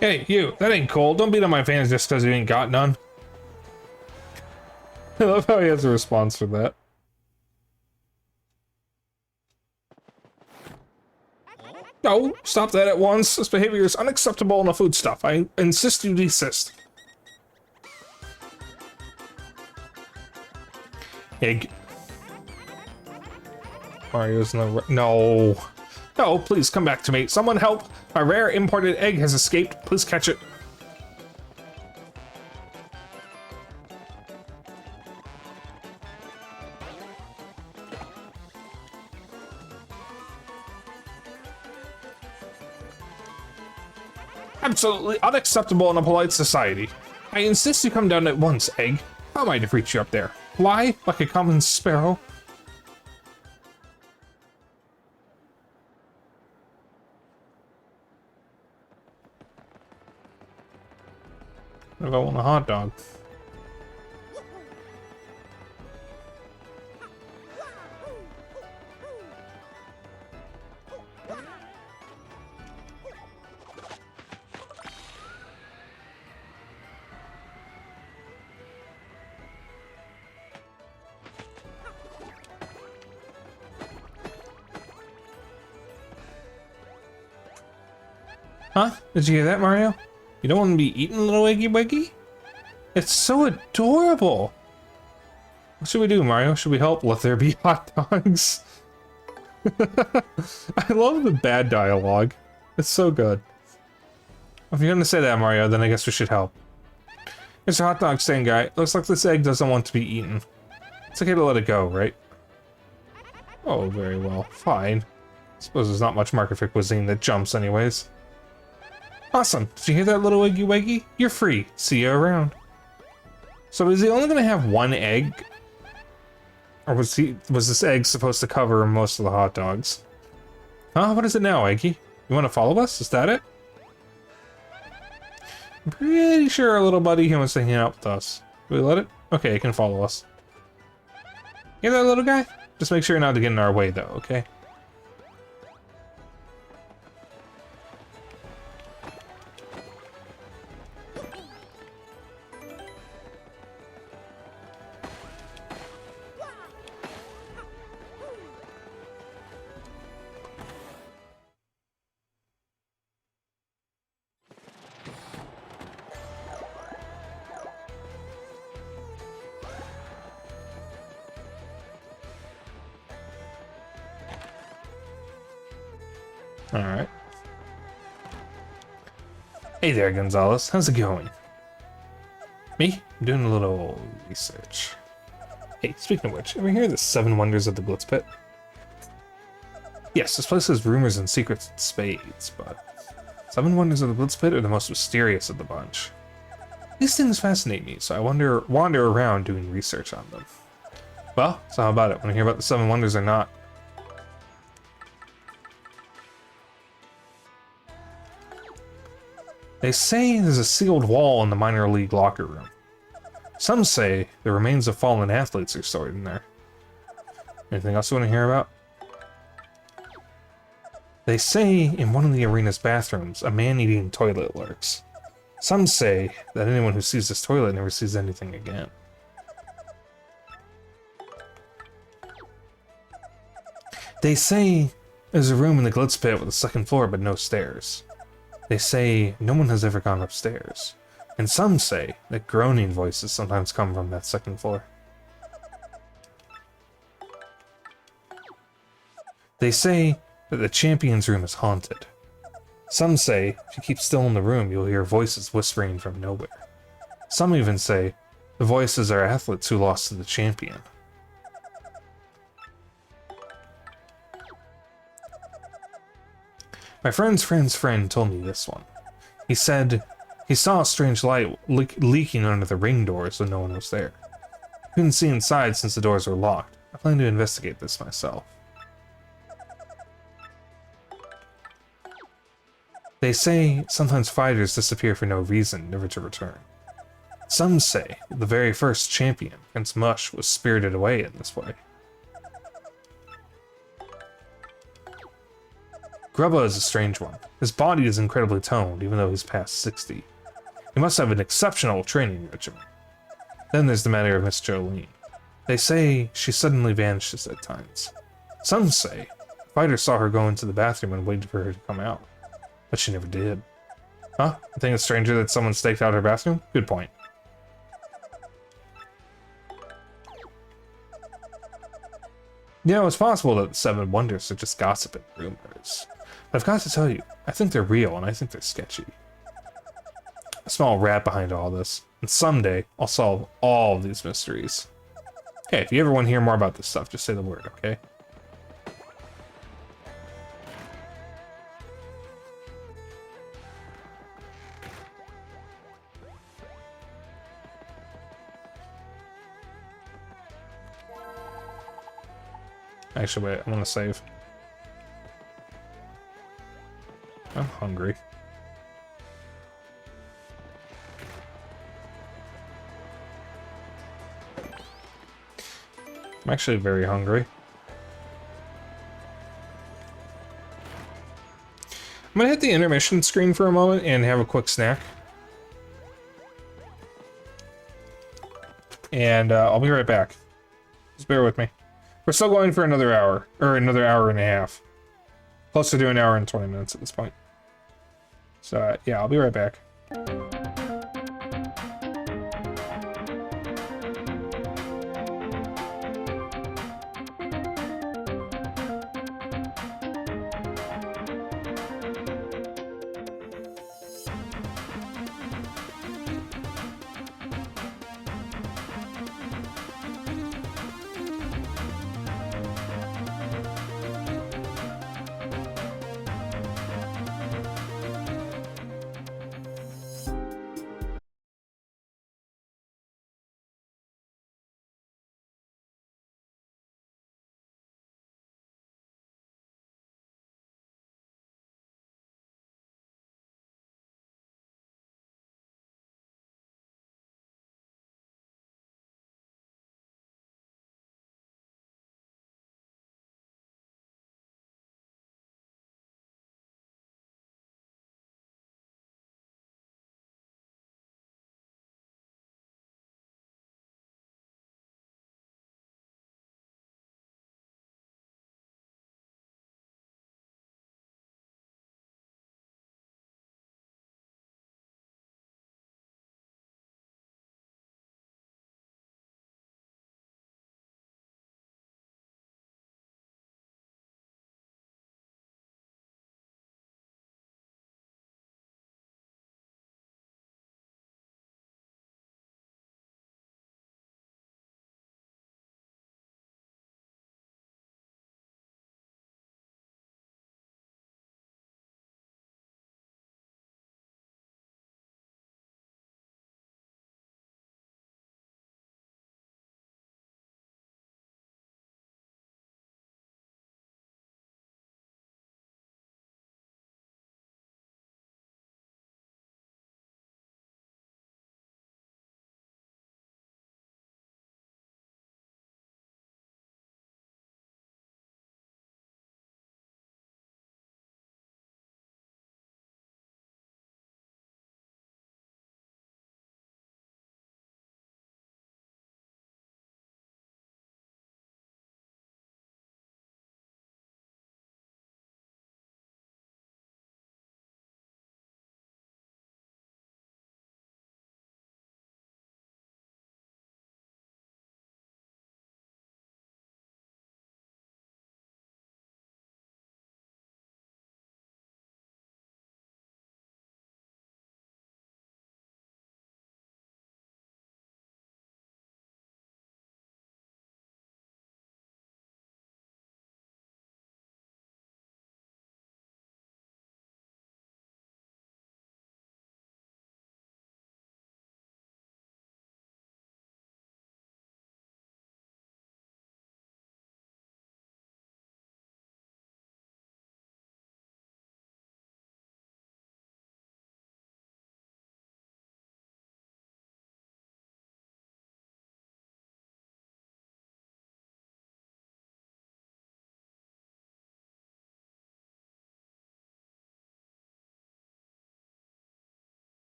Hey, you, that ain't cool. Don't beat on my fans just because you ain't got none. I love how he has a response for that. No, stop that at once. This behavior is unacceptable in the foodstuff. I insist you desist. Egg. Mario's no. No. No, please come back to me. Someone help. My rare imported egg has escaped. Please catch it. Absolutely unacceptable in a polite society. I insist you come down at once, Egg. How might have reached you up there? Fly like a common sparrow? What if I want a hot dog? Huh? Did you hear that, Mario? You don't want to be eaten, little Eggy Weggy? It's so adorable! What should we do, Mario? Should we help? Let there be hot dogs? I love the bad dialogue. It's so good. If you're gonna say that, Mario, then I guess we should help. It's a hot dog stand guy. Looks like this egg doesn't want to be eaten. It's okay to let it go, right? Oh, very well. Fine. Suppose there's not much market for cuisine that jumps anyways. Awesome. Did you hear that, little Eggy Weggy? You're free. See you around. So is he only going to have one egg? Or was this egg supposed to cover most of the hot dogs? Huh? What is it now, Eggy? You want to follow us? Is that it? I'm pretty sure our little buddy here wants to hang out with us. Do we let it? Okay, it can follow us. Hear that, little guy? Just make sure you're not to get in our way, though, okay? Alright. Hey there, Gonzalez. How's it going? Me? I'm doing a little research. Hey, speaking of which, ever hear of the 7 Wonders of the Glitz Pit? Yes, this place has rumors and secrets in spades, but 7 Wonders of the Glitz Pit are the most mysterious of the bunch. These things fascinate me, so I wander around doing research on them. Well, so how about it? Want to hear about the 7 Wonders or not? They say there's a sealed wall in the minor league locker room. Some say the remains of fallen athletes are stored in there. Anything else you want to hear about? They say in one of the arena's bathrooms, a man-eating toilet lurks. Some say that anyone who sees this toilet never sees anything again. They say there's a room in the Glitz Pit with a second floor but no stairs. They say no one has ever gone upstairs. And some say that groaning voices sometimes come from that second floor. They say that the champion's room is haunted. Some say if you keep still in the room, you'll hear voices whispering from nowhere. Some even say the voices are athletes who lost to the champion. My friend's friend told me this one. He said he saw a strange light leaking under the ring doors when no one was there. Couldn't see inside since the doors were locked. I plan to investigate this myself. They say sometimes fighters disappear for no reason, never to return. Some say the very first champion, Prince Mush, was spirited away in this way. Grubba is a strange one. His body is incredibly toned, even though he's past 60. He must have an exceptional training regimen. Then there's the matter of Miss Jolene. They say she suddenly vanishes at times. Some say the fighter saw her go into the bathroom and waited for her to come out. But she never did. Huh? You think it's stranger that someone staked out her bathroom? Good point. You know, it's possible that the 7 Wonders are just gossip and rumors. But I've got to tell you, I think they're real and I think they're sketchy. I smell a rat behind all this, and someday I'll solve all of these mysteries. Hey, if you ever want to hear more about this stuff, just say the word, okay? Actually, wait, I want to save. I'm hungry. I'm actually very hungry. I'm gonna hit the intermission screen for a moment and have a quick snack. And I'll be right back. Just bear with me. We're still going for another hour, or another hour and a half. Closer to an hour and 20 minutes at this point. So, yeah, I'll be right back.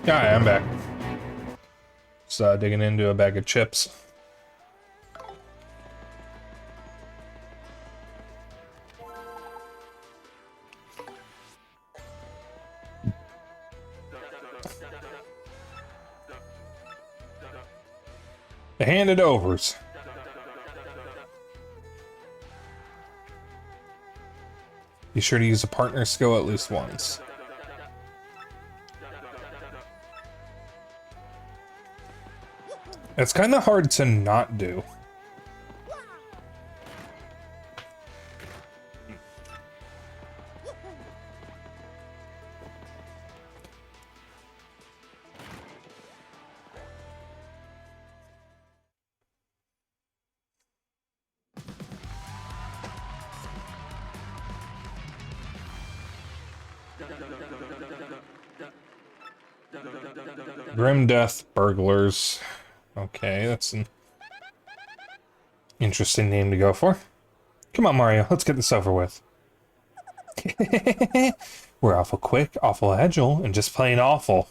Yeah, I'm back. Just digging into a bag of chips. The handed overs. Be sure to use a partner skill at least once. It's kind of hard to not do. Grim Death Burglars. Okay, that's an interesting name to go for. Come on, Mario, let's get this over with. We're awful quick, awful agile, and just plain awful.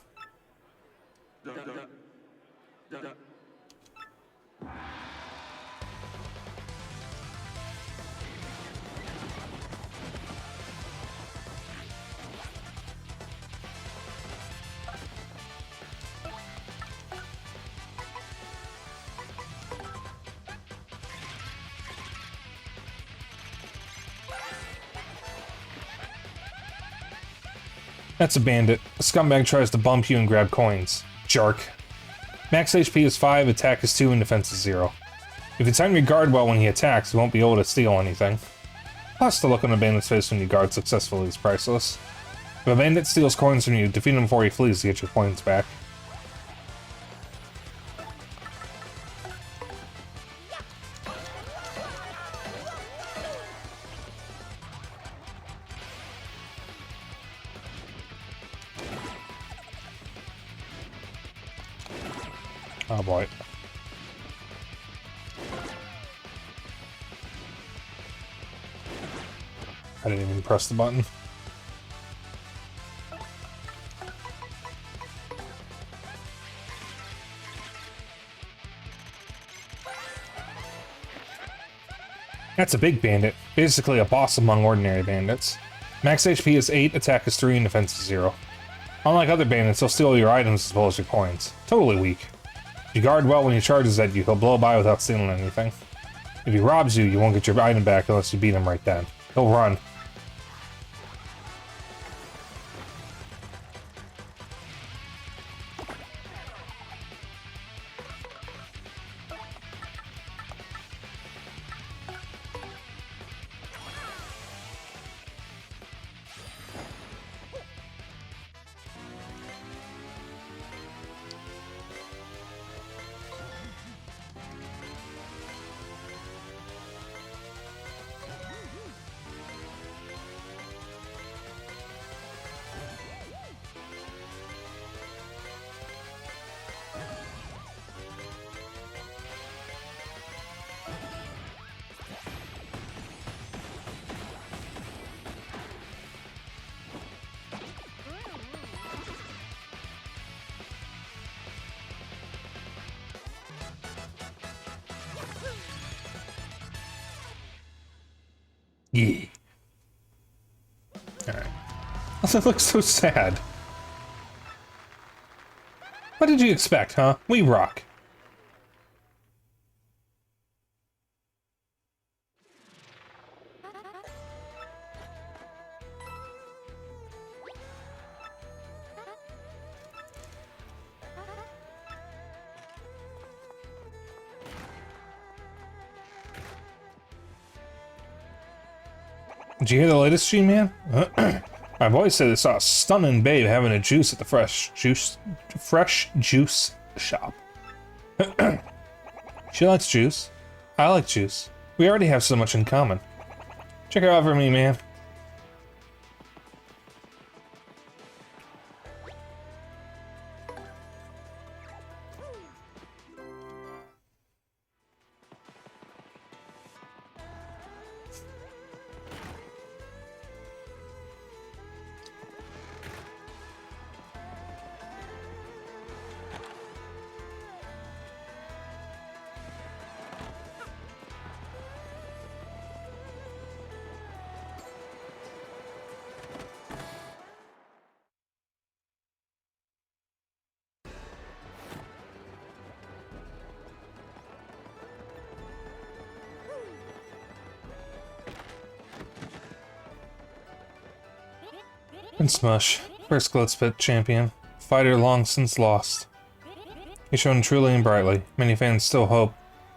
That's a bandit. A scumbag tries to bump you and grab coins. Jerk. Max HP is 5, attack is 2, and defense is 0. If you time your guard well when he attacks, you won't be able to steal anything. Plus, the look on a bandit's face when you guard successfully is priceless. If a bandit steals coins from you, defeat him before he flees to get your coins back. Oh boy. I didn't even press the button. That's a big bandit, basically a boss among ordinary bandits. Max HP is 8, attack is 3, and defense is 0. Unlike other bandits, he'll steal your items as well as your coins. Totally weak. If you guard well when he charges at you, he'll blow by without stealing anything. If he robs you, you won't get your item back unless you beat him right then. He'll run. Yeah. Alright. That looks so sad. What did you expect, huh? We rock. Did you hear the latest stream, man? My boy said they saw a stunning babe having a juice at the fresh juice shop. She likes juice. I like juice. We already have so much in common. Check her out for me, man. And Smush, first Glizzyville champion, fighter long since lost. He shone truly and brightly. Many fans still hope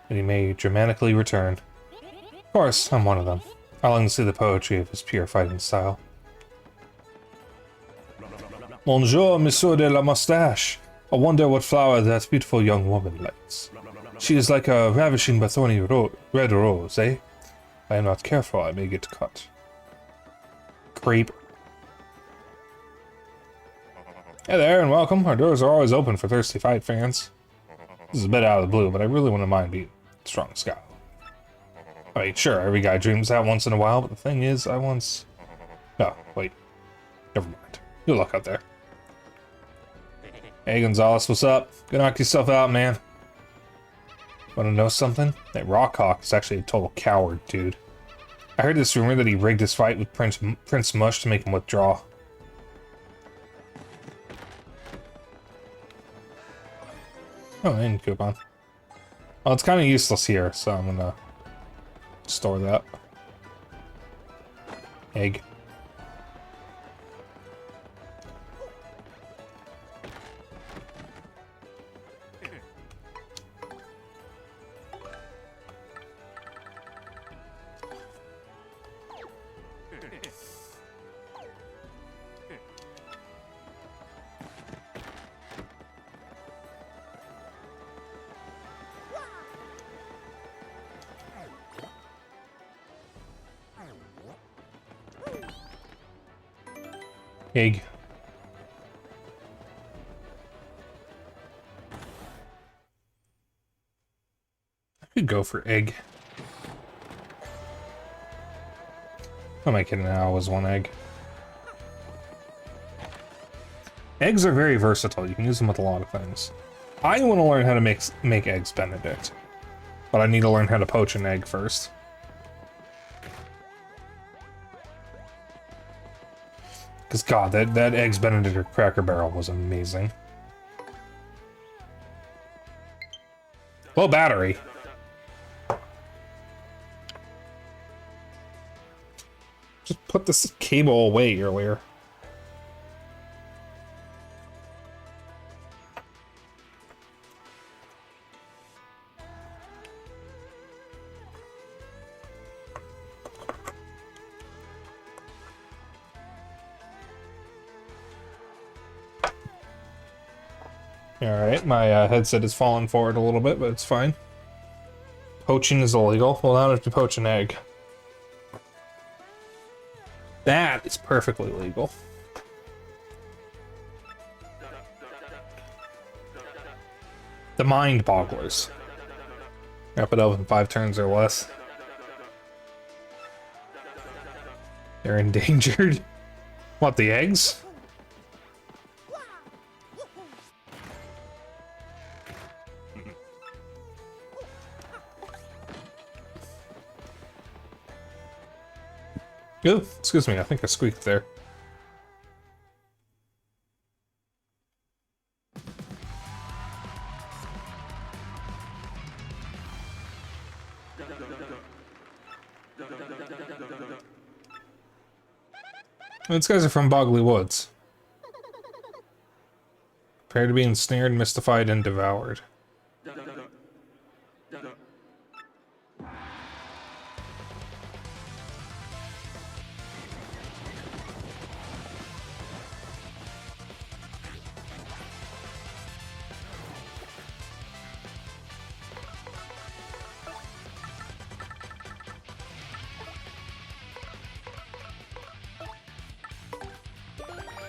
that he may dramatically return. Of course, I'm one of them. I long to see the poetry of his pure fighting style. Bonjour, Monsieur de la Moustache. I wonder what flower that beautiful young woman likes. She is like a ravishing but thorny red rose, eh? If I am not careful, I may get cut. Creep. Hey there, and welcome. Our doors are always open for thirsty fight fans. This is a bit out of the blue, but I really wouldn't mind being strong Scout. I mean, sure, every guy dreams that once in a while, but the thing is, I once... Oh, wait. Never mind. Good luck out there. Hey, Gonzalez, what's up? Go knock yourself out, man. Wanna know something? That Rawkhawk is actually a total coward, dude. I heard this rumor that he rigged his fight with Prince Mush to make him withdraw. Oh, and coupon. Well, it's kind of useless here, so I'm gonna store that. Egg. Egg. I could go for egg. What am I kidding now? It was one egg. Eggs are very versatile. You can use them with a lot of things. I want to learn how to make eggs Benedict, but I need to learn how to poach an egg first. Because, God, that Eggs Benedict or Cracker Barrel was amazing. Low battery. Just put this cable away earlier. Alright, my headset has fallen forward a little bit, but it's fine. Poaching is illegal. Well, now I have to poach an egg. That is perfectly legal. The Mind Bogglers. Wrap it up in 5 turns or less. They're endangered. What, the eggs? Oh, excuse me, I think I squeaked there. These guys are from Boggly Woods. Prepare to be ensnared, mystified, and devoured.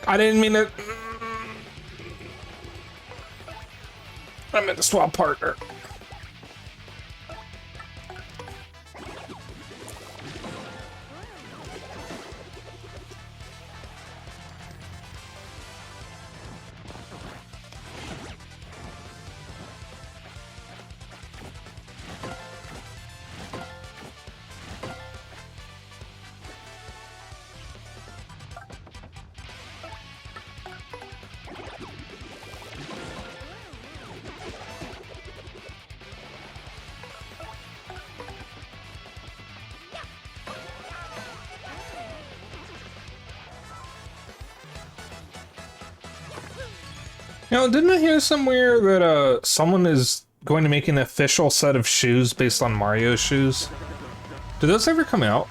I didn't mean it. I meant to swap partner. Now, didn't I hear somewhere that someone is going to make an official set of shoes based on Mario's shoes? Did those ever come out?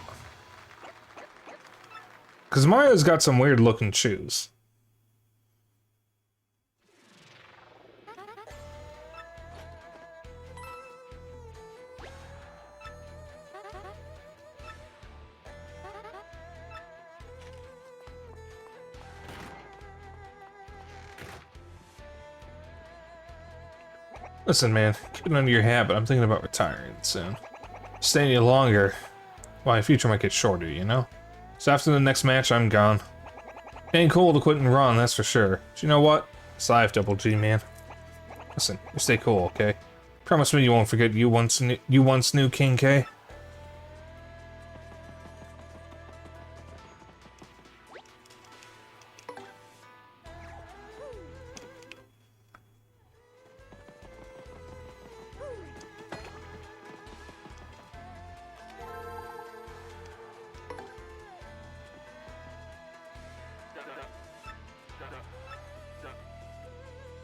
Because Mario's got some weird looking shoes. Listen, man, keep it under your hat, but I'm thinking about retiring soon. Staying any longer, well, my future might get shorter, you know? So after the next match, I'm gone. Ain't cool to quit and run, that's for sure. But you know what? It's life, Double G, man. Listen, you stay cool, okay? Promise me you won't forget you once knew King K.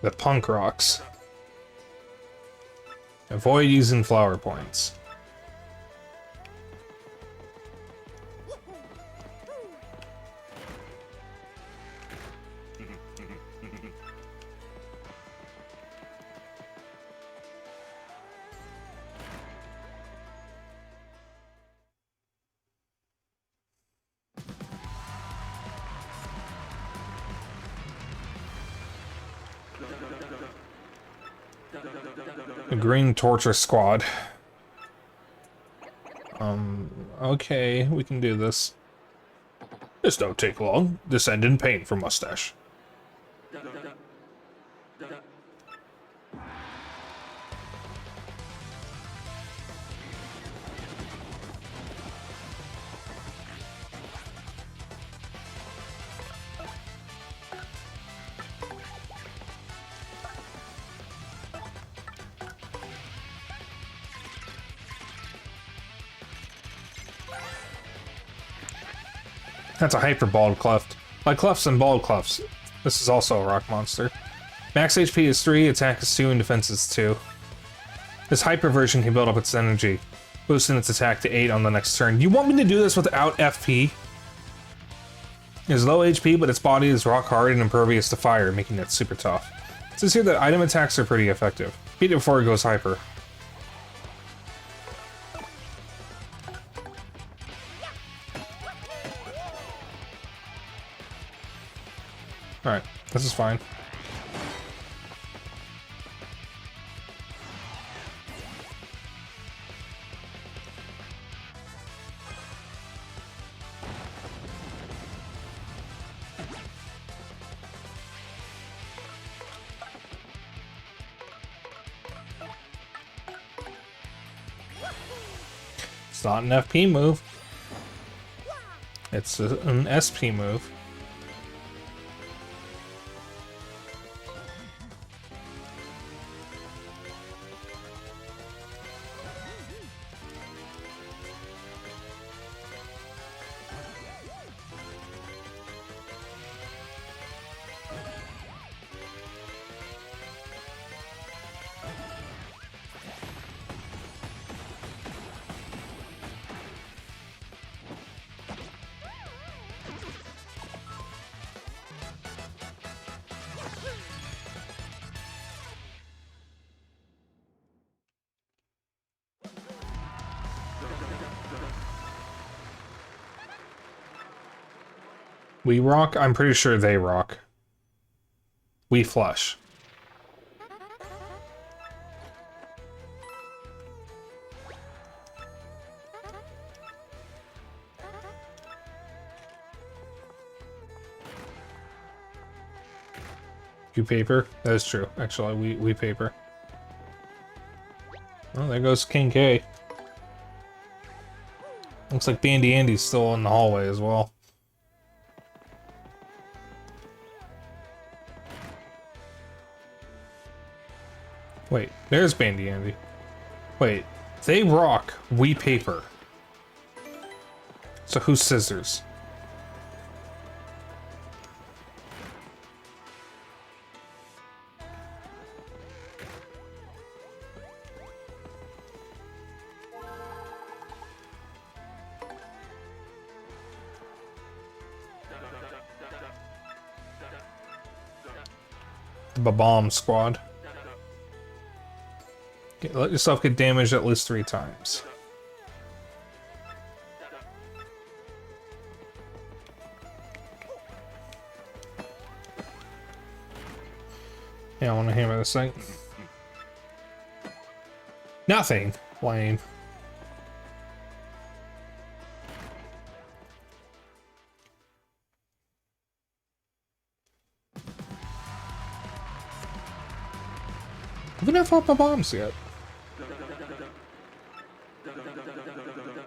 The punk rocks. Avoid using flower points. The Green Torture Squad. Okay, we can do this. This don't take long. This end in pain for Mustache. That's a hyper bald cleft. Like Clefts and bald clefts, this is also a rock monster. Max HP is 3, attack is 2, and defense is 2. This hyper version can build up its energy, boosting its attack to 8 on the next turn. You want me to do this without FP? It has low HP, but its body is rock hard and impervious to fire, making it super tough. It says here that item attacks are pretty effective. Beat it before it goes hyper. Alright, this is fine. It's not an FP move. It's an SP move. We rock? I'm pretty sure they rock. We flush. You paper? That is true. Actually, we paper. Oh, there goes King K. Looks like Bandy Andy's still in the hallway as well. Wait, there's Bandy Andy. Wait, they rock, we paper. So who's scissors? The bomb squad. Okay, let yourself get damaged at least 3 times. Yeah, I want to hammer this thing. Nothing, Wayne. I've not fought my bombs yet.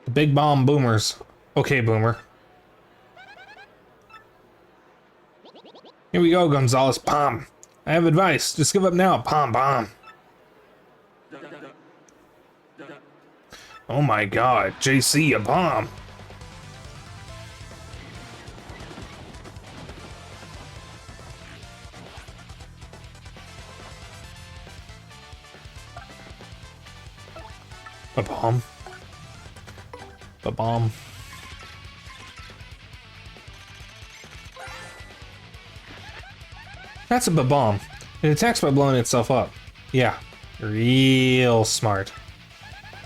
The big bomb boomers. Okay, boomer. Here we go, Gonzalez. Bomb. I have advice. Just give up now. Bomb, bomb. Oh my god, JC, a bomb. A bomb. A bomb. That's a bomb. It attacks by blowing itself up. Yeah, real smart.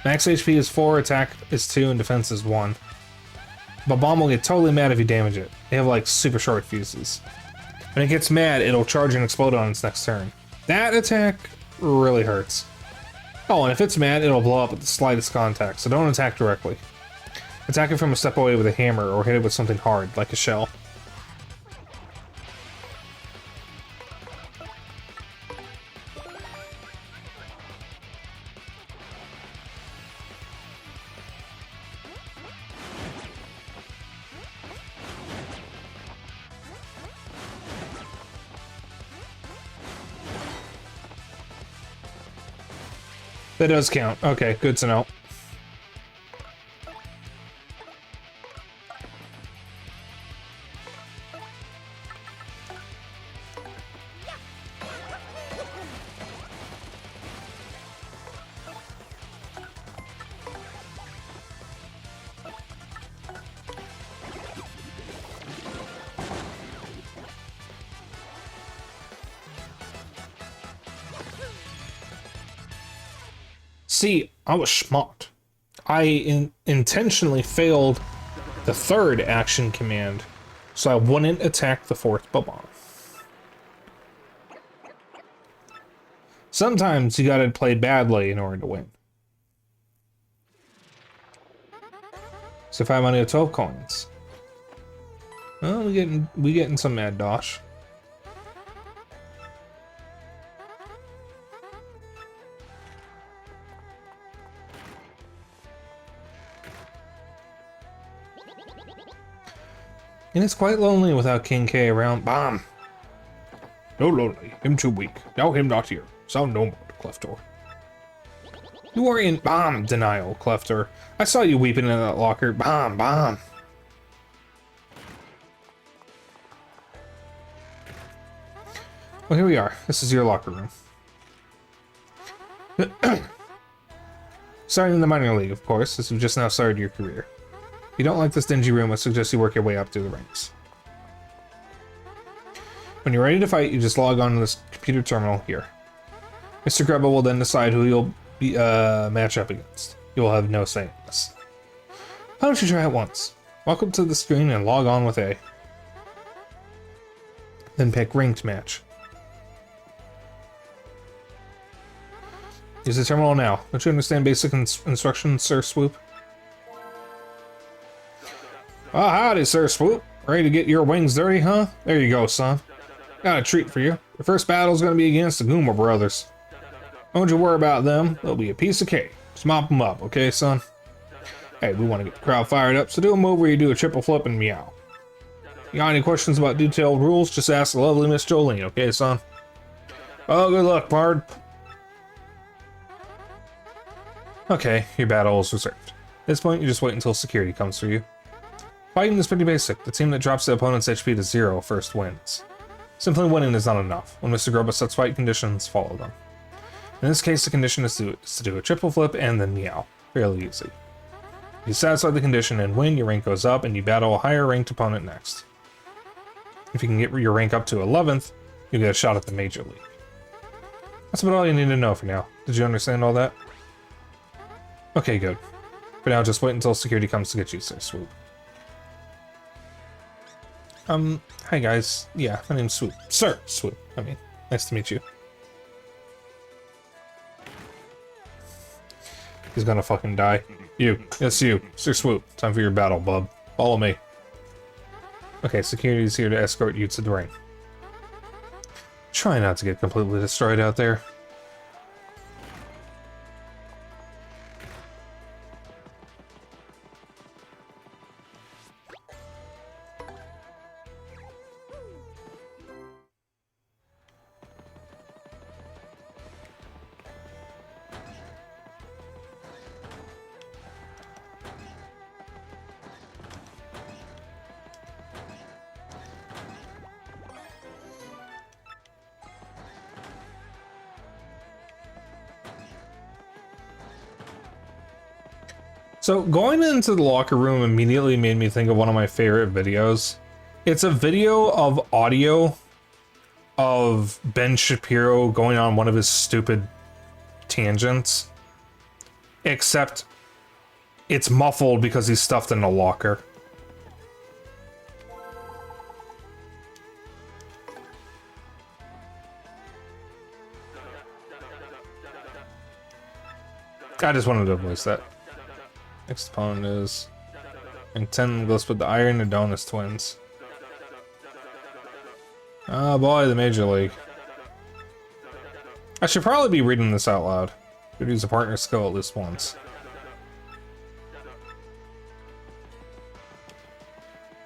Max HP is 4, attack is 2, and defense is 1. Bomb will get totally mad if you damage it. They have like super short fuses. When it gets mad, it'll charge and explode on its next turn. That attack really hurts. Oh, and if it's mad, it'll blow up at the slightest contact, so don't attack directly. Attack it from a step away with a hammer, or hit it with something hard, like a shell. That does count. Okay, good to know. See, I was smart. I intentionally failed the 3rd action command, so I wouldn't attack the 4th bomb. Sometimes you gotta play badly in order to win. So 5 money of 12 coins. Well, we getting some mad dosh. And it's quite lonely without King K around. Bomb! No lonely, him too weak. Now him not here. Sound no more, Cleftor. You are in bomb denial, Cleftor. I saw you weeping in that locker. Bomb, bomb. Well, here we are. This is your locker room. Starting in the minor league, of course, as you've just now started your career. If you don't like this dingy room, I suggest you work your way up through the ranks. When you're ready to fight, you just log on to this computer terminal here. Mr. Grubba will then decide who you'll be, match up against. You will have no say in this. Why don't you try it once? Walk up to the screen and log on with A. Then pick Ranked Match. Use the terminal now. Don't you understand basic instructions, Sir Swoop? Oh, howdy, Sir Swoop. Ready to get your wings dirty, huh? There you go, son. Got a treat for you. Your first battle's gonna be against the Goomba brothers. Don't you worry about them. They'll be a piece of cake. Just mop them up, okay, son? Hey, we want to get the crowd fired up, so do a move where you do a triple flip and meow. You got any questions about detailed rules? Just ask the lovely Miss Jolene, okay, son? Oh, good luck, Bard. Okay, your battle is reserved. At this point, you just wait until security comes for you. Fighting is pretty basic. The team that drops the opponent's HP to 0 first wins. Simply winning is not enough. When Mr. Grubba sets fight conditions, follow them. In this case, the condition is to do a triple flip and then meow. Fairly easy. If you satisfy the condition and win, your rank goes up and you battle a higher ranked opponent next. If you can get your rank up to 11th, you get a shot at the Major League. That's about all you need to know for now. Did you understand all that? Okay, good. For now, just wait until security comes to get you, Sir Swoop. Hi guys. Yeah, my name's Swoop. Sir Swoop. I mean, nice to meet you. He's gonna fucking die. You. Yes, you. Sir Swoop. Time for your battle, bub. Follow me. Okay, security's here to escort you to the ring. Try not to get completely destroyed out there. So going into the locker room immediately made me think of one of my favorite videos. It's a video of audio of Ben Shapiro going on one of his stupid tangents. Except it's muffled because he's stuffed in a locker. I just wanted to voice that. Next opponent is... And 10 goes with the Iron Adonis twins. Oh boy, the Major League. I should probably be reading this out loud. Could use a partner skill at least once.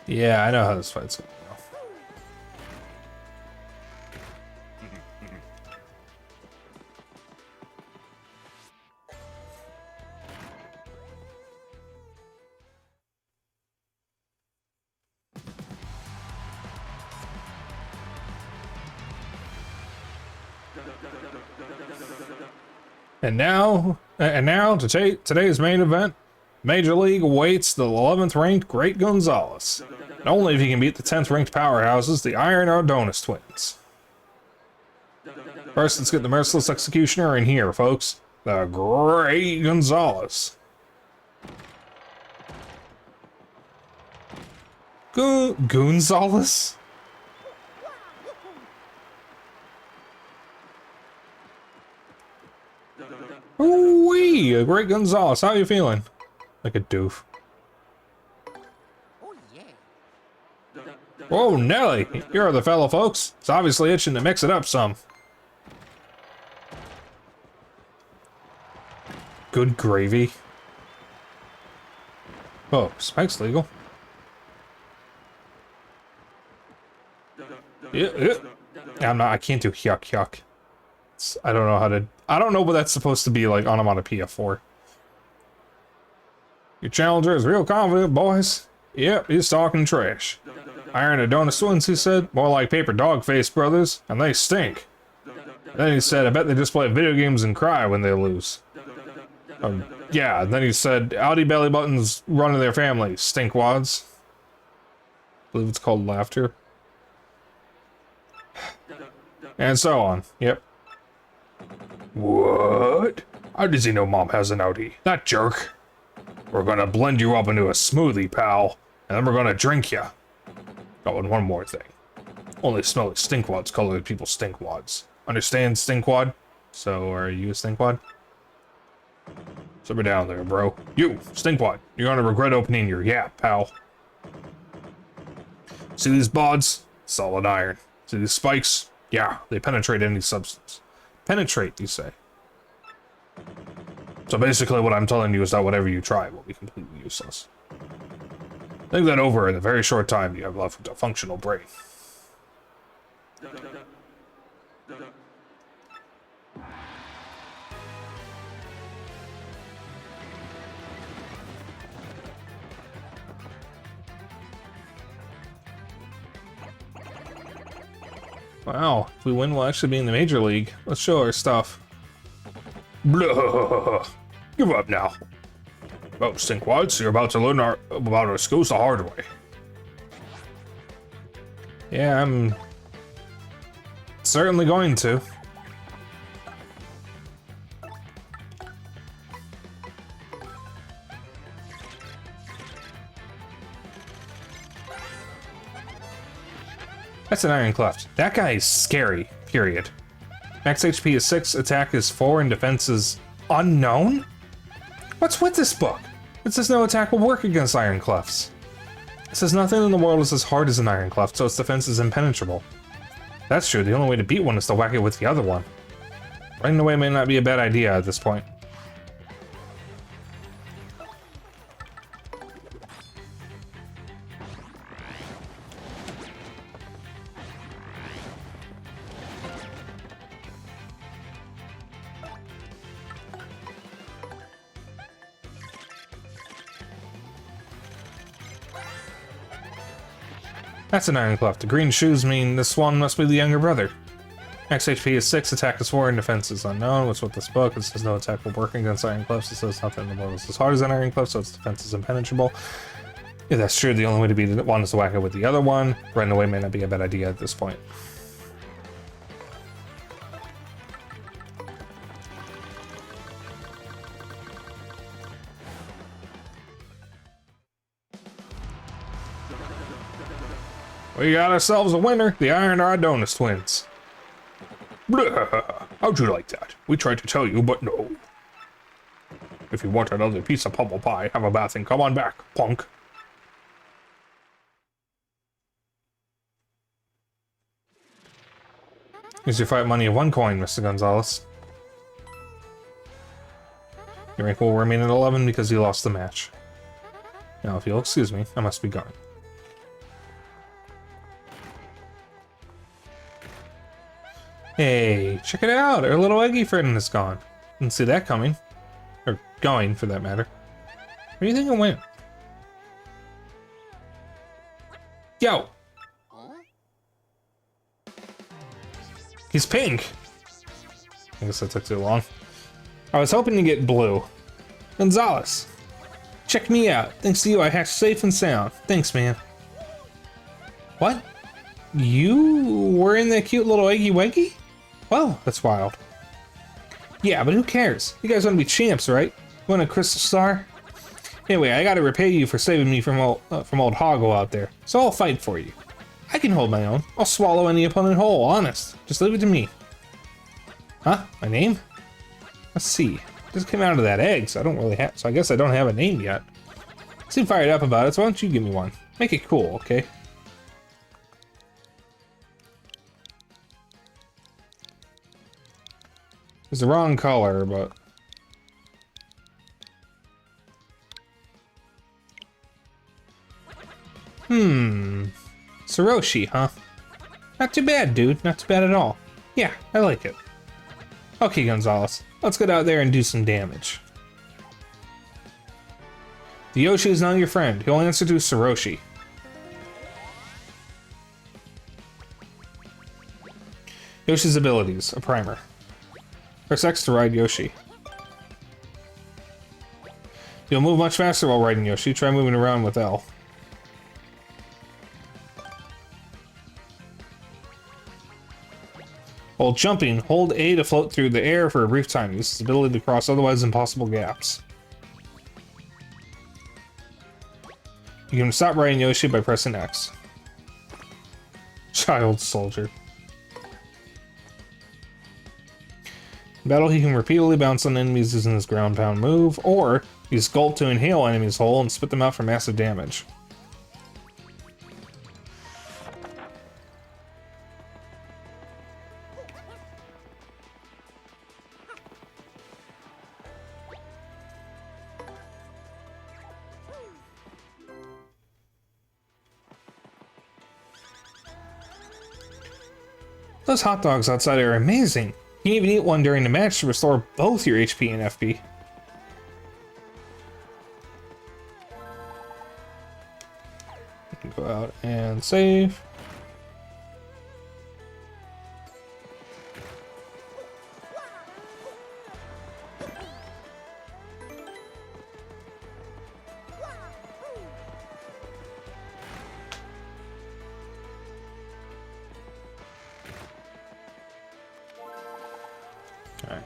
Yeah, I know how this fight's gonna go. And now to today's main event, Major League awaits the 11th ranked Great Gonzalez. And only if he can beat the 10th ranked powerhouses, the Iron Adonis twins. First, let's get the Merciless Executioner in here, folks. The Great Gonzalez. Gonzalez? Ooh-wee, a Great Gonzalez. How are you feeling? Like a doof. Oh, yeah. Whoa, Nelly! You're the fellow, folks. It's obviously itching to mix it up some. Good gravy. Oh, Spike's legal. Yeah. I can't do yuck yuck. I don't know how to... I don't know what that's supposed to be like onomatopoeia for. Your challenger is real confident, boys. Yep, he's talking trash. Iron Adonis twins, he said. More like Paper Dog Face brothers, and they stink. Then he said, I bet they just play video games and cry when they lose. Yeah, and then he said, Audi belly buttons run in their family, stinkwads. I believe it's called laughter. And so on, yep. What? How does he know Mom has an Audi? That jerk. We're gonna blend you up into a smoothie, pal, and then we're gonna drink ya. Oh, and one more thing. Only smelly stinkwads call other people stinkwads. Understand, stinkwad? So, are you a stinkwad? Sit down there, bro. You, stinkwad. You're gonna regret opening your yap, pal. See these bods? Solid iron. See these spikes? Yeah, they penetrate any substance. Penetrate, you say. So basically what I'm telling you is that whatever you try will be completely useless. Think that over in a very short time you have left with a functional brain. Wow, if we win, we'll actually be in the Major League. Let's show our stuff. Blah. Give up now. Oh, stinkwads, you're about to learn about our skills the hard way. Yeah, I'm certainly going to. That's an Iron Cleft. That guy is scary, period. Max HP is 6, attack is 4, and defense is unknown? What's with this book? It says no attack will work against Iron Clefts. It says nothing in the world is as hard as an Iron Cleft, so its defense is impenetrable. That's true, the only way to beat one is to whack it with the other one. Running away may not be a bad idea at this point. That's an Iron Cleft. The green shoes mean this one must be the younger brother. Max HP is 6, attack is 4, and defense is unknown. What's with this book? It says no attack will work against Iron Clefts. It says nothing in the world is as hard as an Iron Cleft, so its defense is impenetrable. If that's true, the only way to beat one is to whack it with the other one. Running away may not be a bad idea at this point. We got ourselves a winner, the Iron Adonis twins. Blah, how'd you like that? We tried to tell you, but no. If you want another piece of pummel pie, have a bath and come on back, punk. Here's your fight money of 1 coin, Mr. Gonzalez. Your rank will remain at 11 because you lost the match. Now, if you'll excuse me, I must be going. Hey, check it out! Our little eggy friend is gone. Didn't see that coming. Or going, for that matter. Where do you think it went? Yo! He's pink! I guess that took too long. I was hoping to get blue. Gonzalez! Check me out. Thanks to you, I hatched safe and sound. Thanks, man. What? You were in that cute little eggy weggy? Well, that's wild. Yeah, but who cares? You guys want to be champs, right? Want a crystal star? Anyway, I gotta repay you for saving me from old Hoggo out there, so I'll fight for you. I can hold my own. I'll swallow any opponent whole, honest. Just leave it to me. Huh? My name? Let's see. Just came out of that egg, so I guess I don't have a name yet. Seem fired up about it, so why don't you give me one? Make it cool, okay? It's the wrong color, but... Saroshi, huh? Not too bad, dude. Not too bad at all. Yeah, I like it. Okay, Gonzalez. Let's get out there and do some damage. The Yoshi is now your friend. He'll answer to Saroshi. Yoshi's abilities. A primer. Press X to ride Yoshi. You'll move much faster while riding Yoshi. Try moving around with L. While jumping, hold A to float through the air for a brief time. Use this ability to cross otherwise impossible gaps. You can stop riding Yoshi by pressing X. Child soldier. In battle, he can repeatedly bounce on enemies using his ground pound move, or use Gulp to inhale enemies whole and spit them out for massive damage. Those hot dogs outside are amazing. You can even eat one during the match to restore both your HP and FP. You can go out and save. Alright.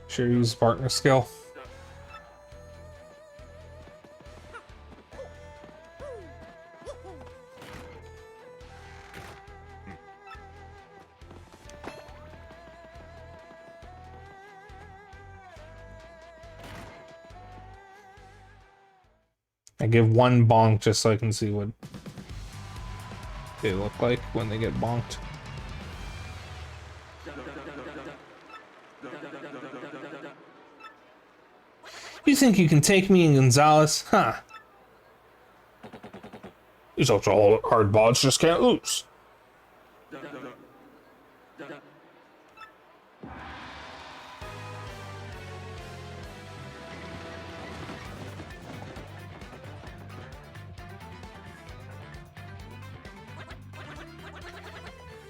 Sure, use partner skill. I give one bonk just so I can see what they look like when they get bonked. You think you can take me and Gonzalez? Huh. These ultra hard bots just can't lose.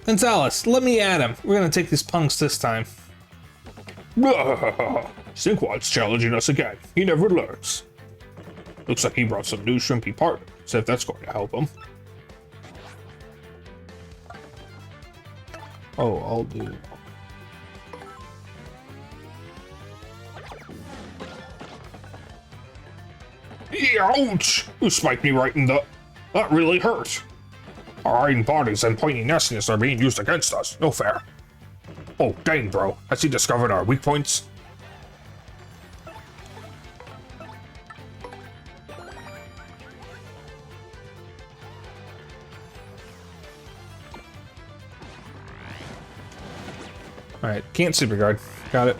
Gonzalez, let me at him. We're gonna take these punks this time. Sinkwad's challenging us again. He never learns. Looks like he brought some new shrimpy partners, so if that's going to help him. Oh, I'll do. Ouch! You spiked me right in the... That really hurt. Our hiding bodies and pointy nastiness are being used against us. No fair. Oh, dang, bro. Has he discovered our weak points? Alright, can't super guard. Got it.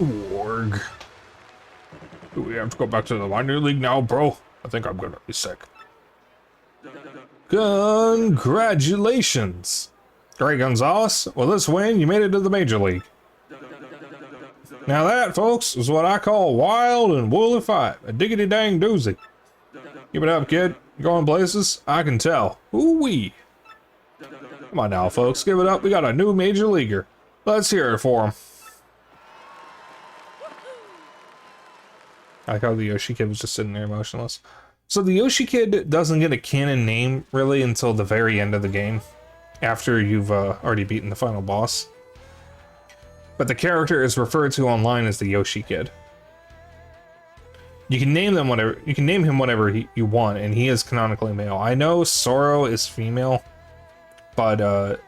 Warg. Do we have to go back to the minor league now, bro? I think I'm gonna be sick. Congratulations! Great, Gonzalez. With this win, you made it to the major league. Now that, folks, is what I call wild and woolly fight. A diggity dang doozy. Keep it up, kid. You're going places? I can tell. Ooh-wee. Come on now, folks. Give it up. We got a new major leaguer. Let's hear it for him. I like how the Yoshi Kid was just sitting there motionless. So the Yoshi Kid doesn't get a canon name, really, until the very end of the game. After you've already beaten the final boss. But the character is referred to online as the Yoshi Kid. You can name them whatever. You can name him whatever you want, and he is canonically male. I know Soro is female, but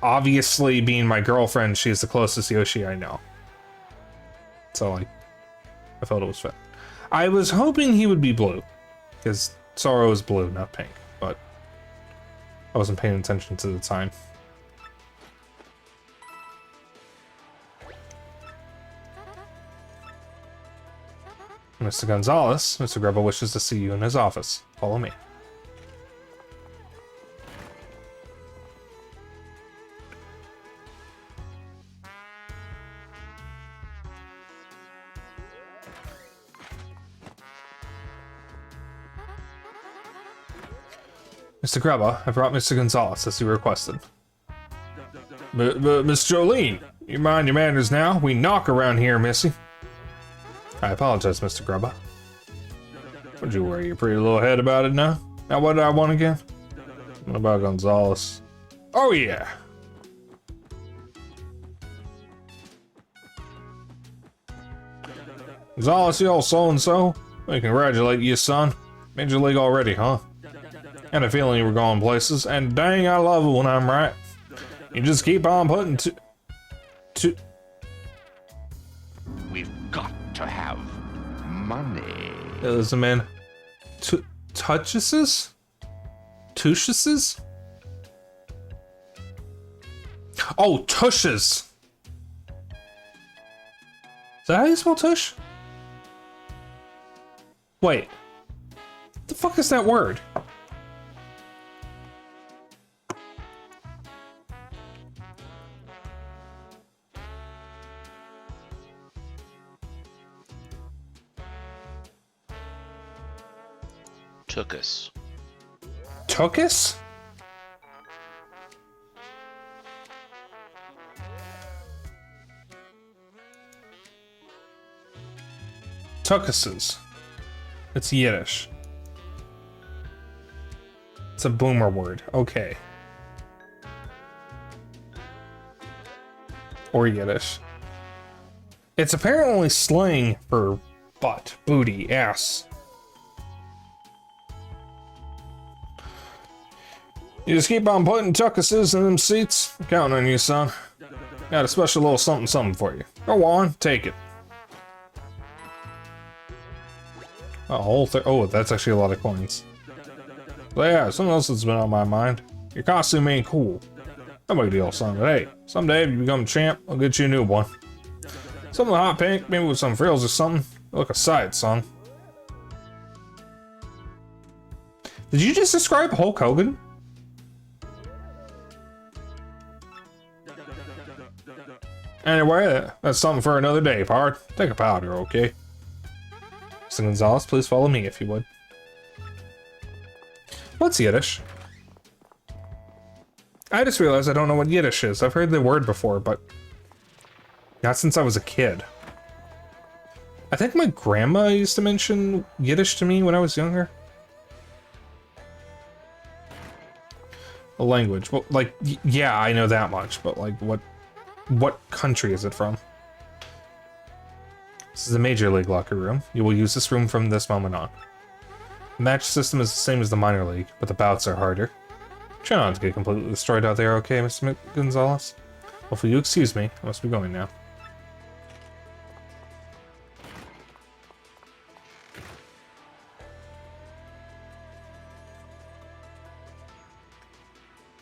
obviously, being my girlfriend, she's the closest Yoshi I know. So, like, I felt it was fit. I was hoping he would be blue, because Soro is blue, not pink, but I wasn't paying attention to the time. Mr. Gonzalez, Mr. Grubba wishes to see you in his office. Follow me. Mr. Grubba, I brought Mr. Gonzalez as you requested. Miss Jolene, you mind your manners now? We knock around here, missy. I apologize, Mr. Grubba. Would you worry your pretty little head about it now? Now what did I want again? What about Gonzalez? Oh yeah! Gonzalez, you all so-and-so? We congratulate you, son. Major League already, huh? Had a feeling you were going places, and dang, I love it when I'm right. You just keep on putting We've got to have money. There's a man. Toucheses? Tusheses? Oh, tushes! Is that how you spell tush? Wait. What the fuck is that word? Took us. Took us? Tukuses. It's Yiddish. It's a boomer word. Okay. or Yiddish. It's apparently slang for butt, booty, ass. You just keep on putting tuckuses in them seats. I'm counting on you, son. Got a special little something something for you. Go on, take it. A whole thing. Oh, that's actually a lot of coins. But yeah, something else that's been on my mind. Your costume ain't cool. No big deal, son. But hey, someday if you become champ, I'll get you a new one. Something hot pink, maybe with some frills or something. Look aside, son. Did you just describe Hulk Hogan? Anyway, that's something for another day, pard. Take a powder, okay? Mr. Gonzalez, please follow me if you would. What's Yiddish? I just realized I don't know what Yiddish is. I've heard the word before, but not since I was a kid. I think my grandma used to mention Yiddish to me when I was younger. A language. Well, like, yeah, I know that much, but like, what country is it from? This is the Major League locker room. You will use this room from this moment on. The match system is the same as the minor league, but the bouts are harder. Try not to get completely destroyed out there, okay, Mr. Gonzalez? Well, if you excuse me, I must be going now.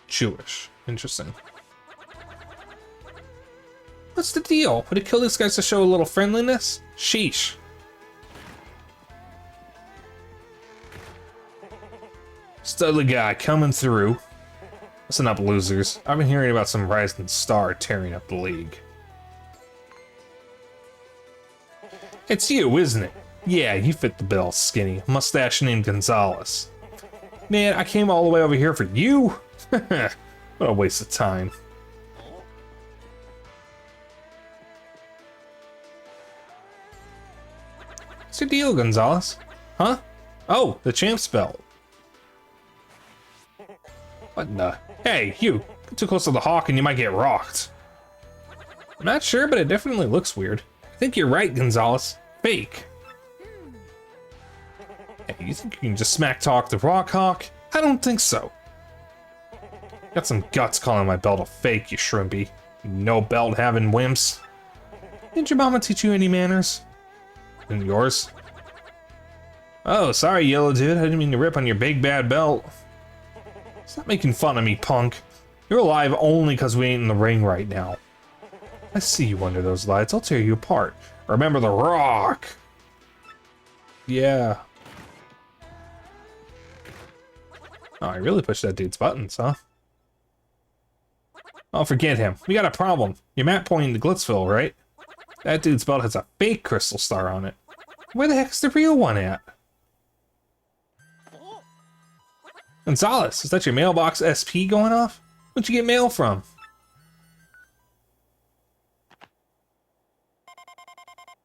Jewish. Interesting. What's the deal? Would it kill these guys to show a little friendliness? Sheesh. Studly guy coming through. Listen up, losers. I've been hearing about some rising star tearing up the league. It's you, isn't it? Yeah, you fit the bill, skinny. Mustache named Gonzalez. Man, I came all the way over here for you? What a waste of time. What's your deal, Gonzalez? Huh? Oh, the champ's belt. What in the... Hey, you! Get too close to the hawk and you might get rocked. I'm not sure, but it definitely looks weird. I think you're right, Gonzalez. Fake. Hey, you think you can just smack talk the rock hawk? I don't think so. Got some guts calling my belt a fake, you shrimpy. No belt having wimps. Didn't your mama teach you any manners? And yours? Oh, sorry, yellow dude. I didn't mean to rip on your big bad belt. Stop making fun of me, punk. You're alive only because we ain't in the ring right now. I see you under those lights. I'll tear you apart. Remember the rock. Yeah. Oh, I really pushed that dude's buttons, huh? Oh, forget him. We got a problem. Your map pointing to Glizzyville, right? That dude's belt has a fake crystal star on it. Where the heck's the real one at? Gonzalez, is that your mailbox SP going off? Where'd you get mail from?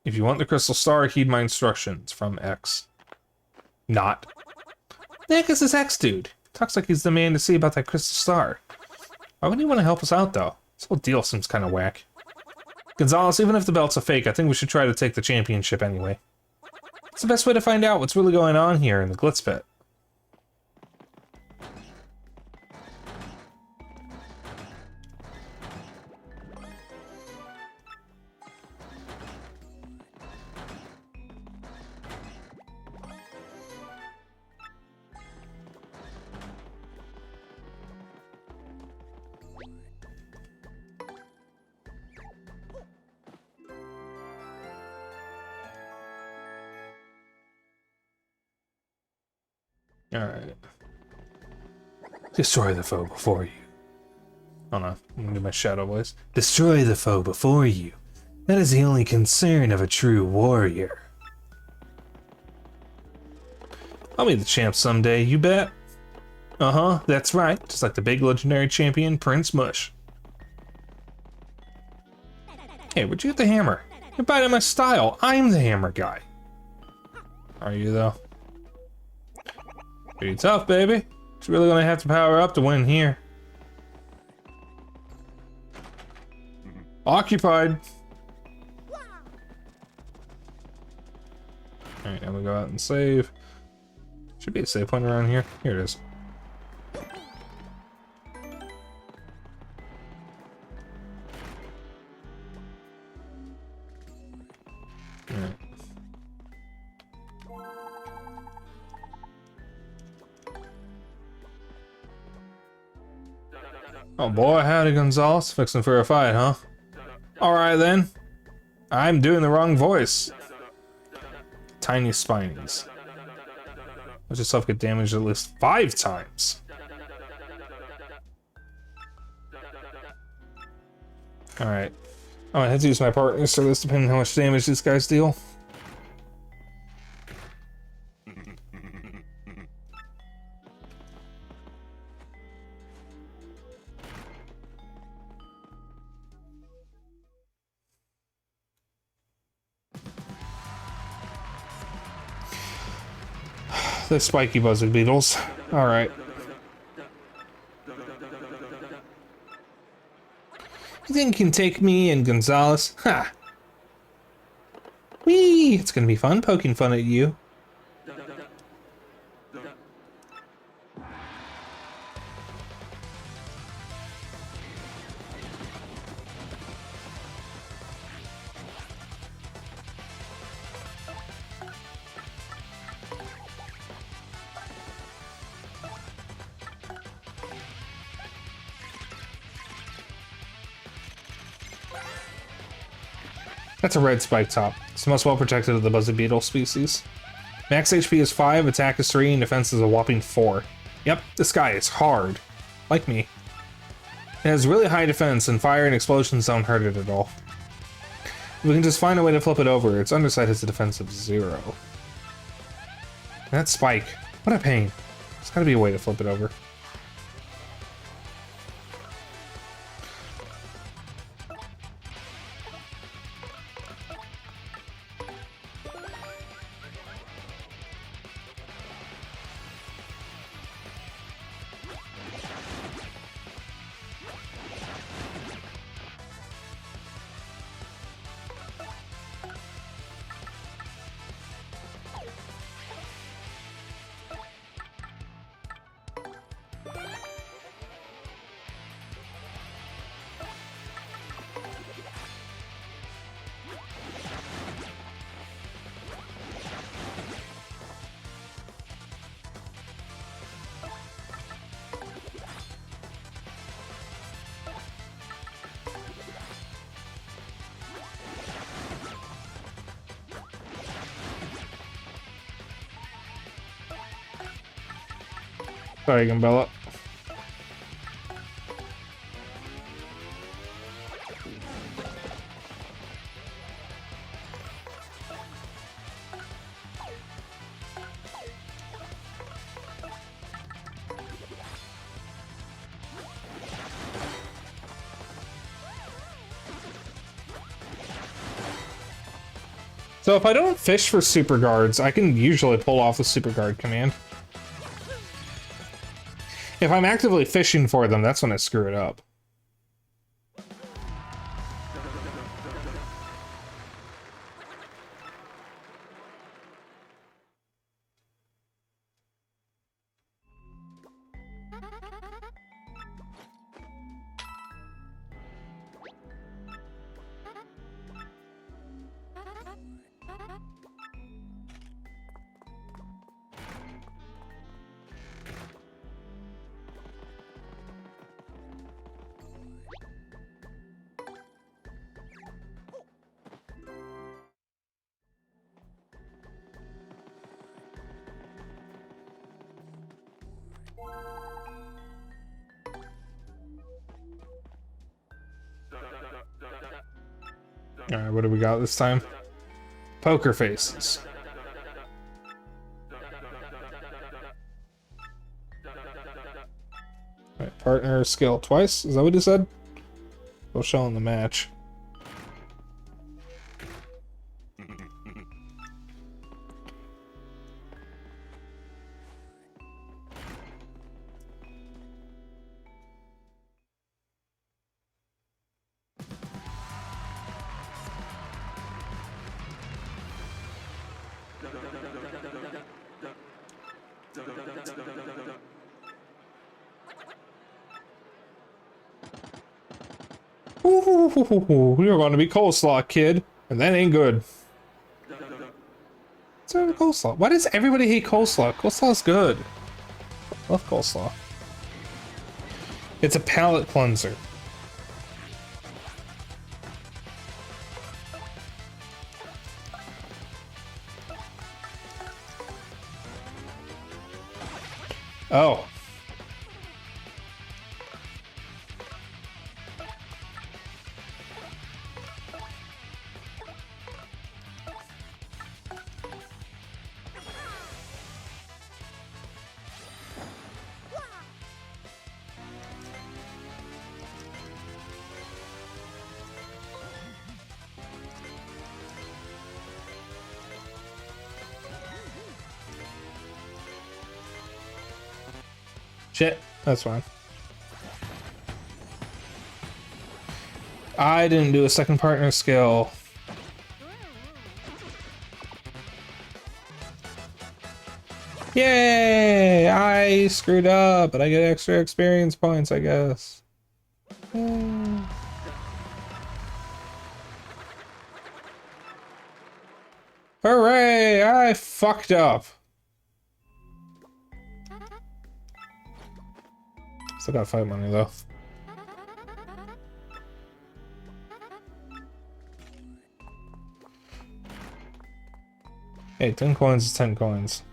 If you want the crystal star, heed my instructions from X. Not. The heck is this X dude? Talks like he's the man to see about that crystal star. Why wouldn't he want to help us out, though? This whole deal seems kind of whack. Gonzalez, even if the belt's a fake, I think we should try to take the championship anyway. It's the best way to find out what's really going on here in the Glitz Pit. Alright. Destroy the foe before you. Hold on, I'm gonna do my shadow voice. Destroy the foe before you. That is the only concern of a true warrior. I'll be the champ someday, you bet. Uh-huh, that's right. Just like the big legendary champion, Prince Mush. Hey, where'd you get the hammer? You're biting my style. I'm the hammer guy. Are you, though? Pretty tough, baby. It's really gonna have to power up to win here. Occupied. Alright, now we go out and save. Should be a save point around here. Here it is. Alright. Oh boy, howdy Gonzalez. Fixing for a fight, huh? Alright then. I'm doing the wrong voice. Tiny spinies. Let yourself get damaged at least 5 times. Alright. Oh, I have to use my partners for this depending on how much damage these guys deal. The spiky buzzard beetles. Alright. You think you can take me and Gonzalez? Ha! Whee! It's gonna be fun poking fun at you. That's a red spike top. It's the most well protected of the buzzard beetle species. Max HP is 5, attack is 3, and defense is a whopping 4. Yep, this guy is hard. Like me. It has really high defense, and fire and explosions don't hurt it at all. If we can just find a way to flip it over, its underside has a defense of 0. And that spike. What a pain. There's gotta be a way to flip it over. Sorry, Gambella. So if I don't fish for super guards, I can usually pull off the super guard command. If I'm actively fishing for them, that's when I screw it up. Alright, what do we got this time? Poker faces. Alright, partner skill twice? Is that what he said? We'll show in the match. Ooh, you're going to be coleslaw, kid, and that ain't good. What's wrong with coleslaw? Why does everybody hate coleslaw? Coleslaw's good. Love coleslaw. It's a palate cleanser. Oh. Shit, that's fine. I didn't do a second partner skill. Yay! I screwed up, but I get extra experience points, I guess. Yay. Hooray! I fucked up. Still got fight money though. Hey, 10 coins is 10 coins.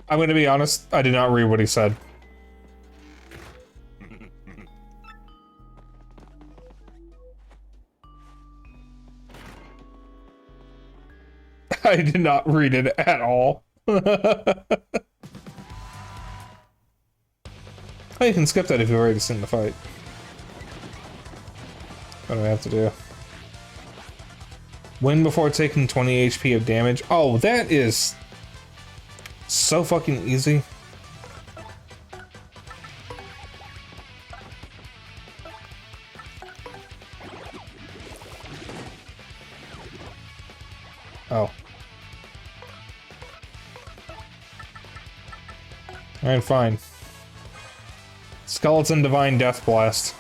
I'm gonna be honest, I did not read what he said. I did not read it at all. Oh, you can skip that if you've already seen the fight. What do I have to do? Win before taking 20 HP of damage. Oh, that is so fucking easy. Oh. Alright, fine. Skeleton Divine Death Blast.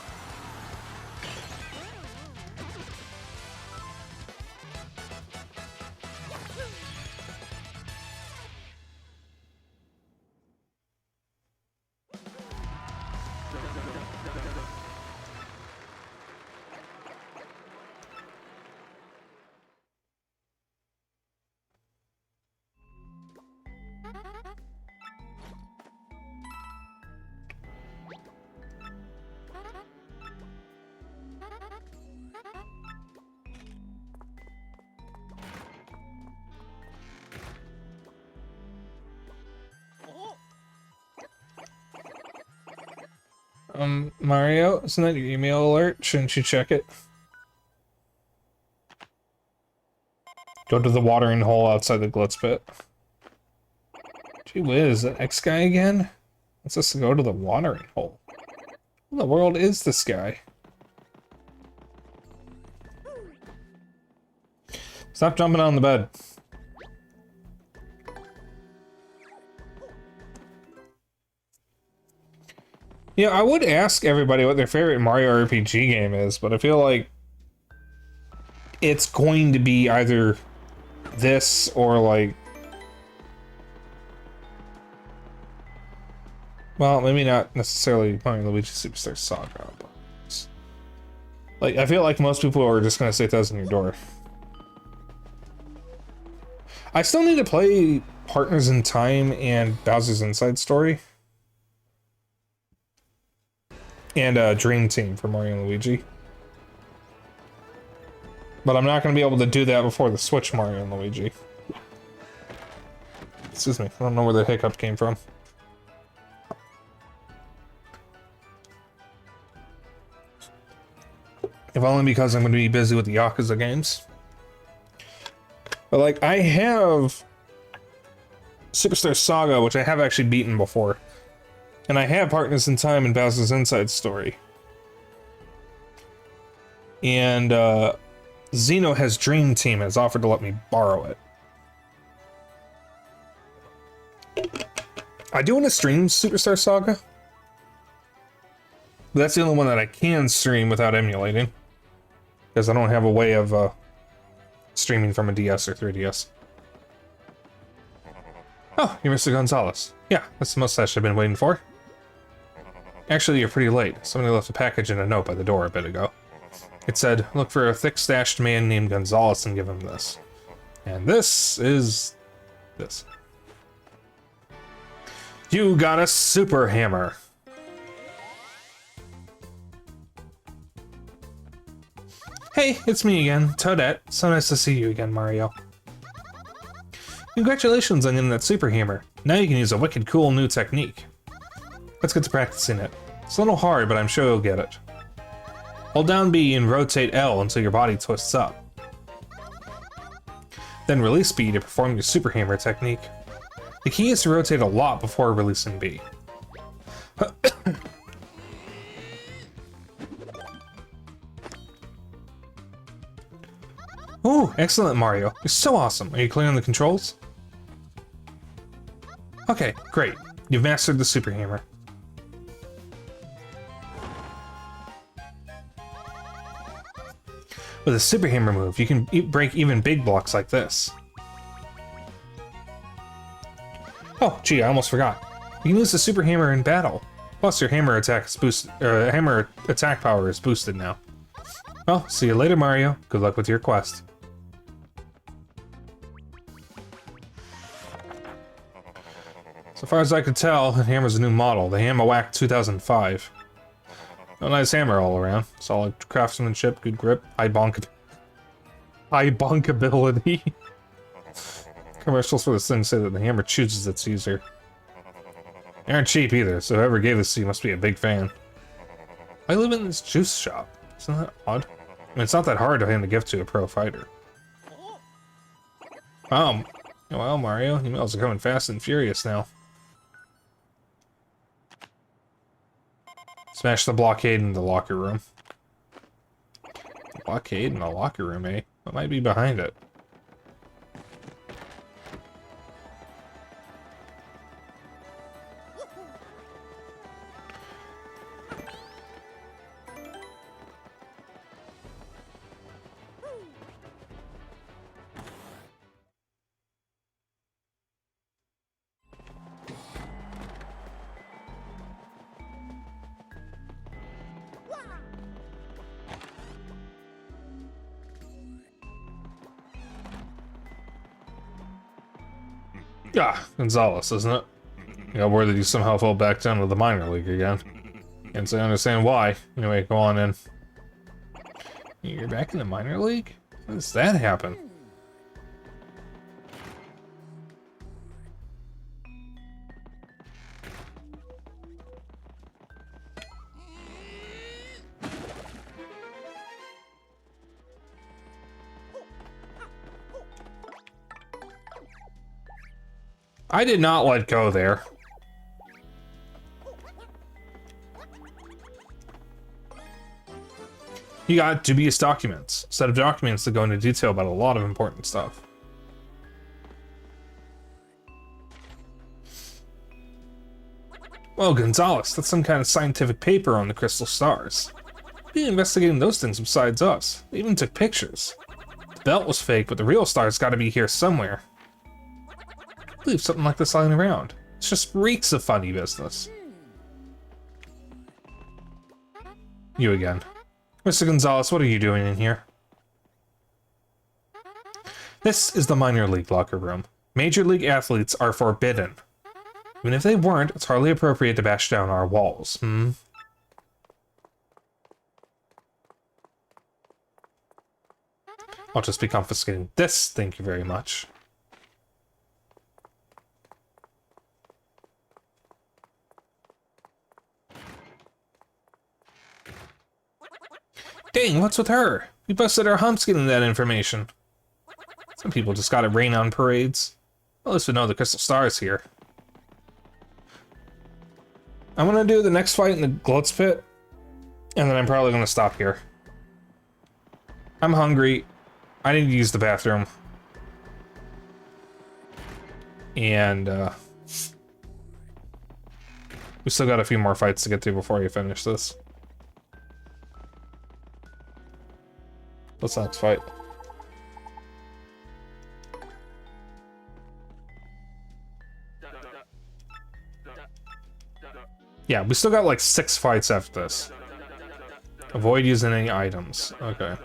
Mario, isn't that your email alert? Shouldn't you check it? Go to the watering hole outside the Glitz pit. Gee whiz, that X guy again? Let's just go to the watering hole. What in the world is this guy? Stop jumping on the bed. Yeah, I would ask everybody what their favorite Mario RPG game is, but I feel like it's going to be either this or like... Well, maybe not necessarily Mario Luigi Superstar Saga, but... Like, I feel like most people are just gonna say Thousand Year Door. I still need to play Partners in Time and Bowser's Inside Story. And Dream Team for Mario and Luigi. But I'm not going to be able to do that before the Switch Mario and Luigi. Excuse me, I don't know where the hiccup came from. If only because I'm going to be busy with the Yakuza games. But, like, I have Superstar Saga, which I have actually beaten before. And I have Partners in Time and Bowser's Inside Story. And, Xeno has Dream Team and has offered to let me borrow it. I do want to stream Superstar Saga. But that's the only one that I can stream without emulating. Because I don't have a way of, streaming from a DS or 3DS. Oh, you're Mr. Gonzalez. Yeah, that's the mustache I've been waiting for. Actually, you're pretty late. Somebody left a package and a note by the door a bit ago. It said, look for a thick-stashed man named Gonzalez and give him this. And this is... this. You got a super hammer. Hey, it's me again, Toadette. So nice to see you again, Mario. Congratulations on getting that super hammer. Now you can use a wicked cool new technique. Let's get to practicing it. It's a little hard, but I'm sure you'll get it. Hold down B and rotate L until your body twists up. Then release B to perform your super hammer technique. The key is to rotate a lot before releasing B. Ooh, excellent, Mario. You're so awesome. Are you clear on the controls? Okay, great. You've mastered the super hammer. With a super hammer move, you can break even big blocks like this. Oh, gee, I almost forgot. You can use the super hammer in battle. Plus, your hammer attack is boosted. Hammer attack power is boosted now. Well, see you later, Mario. Good luck with your quest. So far as I could tell, the hammer's a new model, the Hammer Whack 2005. A nice hammer all around. Solid craftsmanship, good grip, high bonkability. Commercials for this thing say that the hammer chooses its user. They aren't cheap either, so whoever gave this to you must be a big fan. I live in this juice shop. Isn't that odd? I mean, it's not that hard to hand a gift to a pro fighter. Well, Mario, emails are coming fast and furious now. Smash the blockade in the locker room. Blockade in the locker room, eh? What might be behind it? Ah, Gonzalez, isn't it? I got word that you somehow fell back down to the minor league again. Can't say I understand why. Anyway, go on in. You're back in the minor league? How does that happen? I did not let go there. You got dubious documents. A set of documents that go into detail about a lot of important stuff. Well, Gonzalez, that's some kind of scientific paper on the crystal stars. Be investigating those things besides us. They even took pictures. The belt was fake, but the real stars gotta be here somewhere. Leave something like this lying around. It's just reeks of funny business. You again. Mr. Gonzalez, what are you doing in here? This is the minor league locker room. Major league athletes are forbidden. Even if they weren't, it's hardly appropriate to bash down our walls, I'll just be confiscating this, thank you very much. Dang, what's with her? We busted our humps getting that information. Some people just gotta rain on parades. Well, at least we know the Crystal Star's here. I'm gonna do the next fight in the Glutz Pit, and then I'm probably gonna stop here. I'm hungry. I need to use the bathroom. And, we still got a few more fights to get to before we finish this. What's the next fight? Yeah, we still got like 6 fights after this. Avoid using any items. Okay.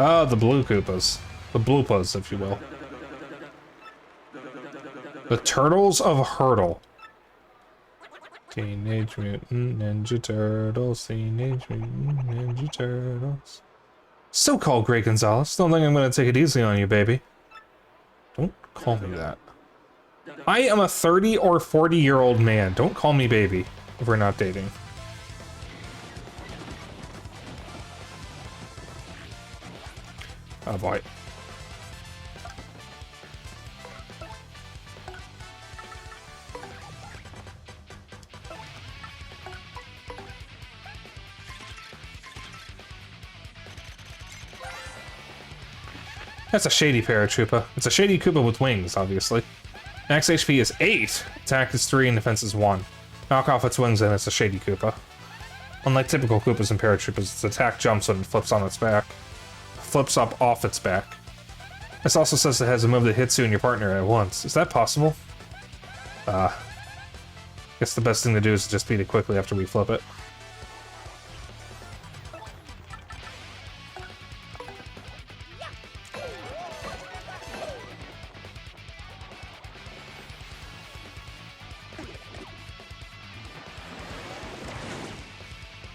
Oh, the blue Koopas. The Bloopas, if you will. The Turtles of Hurdle. Teenage Mutant Ninja Turtles, Teenage Mutant Ninja Turtles. So-called Grey Gonzalez. Don't think I'm gonna take it easy on you, baby. Don't call me that. I am a 30 or 40-year-old man. Don't call me baby if we're not dating. Oh boy. That's a shady paratrooper. It's a shady Koopa with wings, obviously. Max HP is 8, attack is 3, and defense is 1. Knock off its wings and it's a shady Koopa. Unlike typical Koopas and paratroopers, its attack jumps when it flips on its back. Flips up off its back. This also says it has a move that hits you and your partner at once. Is that possible? Guess the best thing to do is just beat it quickly after we flip it.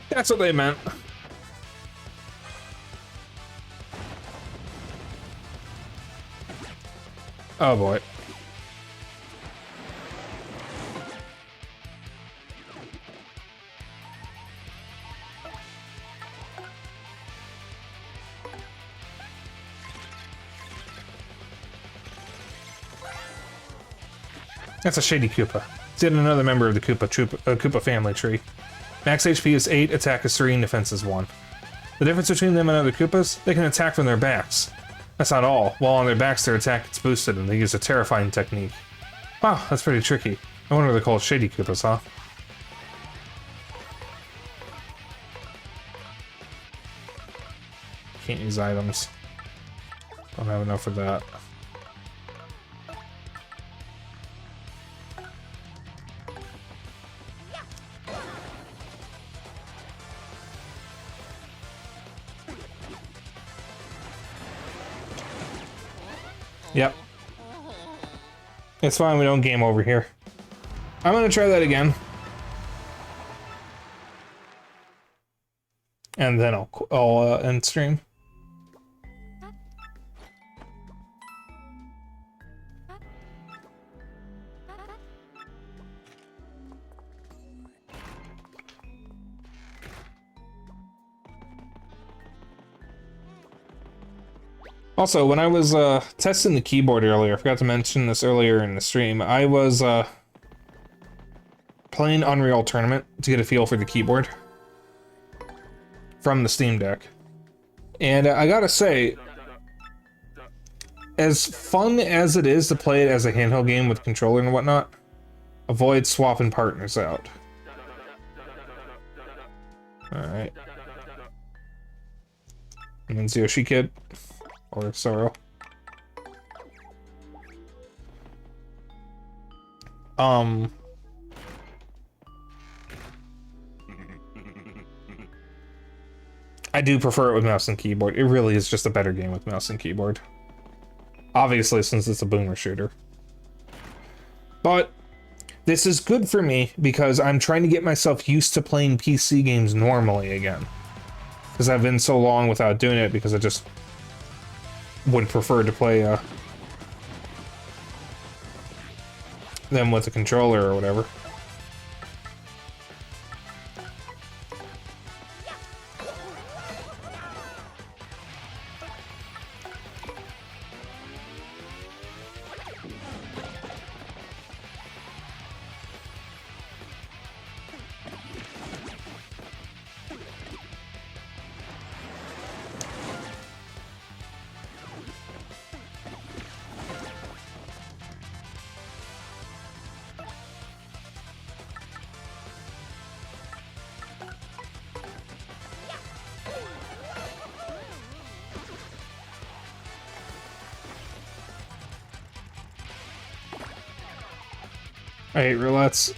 That's what they meant. Oh boy. That's a shady Koopa. It's yet another member of the Koopa family tree. Max HP is 8, attack is 3, and defense is 1. The difference between them and other Koopas, they can attack from their backs. That's not all. While on their backs, their attack gets boosted, and they use a terrifying technique. Wow, that's pretty tricky. I wonder what they're called shady Koopas, huh? Can't use items. Don't have enough for that. Yep. It's fine, we don't game over here. I'm gonna try that again. And then I'll end stream. Also, when I was testing the keyboard earlier, I forgot to mention this earlier in the stream, I was playing Unreal Tournament to get a feel for the keyboard from the Steam Deck. And I gotta say, as fun as it is to play it as a handheld game with controller and whatnot, avoid swapping partners out. Alright. And then Yoshi Kid. Or Sorrow. I do prefer it with mouse and keyboard. It really is just a better game with mouse and keyboard. Obviously, since it's a boomer shooter. But this is good for me because I'm trying to get myself used to playing PC games normally again. Because I've been so long without doing it because I just would prefer to play them with a controller or whatever. I hate roulettes.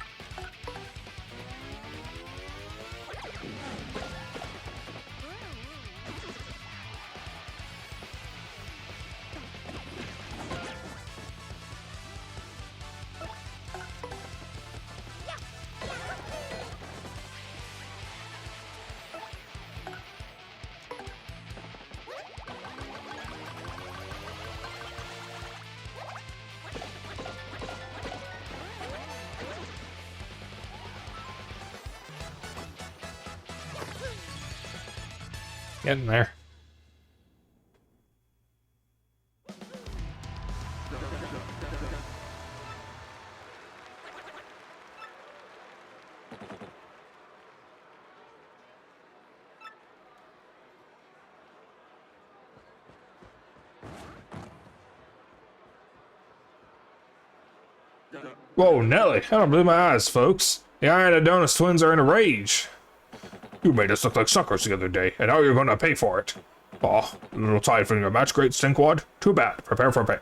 Getting there. Whoa, Nelly, I don't believe my eyes, folks. The Iron Adonis twins are in a rage. You made us look like suckers the other day, and now you're gonna pay for it. Aw, a little tired from your match, great stinkwad? Too bad. Prepare for pain.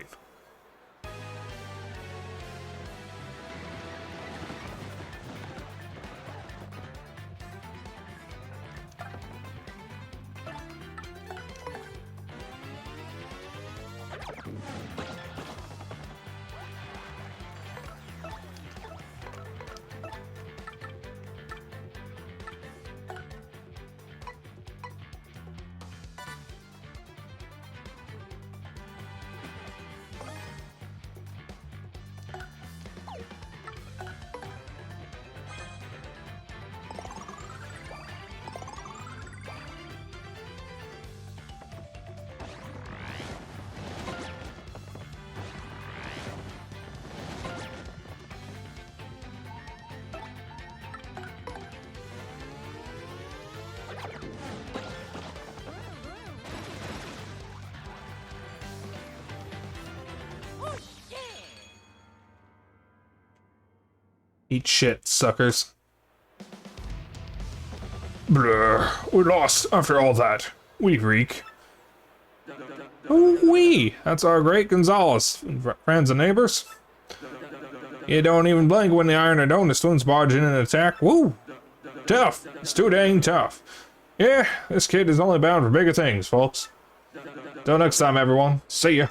Eat shit, suckers. Blur. We lost after all that. We reek. Oh, we. That's our great Gonzalez. Friends and neighbors. You don't even blink when the Iron Adonis twins barge in and attack. Woo. Tough. It's too dang tough. Yeah, this kid is only bound for bigger things, folks. Till next time, everyone. See ya.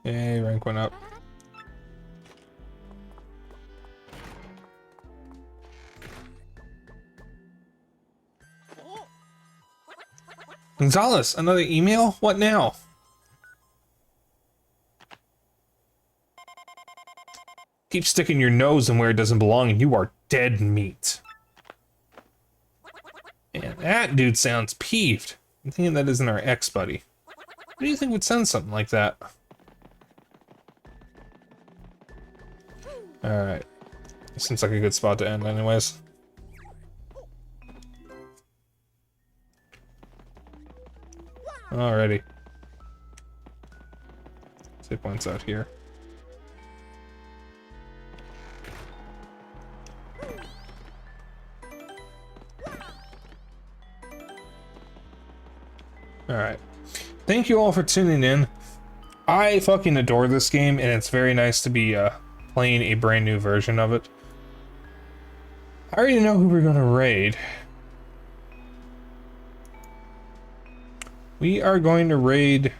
Yay, rank went up. Gonzalez, another email? What now? Keep sticking your nose in where it doesn't belong and you are dead meat. Man, that dude sounds peeved. I'm thinking that isn't our ex-buddy. What do you think would send something like that? Alright. Seems like a good spot to end anyways. Alrighty. Save points out here. Alright. Thank you all for tuning in. I fucking adore this game, and it's very nice to be playing a brand new version of it. I already know who we're gonna raid. We are going to raid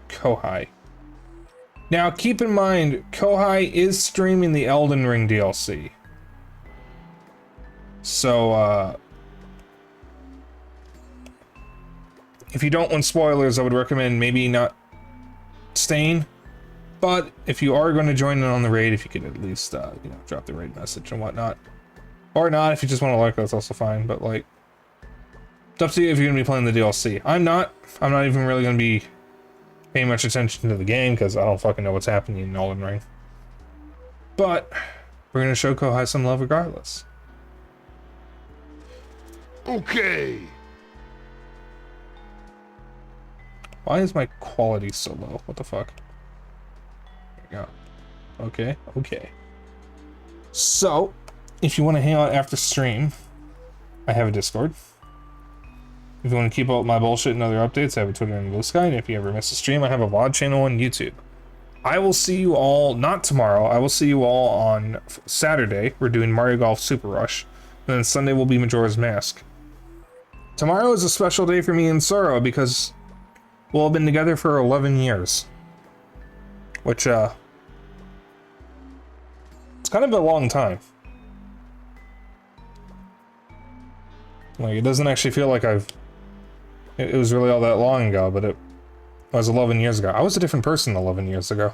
Kohai. Now, keep in mind, Kohai is streaming the Elden Ring DLC. So, if you don't want spoilers, I would recommend maybe not staying. But if you are going to join in on the raid, if you could at least, you know, drop the raid message and whatnot. Or not, if you just want to like, that's also fine. But, like, it's up to you if you're going to be playing the DLC. I'm not even really going to be paying much attention to the game because I don't fucking know what's happening in Elden Ring. But we're going to show Kohai some love regardless. Okay. Why is my quality so low? What the fuck? There we go. Okay, okay. So, if you want to hang out after stream, I have a Discord. If you want to keep up with my bullshit and other updates, I have a Twitter and RogueSpyke. And if you ever miss a stream, I have a VOD channel on YouTube. I will see you all, not tomorrow, I will see you all on Saturday. We're doing Mario Golf Super Rush. And then Sunday will be Majora's Mask. Tomorrow is a special day for me and Sora because we'll have been together for 11 years. Which, it's kind of a long time. Like, it doesn't actually feel like it was really all that long ago, but it was 11 years ago. I was a different person 11 years ago.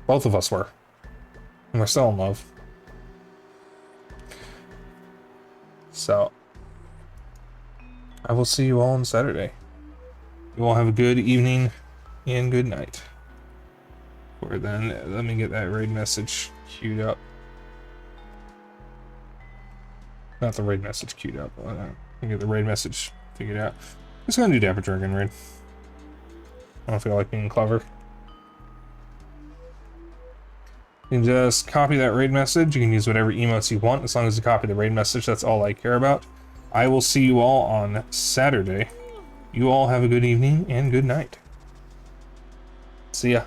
Both of us were. And we're still in love. So, I will see you all on Saturday. You all have a good evening and good night. Or then, let me get that raid message queued up. Not the raid message queued up. Let me get the raid message figured out. I'm just gonna do Dapper Dragon raid. I don't feel like being clever. You can just copy that raid message. You can use whatever emotes you want as long as you copy the raid message. That's all I care about. I will see you all on Saturday. You all have a good evening and good night. See ya.